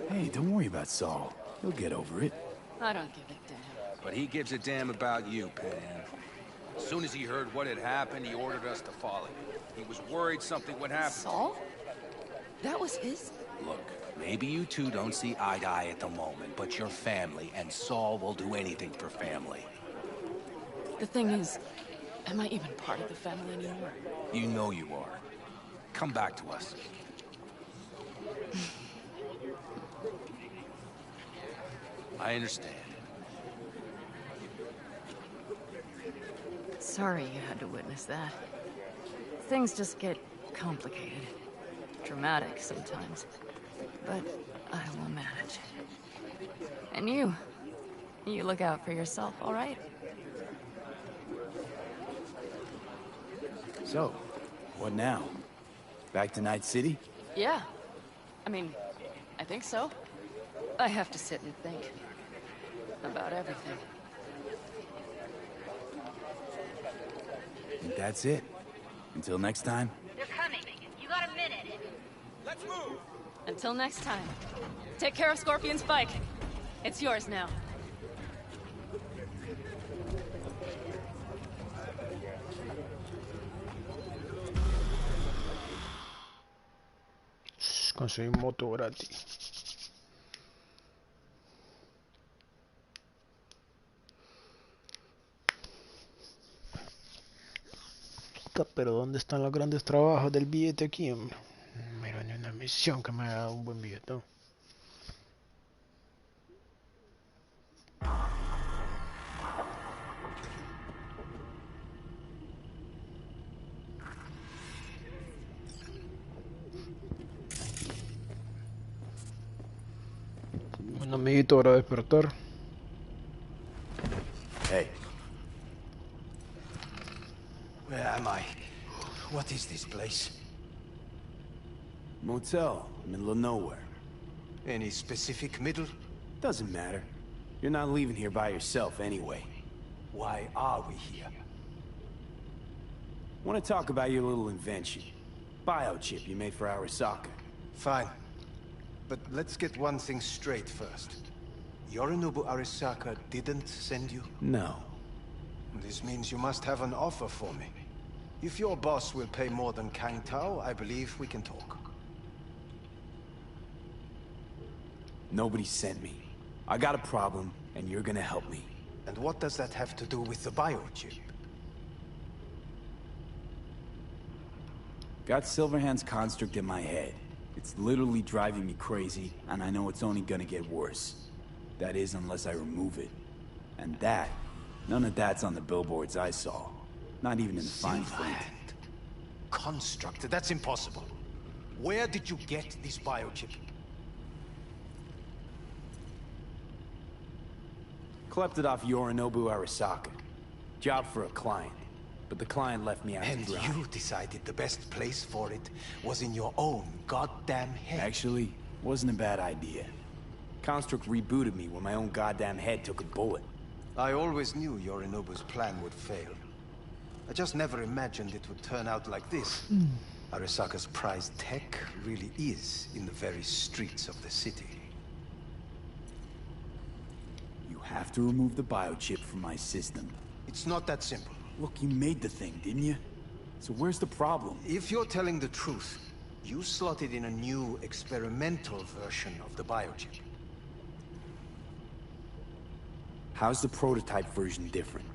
Hey, don't worry about Saul. He'll get over it. I don't give a damn. But he gives a damn about you, Pan Am. As soon as he heard what had happened, he ordered us to follow. He was worried something would happen. Saul? That was his? Look, maybe you two don't see eye to eye at the moment, but you're family, and Saul will do anything for family. The thing is, am I even part of the family anymore? You know you are. Come back to us. I understand. Sorry you had to witness that. Things just get complicated. Dramatic sometimes. But I will manage. And you look out for yourself, all right? So, what now? Back to Night City? Yeah. I mean, I think so. I have to sit and think. About everything. Think that's it? Until next time. They're coming. You got a minute. Let's move! Until next time. Take care of Scorpion's bike. It's yours now. Conseguí un moto gratis. Pero ¿dónde están los grandes trabajos del billete aquí, hombre? Mira, ni una misión que me haga un buen billete. Un amiguito para despertar. Hey. Where am I? What is this place? Motel, middle of nowhere. Any specific middle? Doesn't matter. You're not leaving here by yourself anyway. Why are we here? Want to talk about your little invention. Biochip you made for Arasaka. Fine. But let's get one thing straight first. Yorinobu Arasaka didn't send you? No. This means you must have an offer for me. If your boss will pay more than Kang Tao, I believe we can talk. Nobody sent me. I got a problem, and you're gonna help me. And what does that have to do with the biochip? Got Silverhand's construct in my head. It's literally driving me crazy, and I know it's only gonna get worse. That is, unless I remove it. And that, none of that's on the billboards I saw. Not even in the fine print. Construct? That's impossible. Where did you get this biochip? Klept it off Yorinobu Arasaka. Job for a client. But the client left me out to dry. And you decided the best place for it was in your own goddamn head. Actually, wasn't a bad idea. Construct rebooted me when my own goddamn head took a bullet. I always knew Yorinobu's plan would fail. I just never imagined it would turn out like this. Arasaka's prized tech really is in the very streets of the city. You have to remove the biochip from my system. It's not that simple. Look, you made the thing, didn't you? So where's the problem? If you're telling the truth, you slotted in a new experimental version of the biochip. How's the prototype version different?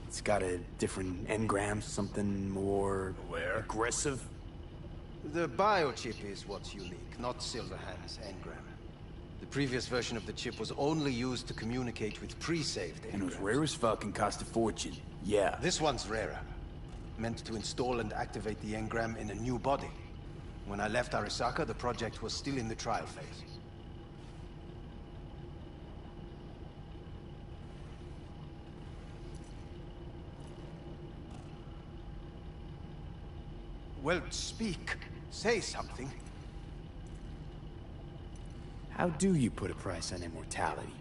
It's got a different engram, something more... aggressive? The biochip is what's unique, not Silverhand's engram. The previous version of the chip was only used to communicate with pre-saved engrams. And it was rare as fuck and cost a fortune. Yeah. This one's rarer. Meant to install and activate the engram in a new body. When I left Arasaka, the project was still in the trial phase. Well, speak. Say something. How do you put a price on immortality?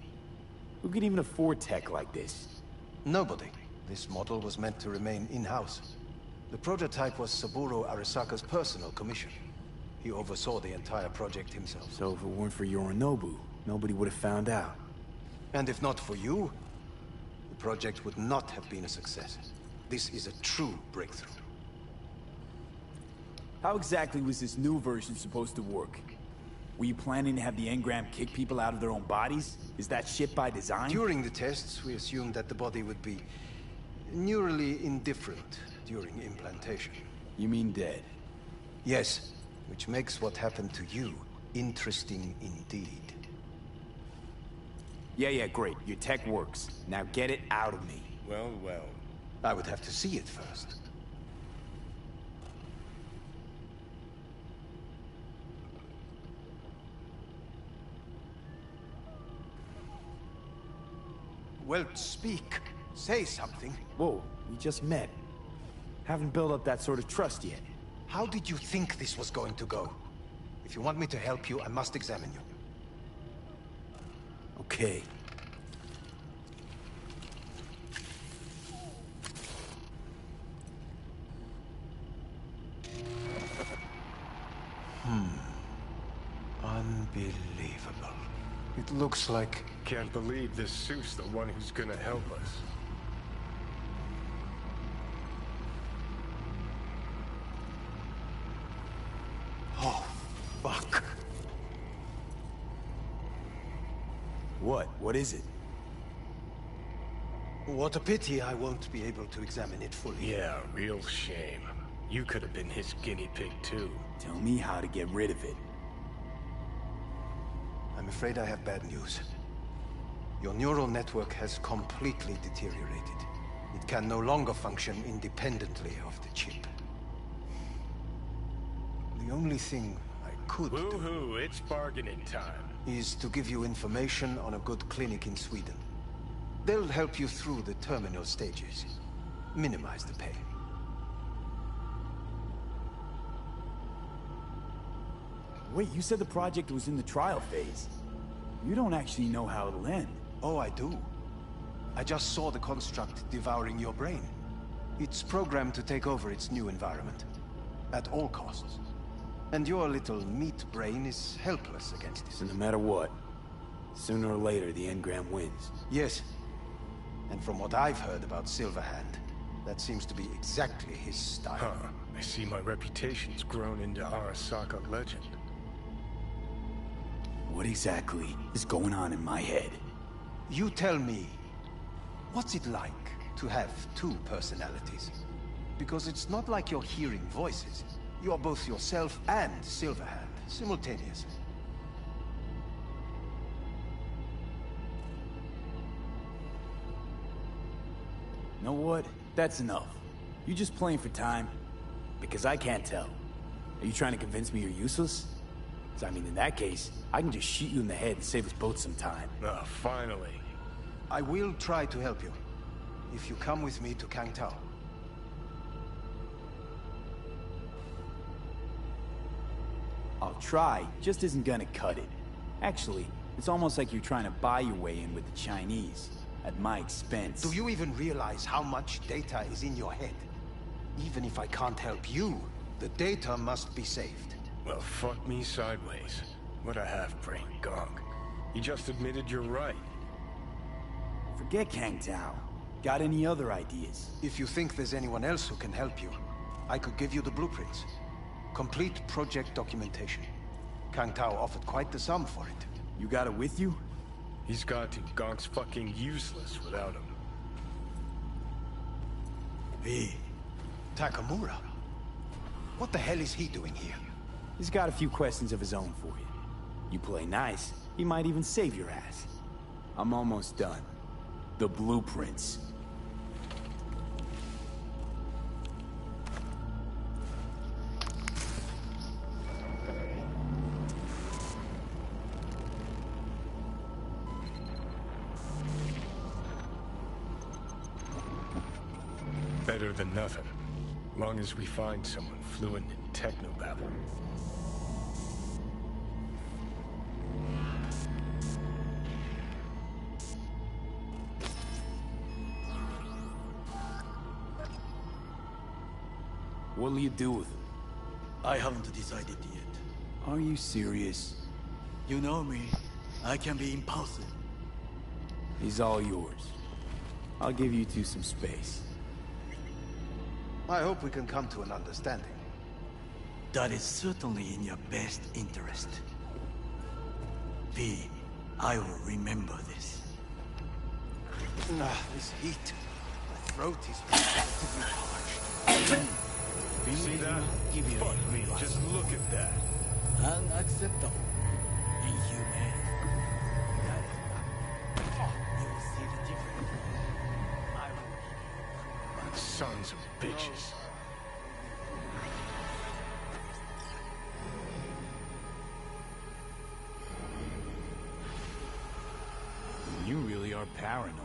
Who could even afford tech like this? Nobody. This model was meant to remain in-house. The prototype was Saburo Arasaka's personal commission. He oversaw the entire project himself. So if it weren't for Yorinobu, nobody would have found out. And if not for you, the project would not have been a success. This is a true breakthrough. How exactly was this new version supposed to work? Were you planning to have the engram kick people out of their own bodies? Is that shit by design? During the tests, we assumed that the body would be neurally indifferent during implantation. You mean dead? Yes, which makes what happened to you interesting indeed. Yeah, great. Your tech works. Now get it out of me. Well. I would have to see it first. Well, speak. Say something. Whoa, we just met. Haven't built up that sort of trust yet. How did you think this was going to go? If you want me to help you, I must examine you. Okay. Unbelievable. It looks like... Can't believe this suit's the one who's gonna help us. Oh, fuck. What? What is it? What a pity I won't be able to examine it fully. Yeah, real shame. You could have been his guinea pig too. Tell me how to get rid of it. I'm afraid I have bad news. Your neural network has completely deteriorated. It can no longer function independently of the chip. The only thing I could Woohoo, it's bargaining time. is to give you information on a good clinic in Sweden. They'll help you through the terminal stages. Minimize the pain. Wait, you said the project was in the trial phase. You don't actually know how it'll end. Oh, I do. I just saw the construct devouring your brain. It's programmed to take over its new environment. At all costs. And your little meat brain is helpless against it. So no matter what, sooner or later the engram wins. Yes. And from what I've heard about Silverhand, that seems to be exactly his style. Huh. I see my reputation's grown into Arasaka legend. What exactly is going on in my head? You tell me, what's it like to have two personalities? Because it's not like you're hearing voices. You're both yourself and Silverhand, simultaneously. Know what? That's enough. You just playing for time? Because I can't tell. Are you trying to convince me you're useless? 'Cause I mean, in that case, I can just shoot you in the head and save us both some time. Finally. I will try to help you, if you come with me to Kangtao. I'll try, just isn't gonna cut it. Actually, it's almost like you're trying to buy your way in with the Chinese, at my expense. Do you even realize how much data is in your head? Even if I can't help you, the data must be saved. Well, fuck me sideways. What a half-brain gong. You just admitted you're right. Forget Kangtao. Got any other ideas? If you think there's anyone else who can help you, I could give you the blueprints. Complete project documentation. Kangtao offered quite the sum for it. You got it with you? He's got to. Gonk's fucking useless without him. V. Takamura? What the hell is he doing here? He's got a few questions of his own for you. You play nice, he might even save your ass. I'm almost done. The blueprints. Better than nothing. Long as we find someone fluent in technobabble. What'll you do with him? I haven't decided yet. Are you serious? You know me. I can be impulsive. He's all yours. I'll give you two some space. I hope we can come to an understanding. That is certainly in your best interest. V, I will remember this. This heat. My throat is protectively parched. See that? Fuck me, just look at that. Unacceptable. Inhumane. That is not... You will see the difference. I will... Sons of bitches. You really are paranoid.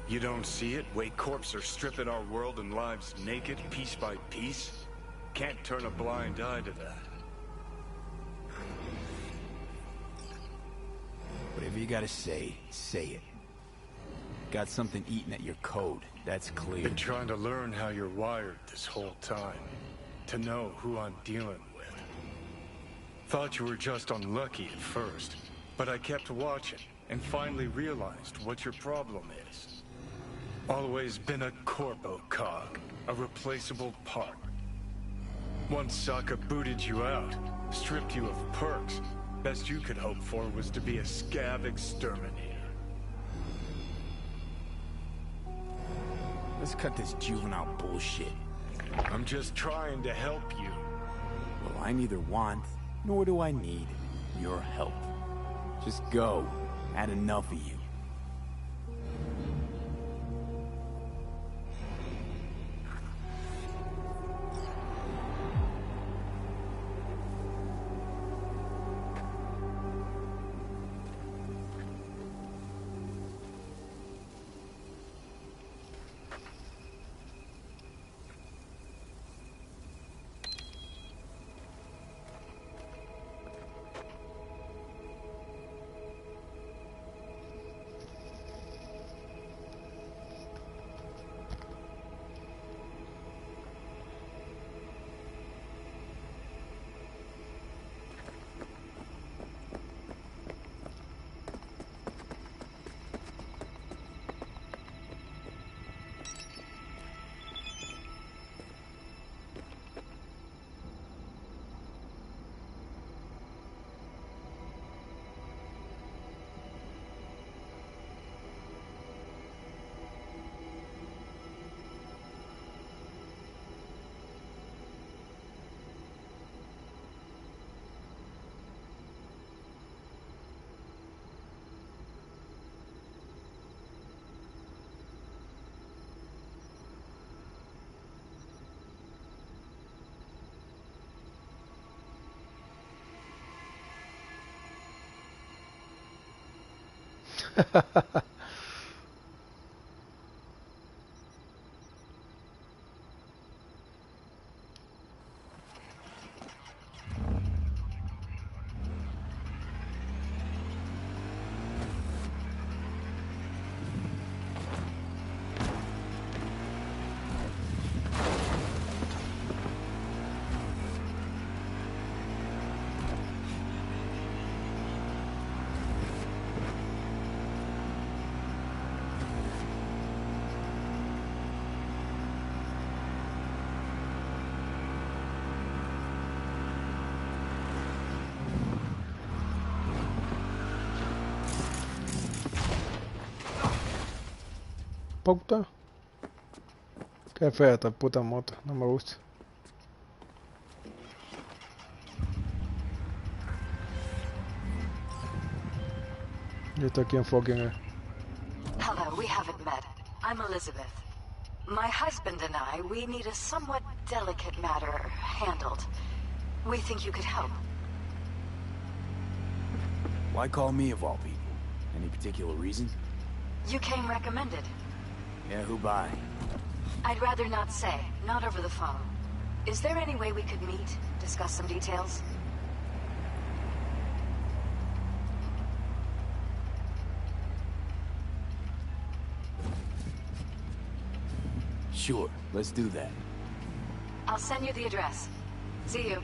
You don't see it? Wake Corps are stripping our world and lives naked, piece by piece? Can't turn a blind eye to that. Whatever you gotta say, say it. Got something eating at your code, that's clear. Been trying to learn how you're wired this whole time. To know who I'm dealing with. Thought you were just unlucky at first, but I kept watching and finally realized what your problem is. Always been a corpo cog, a replaceable part. Once Sokka booted you out, stripped you of perks, best you could hope for was to be a scab exterminator. Let's cut this juvenile bullshit. I'm just trying to help you. Well, I neither want, nor do I need, your help. Just go. Had enough of you. Puta. Qué fea esta puta moto, no me gusta. Yo estoy aquí en fucking... Hello, we haven't met. I'm Elizabeth. My husband and I, we need a somewhat delicate matter handled. We think you could help. Why call me of all people? Any particular reason? You came recommended. Yeah, who by? I'd rather not say, not over the phone. Is there any way we could meet, discuss some details? Sure, let's do that. I'll send you the address. See you.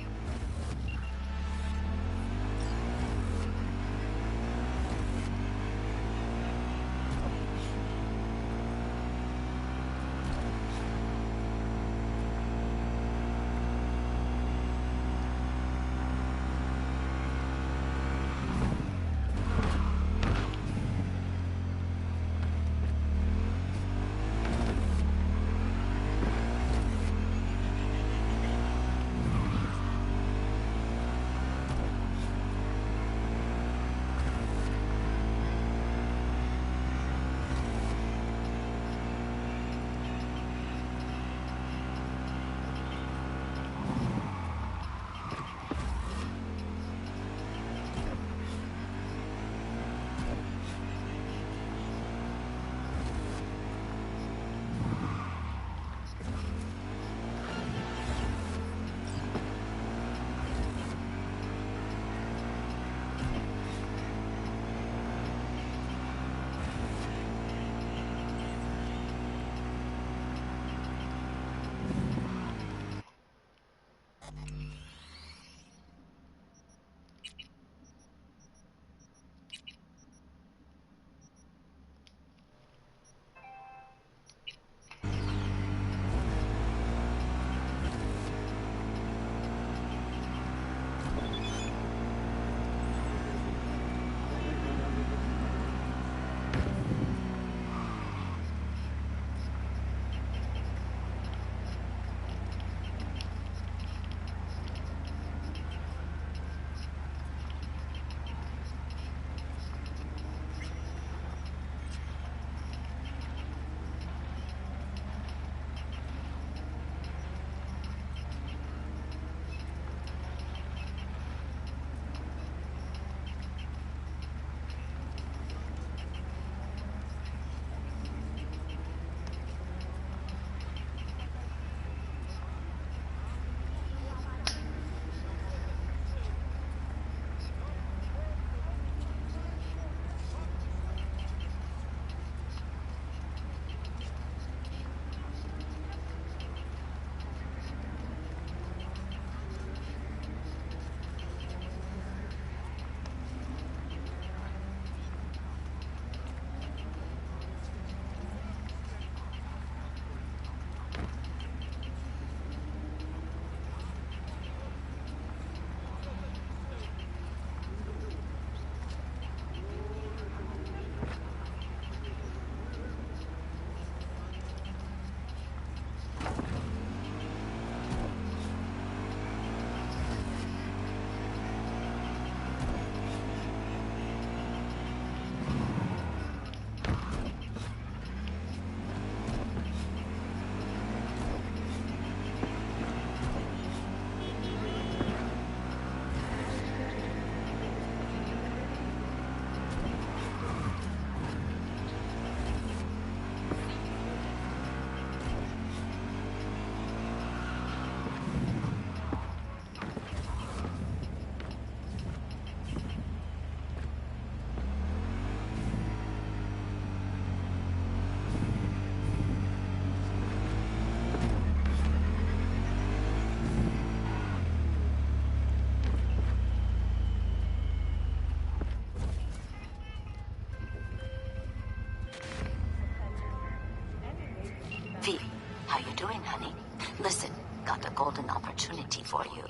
doing, honey? Listen, got a golden opportunity for you.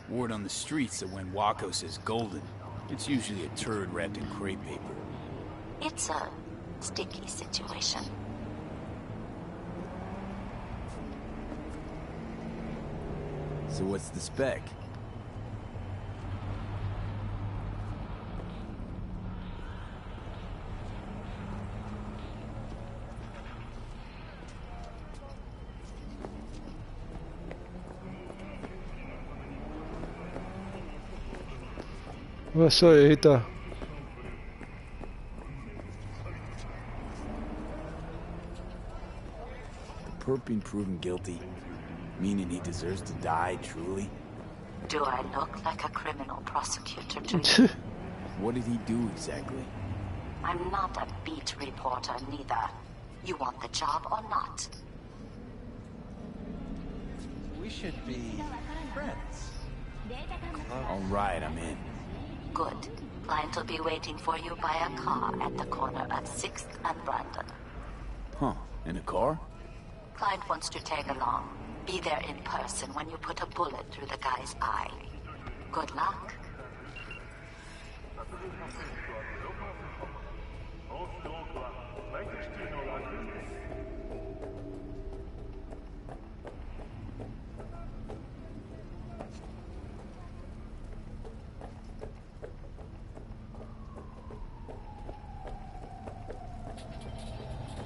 Word on the streets that when Wako says golden, it's usually a turd wrapped in crepe paper. It's a sticky situation. So what's the spec? What's up, viejita? The perp being proven guilty, meaning he deserves to die, truly? Do I look like a criminal prosecutor to you? What did he do exactly? I'm not a beat reporter, neither. You want the job or not? We should be friends. All right, I'm in. Good. Client will be waiting for you by a car at the corner of 6th and Brandon. Huh, in a car? Client wants to tag along. Be there in person when you put a bullet through the guy's eye. Good luck.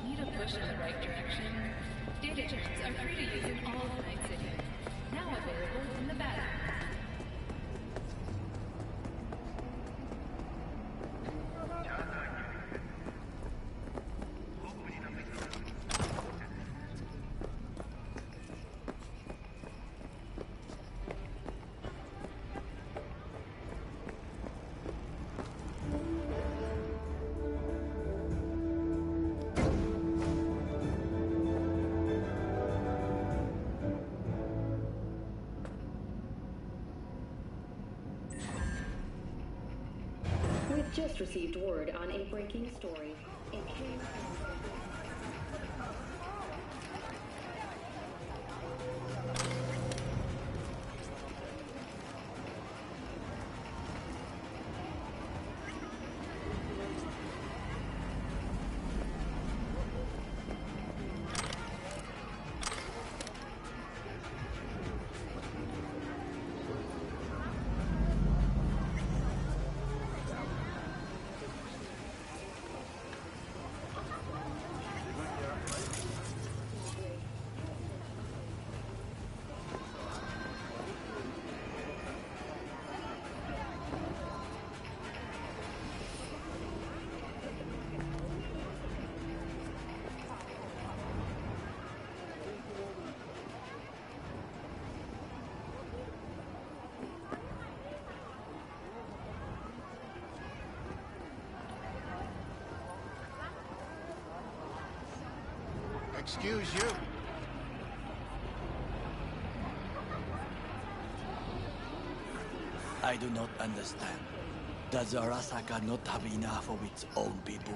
Need a push in the right direction? Data charts are free to use in all of Night City. Now available in the battle. We've just received word on a breaking story. Excuse you. I do not understand. Does Arasaka not have enough of its own people?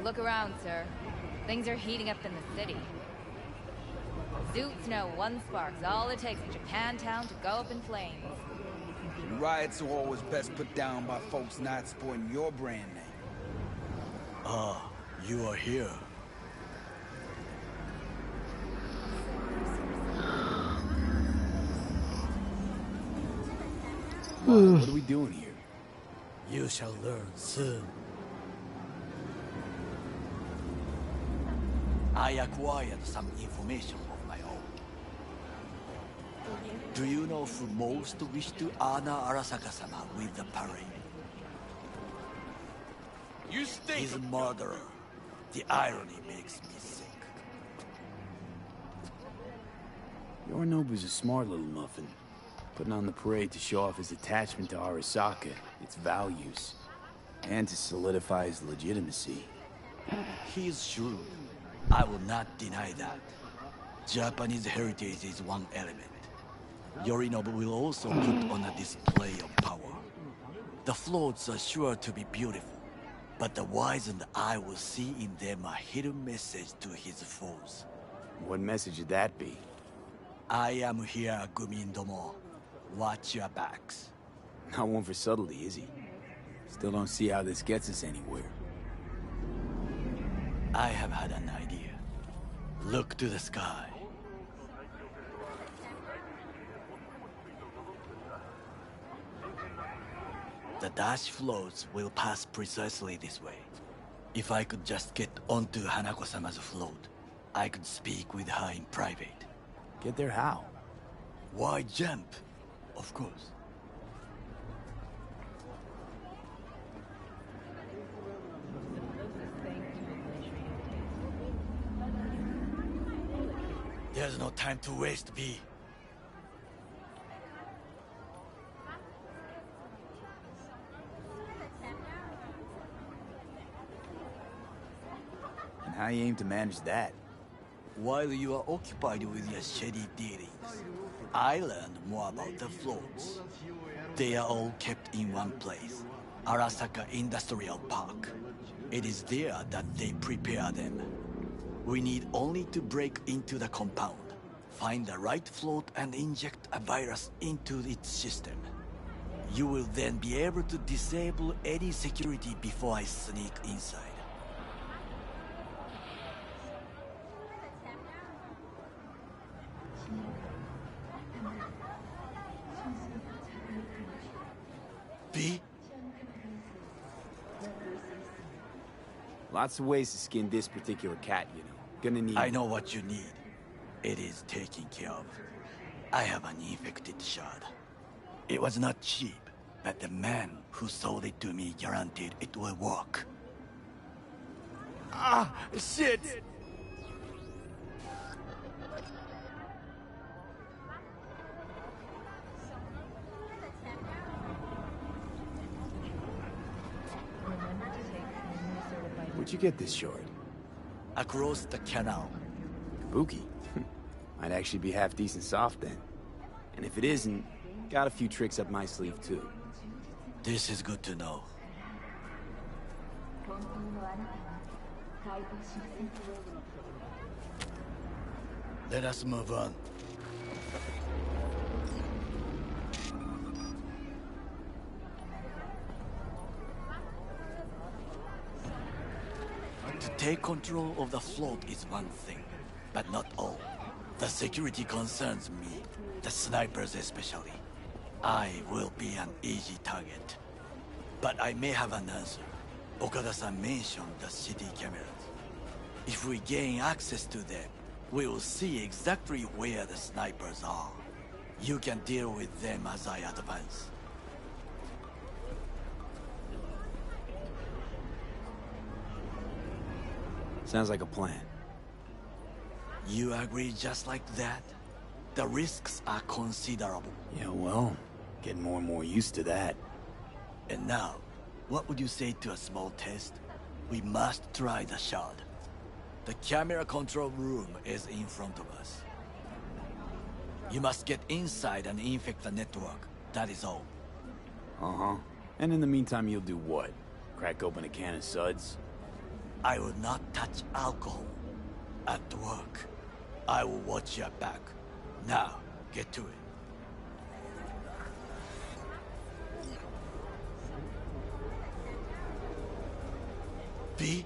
Look around, sir. Things are heating up in the city. Zoots know one spark's all it takes in Japantown to go up in flames. Riots are always best put down by folks not sporting your brand name. Ah, you are here. What are we doing here? You shall learn soon. I acquired some information of my own. Do you know who most wish to honor Arasaka-sama with the parade? You stink! His murderer. The irony makes me sick. Yorinobu's a smart little muffin. Putting on the parade to show off his attachment to Arasaka, its values, and to solidify his legitimacy. He is shrewd. I will not deny that. Japanese heritage is one element. Yorinobu will also put on a display of power. The floats are sure to be beautiful, but the wizened eye will see in them a hidden message to his foes. What message would that be? I am here, Gumindomo. Watch your backs. Not one for subtlety, is he? Still don't see how this gets us anywhere. I have had an idea. Look to the sky. The dash floats will pass precisely this way. If I could just get onto Hanako-sama's float, I could speak with her in private. Get there how? Why jump? Of course. There's no time to waste, B. And how you aim to manage that? While you are occupied with your shady dealings, I learned more about the floats. They are all kept in one place, Arasaka Industrial Park. It is there that they prepare them. We need only to break into the compound, find the right float and inject a virus into its system. You will then be able to disable any security before I sneak inside. B? Lots of ways to skin this particular cat, you know. Gonna need... I know what you need. It is taken care of. I have an infected shard. It was not cheap, but the man who sold it to me guaranteed it will work. Ah! Shit! Where'd you get this shard? Across the canal. Kabuki? Might actually be half decent soft then. And if it isn't, got a few tricks up my sleeve too. This is good to know. Let us move on. To take control of the float is one thing, but not all. The security concerns me, the snipers especially. I will be an easy target. But I may have an answer. Okada-san mentioned the city cameras. If we gain access to them, we will see exactly where the snipers are. You can deal with them as I advance. Sounds like a plan. You agree just like that? The risks are considerable. Yeah, well, getting more and more used to that. And now, what would you say to a small test? We must try the shard. The camera control room is in front of us. You must get inside and infect the network. That is all. Uh-huh. And in the meantime, you'll do what? Crack open a can of suds? I will not touch alcohol. At work, I will watch your back. Now, get to it. B?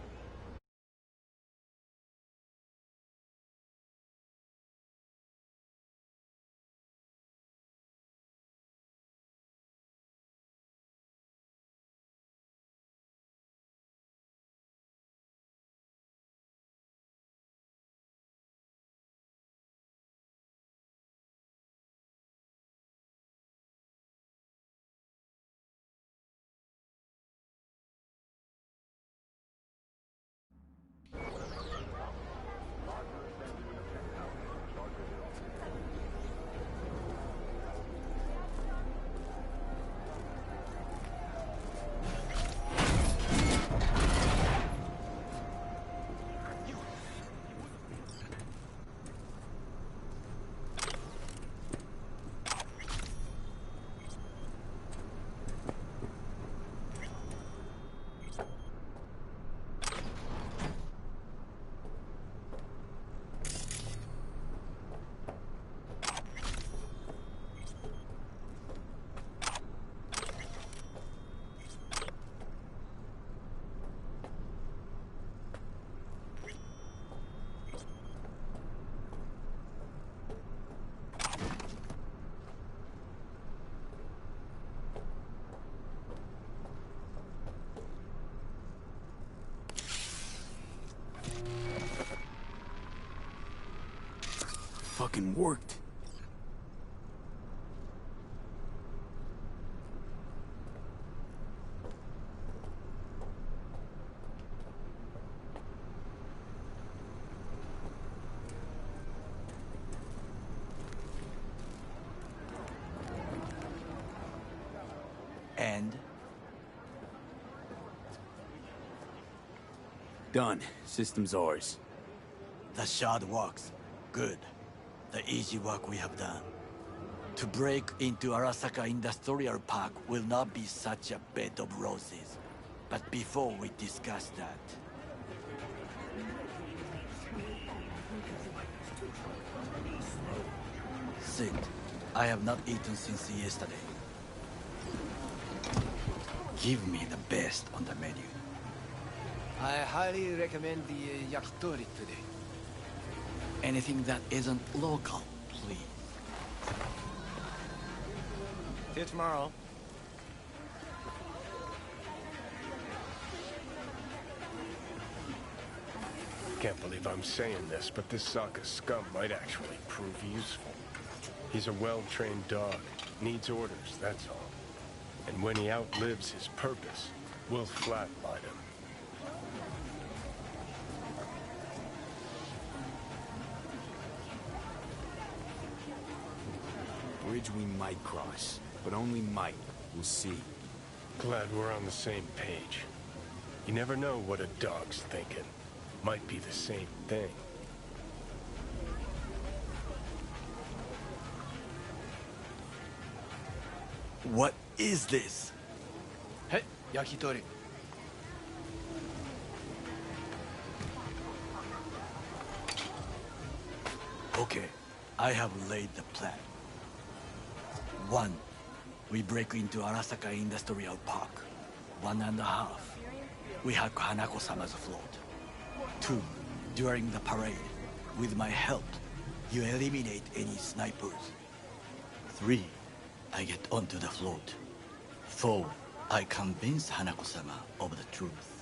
fucking worked. And? Done. System's ours. The shard works. Good. The easy work we have done. To break into Arasaka Industrial Park will not be such a bed of roses. But before we discuss that... Sit. I have not eaten since yesterday. Give me the best on the menu. I highly recommend the yakitori today. Anything that isn't local, please. See you tomorrow. Can't believe I'm saying this, but this Sokka scum might actually prove useful. He's a well-trained dog. Needs orders, that's all. And when he outlives his purpose, we'll flatline him. Bridge we might cross, but only might. We'll see. Glad we're on the same page. You never know what a dog's thinking. Might be the same thing. What is this? Hey, yakitori. Okay, I have laid the plan. 1. We break into Arasaka Industrial Park. 1.5. We hack Hanako-sama's float. 2. During the parade, with my help, you eliminate any snipers. 3. I get onto the float. 4. I convince Hanako-sama of the truth.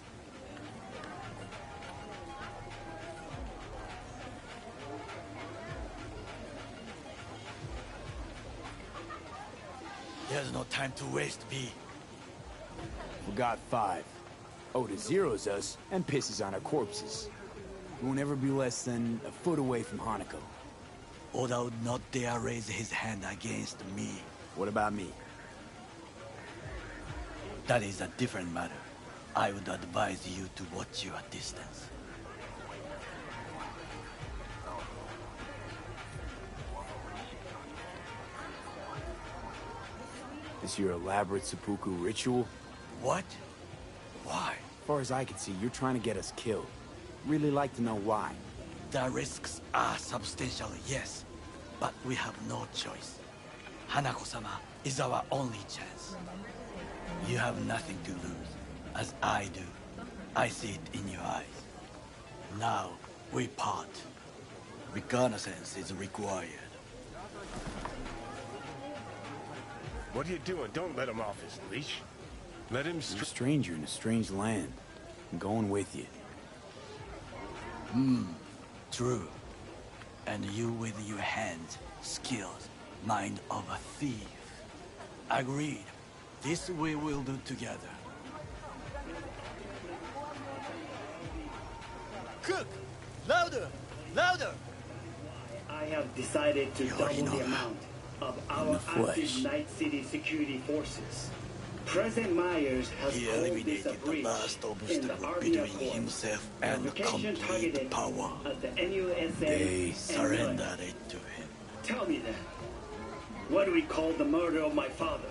There's no time to waste, B. Forgot 5. Oda zeros us and pisses on our corpses. We won't ever be less than a foot away from Hanako. Oda would not dare raise his hand against me. What about me? That is a different matter. I would advise you to watch your distance. Is your elaborate seppuku ritual? What? Why? As far as I can see, you're trying to get us killed. Really like to know why. The risks are substantial, yes. But we have no choice. Hanako-sama is our only chance. You have nothing to lose, as I do. I see it in your eyes. Now, we part. Reconnaissance is required. What are you doing? Don't let him off his leash. Let him... You're a stranger in a strange land. I'm going with you. True. And you with your hands, skills, mind of a thief. Agreed. This we will do together. Cook! Louder! Louder! I have decided to double the amount of our active Night City security forces. President Myers has called this a breach in the Army Accord. Himself and complete power. At the NUSA They surrendered it to him. Tell me then, what do we call the murder of my father?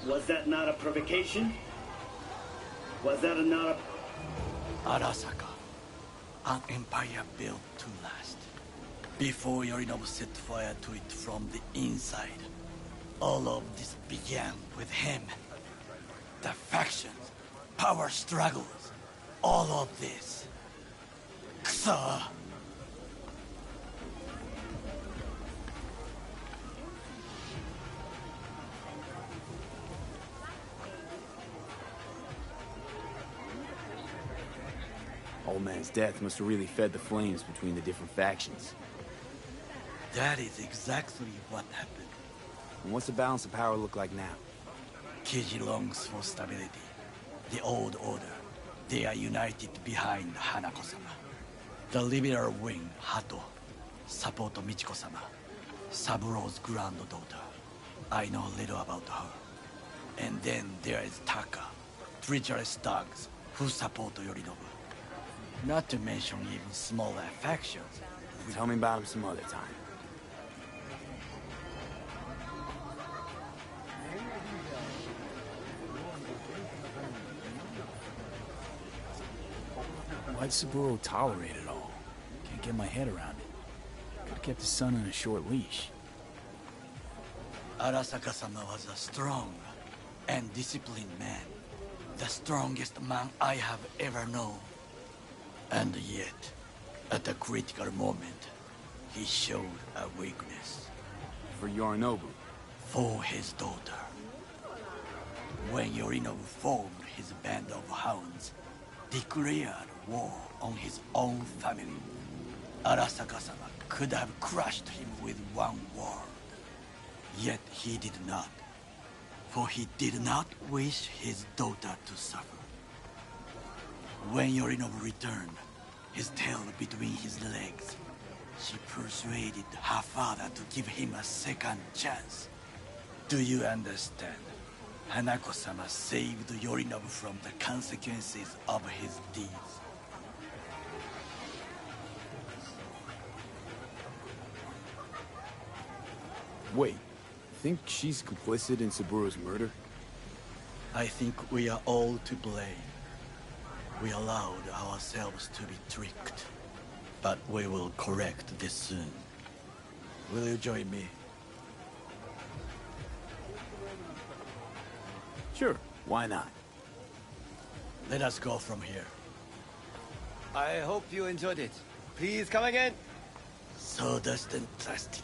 Was that not a provocation? Was that not a... Arasaka, an empire built to last. Before Yorinobu set fire to it from the inside, all of this began with him. The factions, power struggles, all of this. Kusa! Old man's death must have really fed the flames between the different factions. That is exactly what happened. And what's the balance of power look like now? Kiji longs for stability. The old order. They are united behind Hanako-sama. The liberal wing, Hato, support Michiko-sama, Saburo's granddaughter. I know little about her. And then there is Taka, treacherous thugs who support Yorinobu. Not to mention even smaller factions. Tell me about him some other time. Why'd Saburo tolerate it all? Can't get my head around it. Could've kept his son on a short leash. Arasaka-sama was a strong and disciplined man. The strongest man I have ever known. And yet, at a critical moment, he showed a weakness. For Yorinobu? For his daughter. When Yorinobu formed his band of hounds, declared war on his own family, Arasaka-sama could have crushed him with one word. Yet he did not. For he did not wish his daughter to suffer. When Yorinobu returned, his tail between his legs, she persuaded her father to give him a second chance. Do you understand? Hanako-sama saved Yorinobu from the consequences of his deeds. Wait, think she's complicit in Saburo's murder? I think we are all to blame. We allowed ourselves to be tricked. But we will correct this soon. Will you join me? Sure, why not? Let us go from here. I hope you enjoyed it. Please come again. Sawdust and plastic.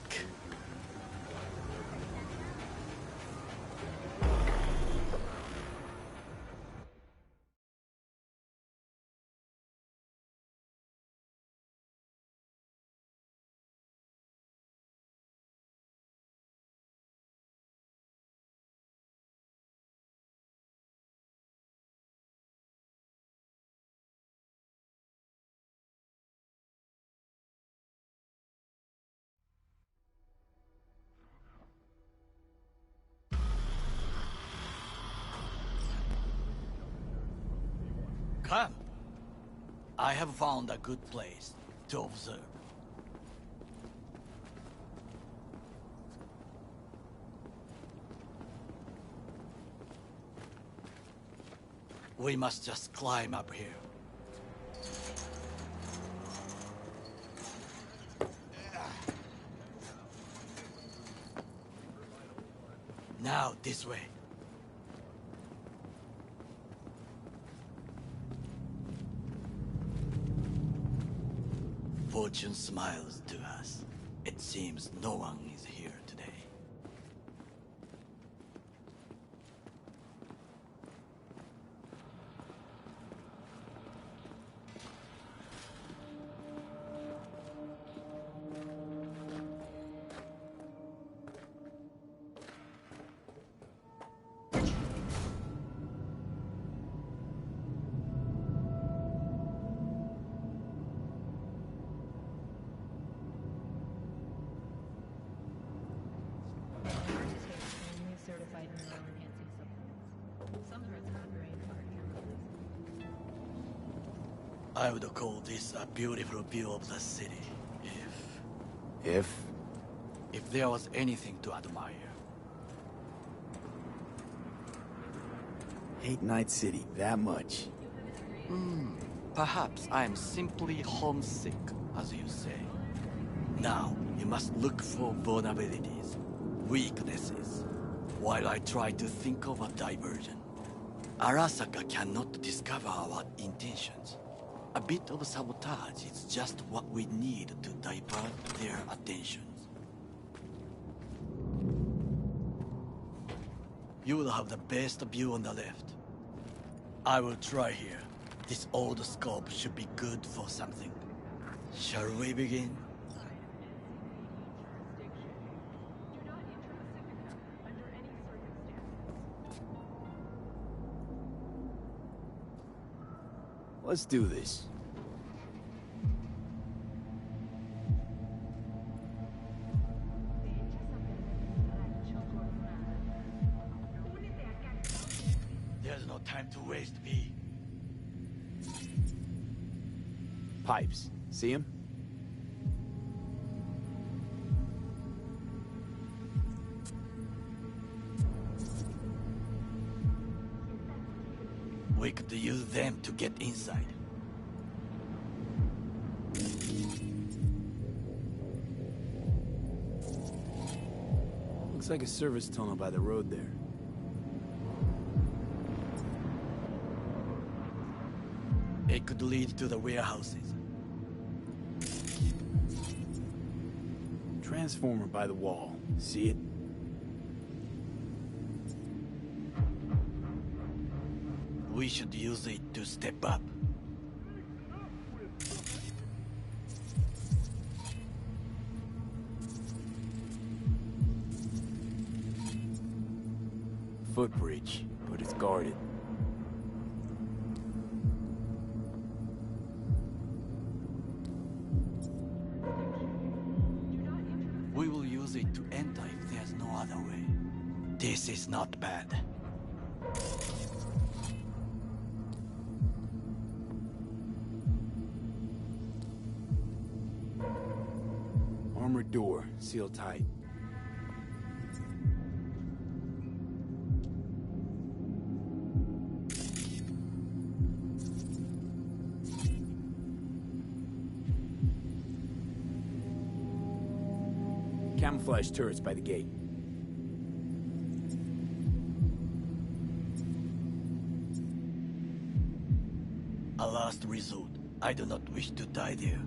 Come. I have found a good place to observe. We must just climb up here. Now, this way. Fortune smiles to us. It seems no one is here today. I would call this a beautiful view of the city, if there was anything to admire. Hate Night City that much. Perhaps I am simply homesick, as you say. Now, you must look for vulnerabilities, weaknesses, while I try to think of a diversion. Arasaka cannot discover our intentions. A bit of sabotage is just what we need to divert their attentions. You will have the best view on the left. I will try here. This old scope should be good for something. Shall we begin? Let's do this. There's no time to waste, V. Pipes. See him? We could use them to get inside. Looks like a service tunnel by the road there. It could lead to the warehouses. Transformer by the wall. See it? We should use it to step up. Footbridge, but it's guarded. We will use it to enter if there's no other way. This is not bad. Armored door, sealed tight. Camouflage turrets by the gate. A last resort. I do not wish to die there.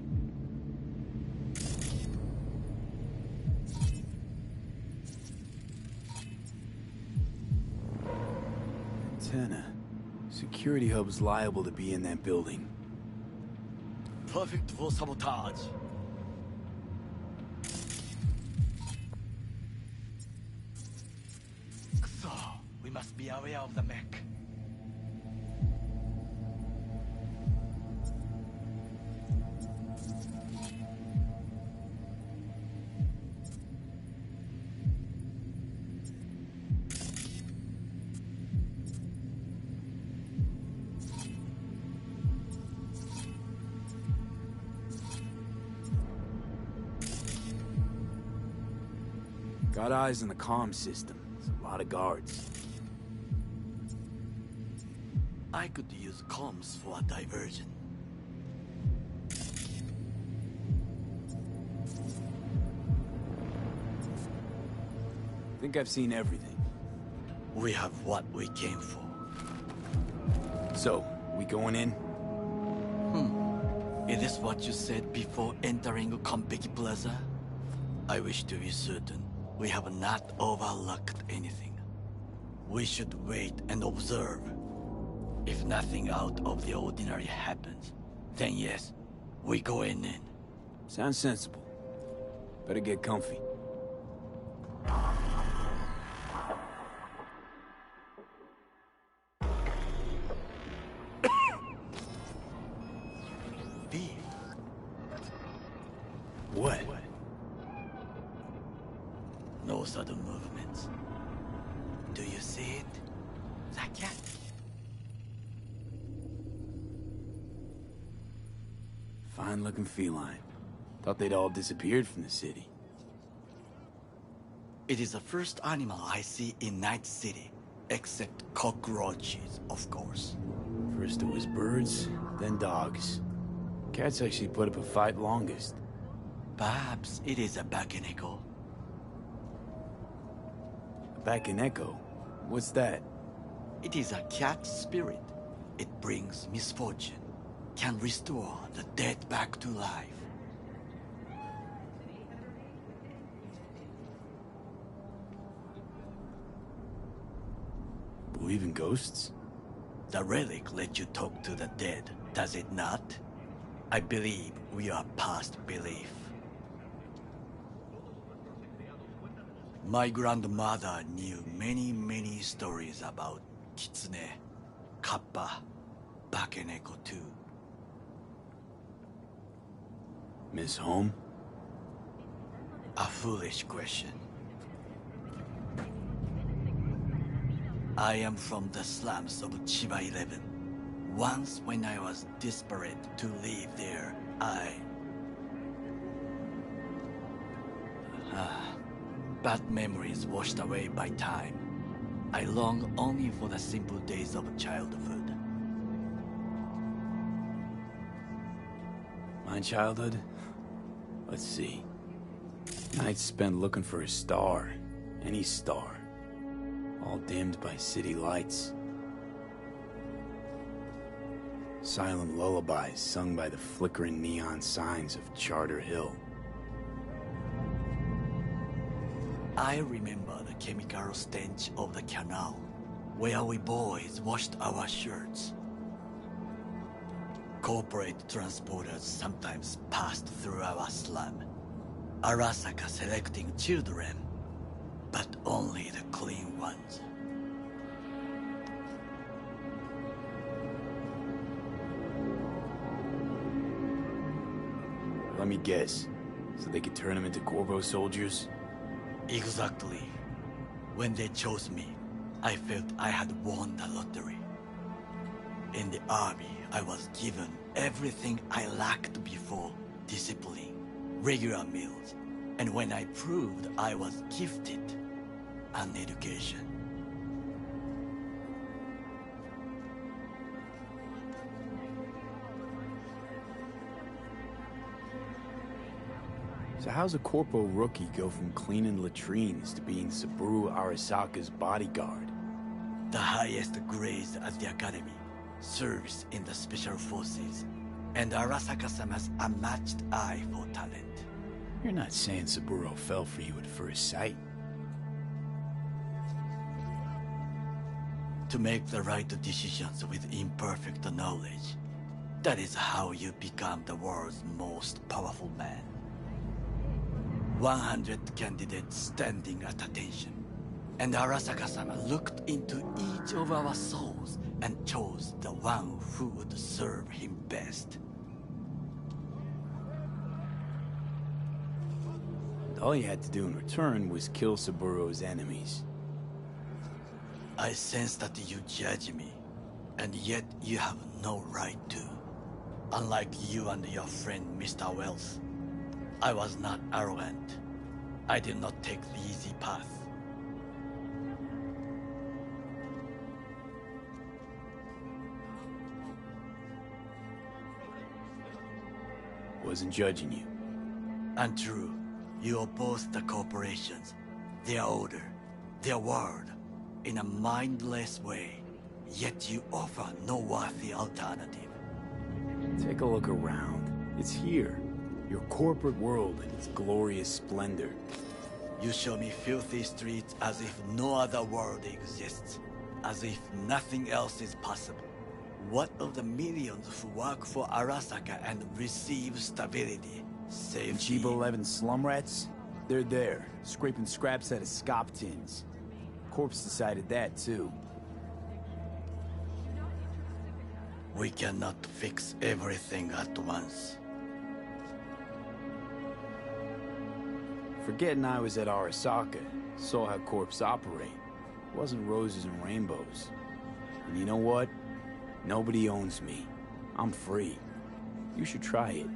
Antenna. Security hub's liable to be in that building. Perfect for sabotage. So, we must be aware of the mech. Got eyes on the comm system. There's a lot of guards. I could use comms for a diversion. Think I've seen everything. We have what we came for. So, we going in? Is this what you said before entering Konpeki Plaza? I wish to be certain we have not overlooked anything. We should wait and observe. If nothing out of the ordinary happens, then yes, we go in. Sounds sensible. Better get comfy. What? No sudden movements. Do you see it? That cat? Fine-looking feline. Thought they'd all disappeared from the city. It is the first animal I see in Night City. Except cockroaches, of course. First it was birds, then dogs. Cats actually put up a fight longest. Perhaps it is a Bakeneko. Bakeneko? What's that? It is a cat spirit. It brings misfortune, can restore the dead back to life. Believe in ghosts? The relic lets you talk to the dead, does it not? I believe we are past belief. My grandmother knew many stories about Kitsune, Kappa, Bakeneko too. Miss Home? A foolish question. I am from the slums of Chiba 11. Once when I was desperate to live there, bad memories washed away by time. I long only for the simple days of childhood. My childhood? Let's see. Nights spent looking for a star. Any star. All dimmed by city lights. Silent lullabies sung by the flickering neon signs of Charter Hill. I remember the chemical stench of the canal, where we boys washed our shirts. Corporate transporters sometimes passed through our slum. Arasaka selecting children, but only the clean ones. Let me guess. So they could turn them into Corvo soldiers? Exactly. When they chose me, I felt I had won the lottery. In the army, I was given everything I lacked before: discipline, regular meals, and when I proved I was gifted, an education. So how's a corpo rookie go from cleaning latrines to being Saburo Arasaka's bodyguard? The highest grades at the academy, serves in the special forces, and Arasaka-sama's unmatched eye for talent. You're not saying Saburo fell for you at first sight. To make the right decisions with imperfect knowledge, that is how you become the world's most powerful man. 100 candidates standing at attention, and Arasaka-sama looked into each of our souls and chose the one who would serve him best. And all you had to do in return was kill Saburo's enemies. I sense that you judge me, and yet you have no right to. Unlike you and your friend Mr. Wells, I was not arrogant. I did not take the easy path. Wasn't judging you. Untrue. You oppose the corporations, their order, their word, in a mindless way, yet you offer no worthy alternative. Take a look around. It's here. Your corporate world in its glorious splendor. You show me filthy streets as if no other world exists, as if nothing else is possible. What of the millions who work for Arasaka and receive stability, safety? Chiba 11 slum rats? They're there, scraping scraps out of scop tins. Corpse decided that too. We cannot fix everything at once. Forgetting I was at Arasaka, saw how corps operate. It wasn't roses and rainbows. And you know what? Nobody owns me. I'm free. You should try it.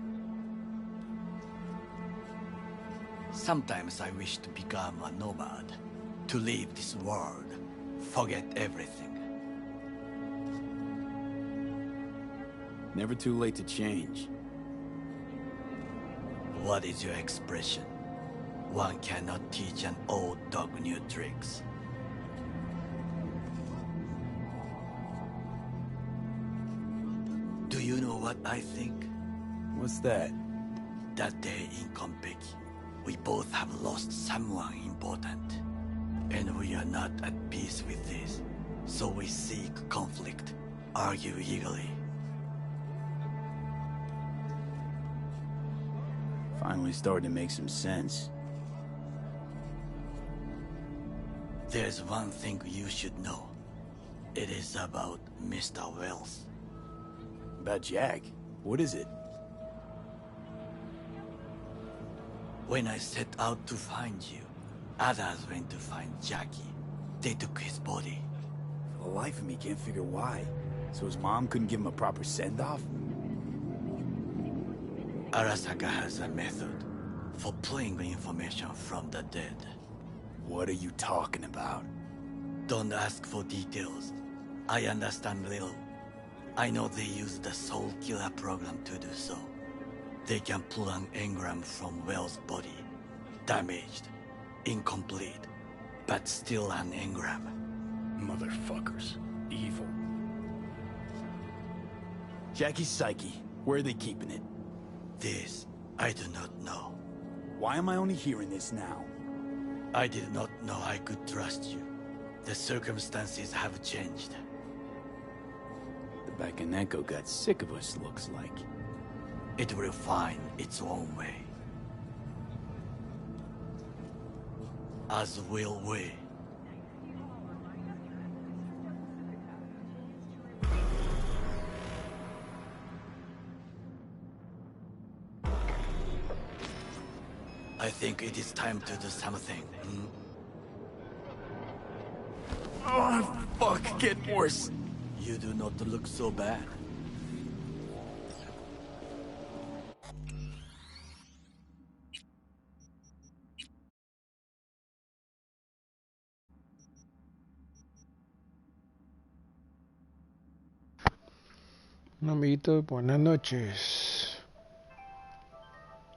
Sometimes I wish to become a nomad, to leave this world, Forget everything. Never too late to change. What is your expression? One cannot teach an old dog new tricks. Do you know what I think? What's that? That day in Konpeki, we both have lost someone important. And we are not at peace with this. So we seek conflict, argue eagerly. Finally starting to make some sense. There's one thing you should know. It is about Mr. Wells. About Jack? What is it? When I set out to find you, others went to find Jackie. They took his body. For the life of me, can't figure why. So his mom couldn't give him a proper send-off? Arasaka has a method for pulling information from the dead. What are you talking about? Don't ask for details. I understand little. I know they use the Soul Killer program to do so. They can pull an engram from Wells' body. Damaged, incomplete, but still an engram. Motherfuckers. Evil. Jackie's psyche. Where are they keeping it? This, I do not know. Why am I only hearing this now? I did not know I could trust you. The circumstances have changed. The Bakaneko got sick of us, looks like. It will find its own way. As will we. I think it is time to do something. Oh, fuck, get worse. You do not look so bad. Amiguito, buenas noches.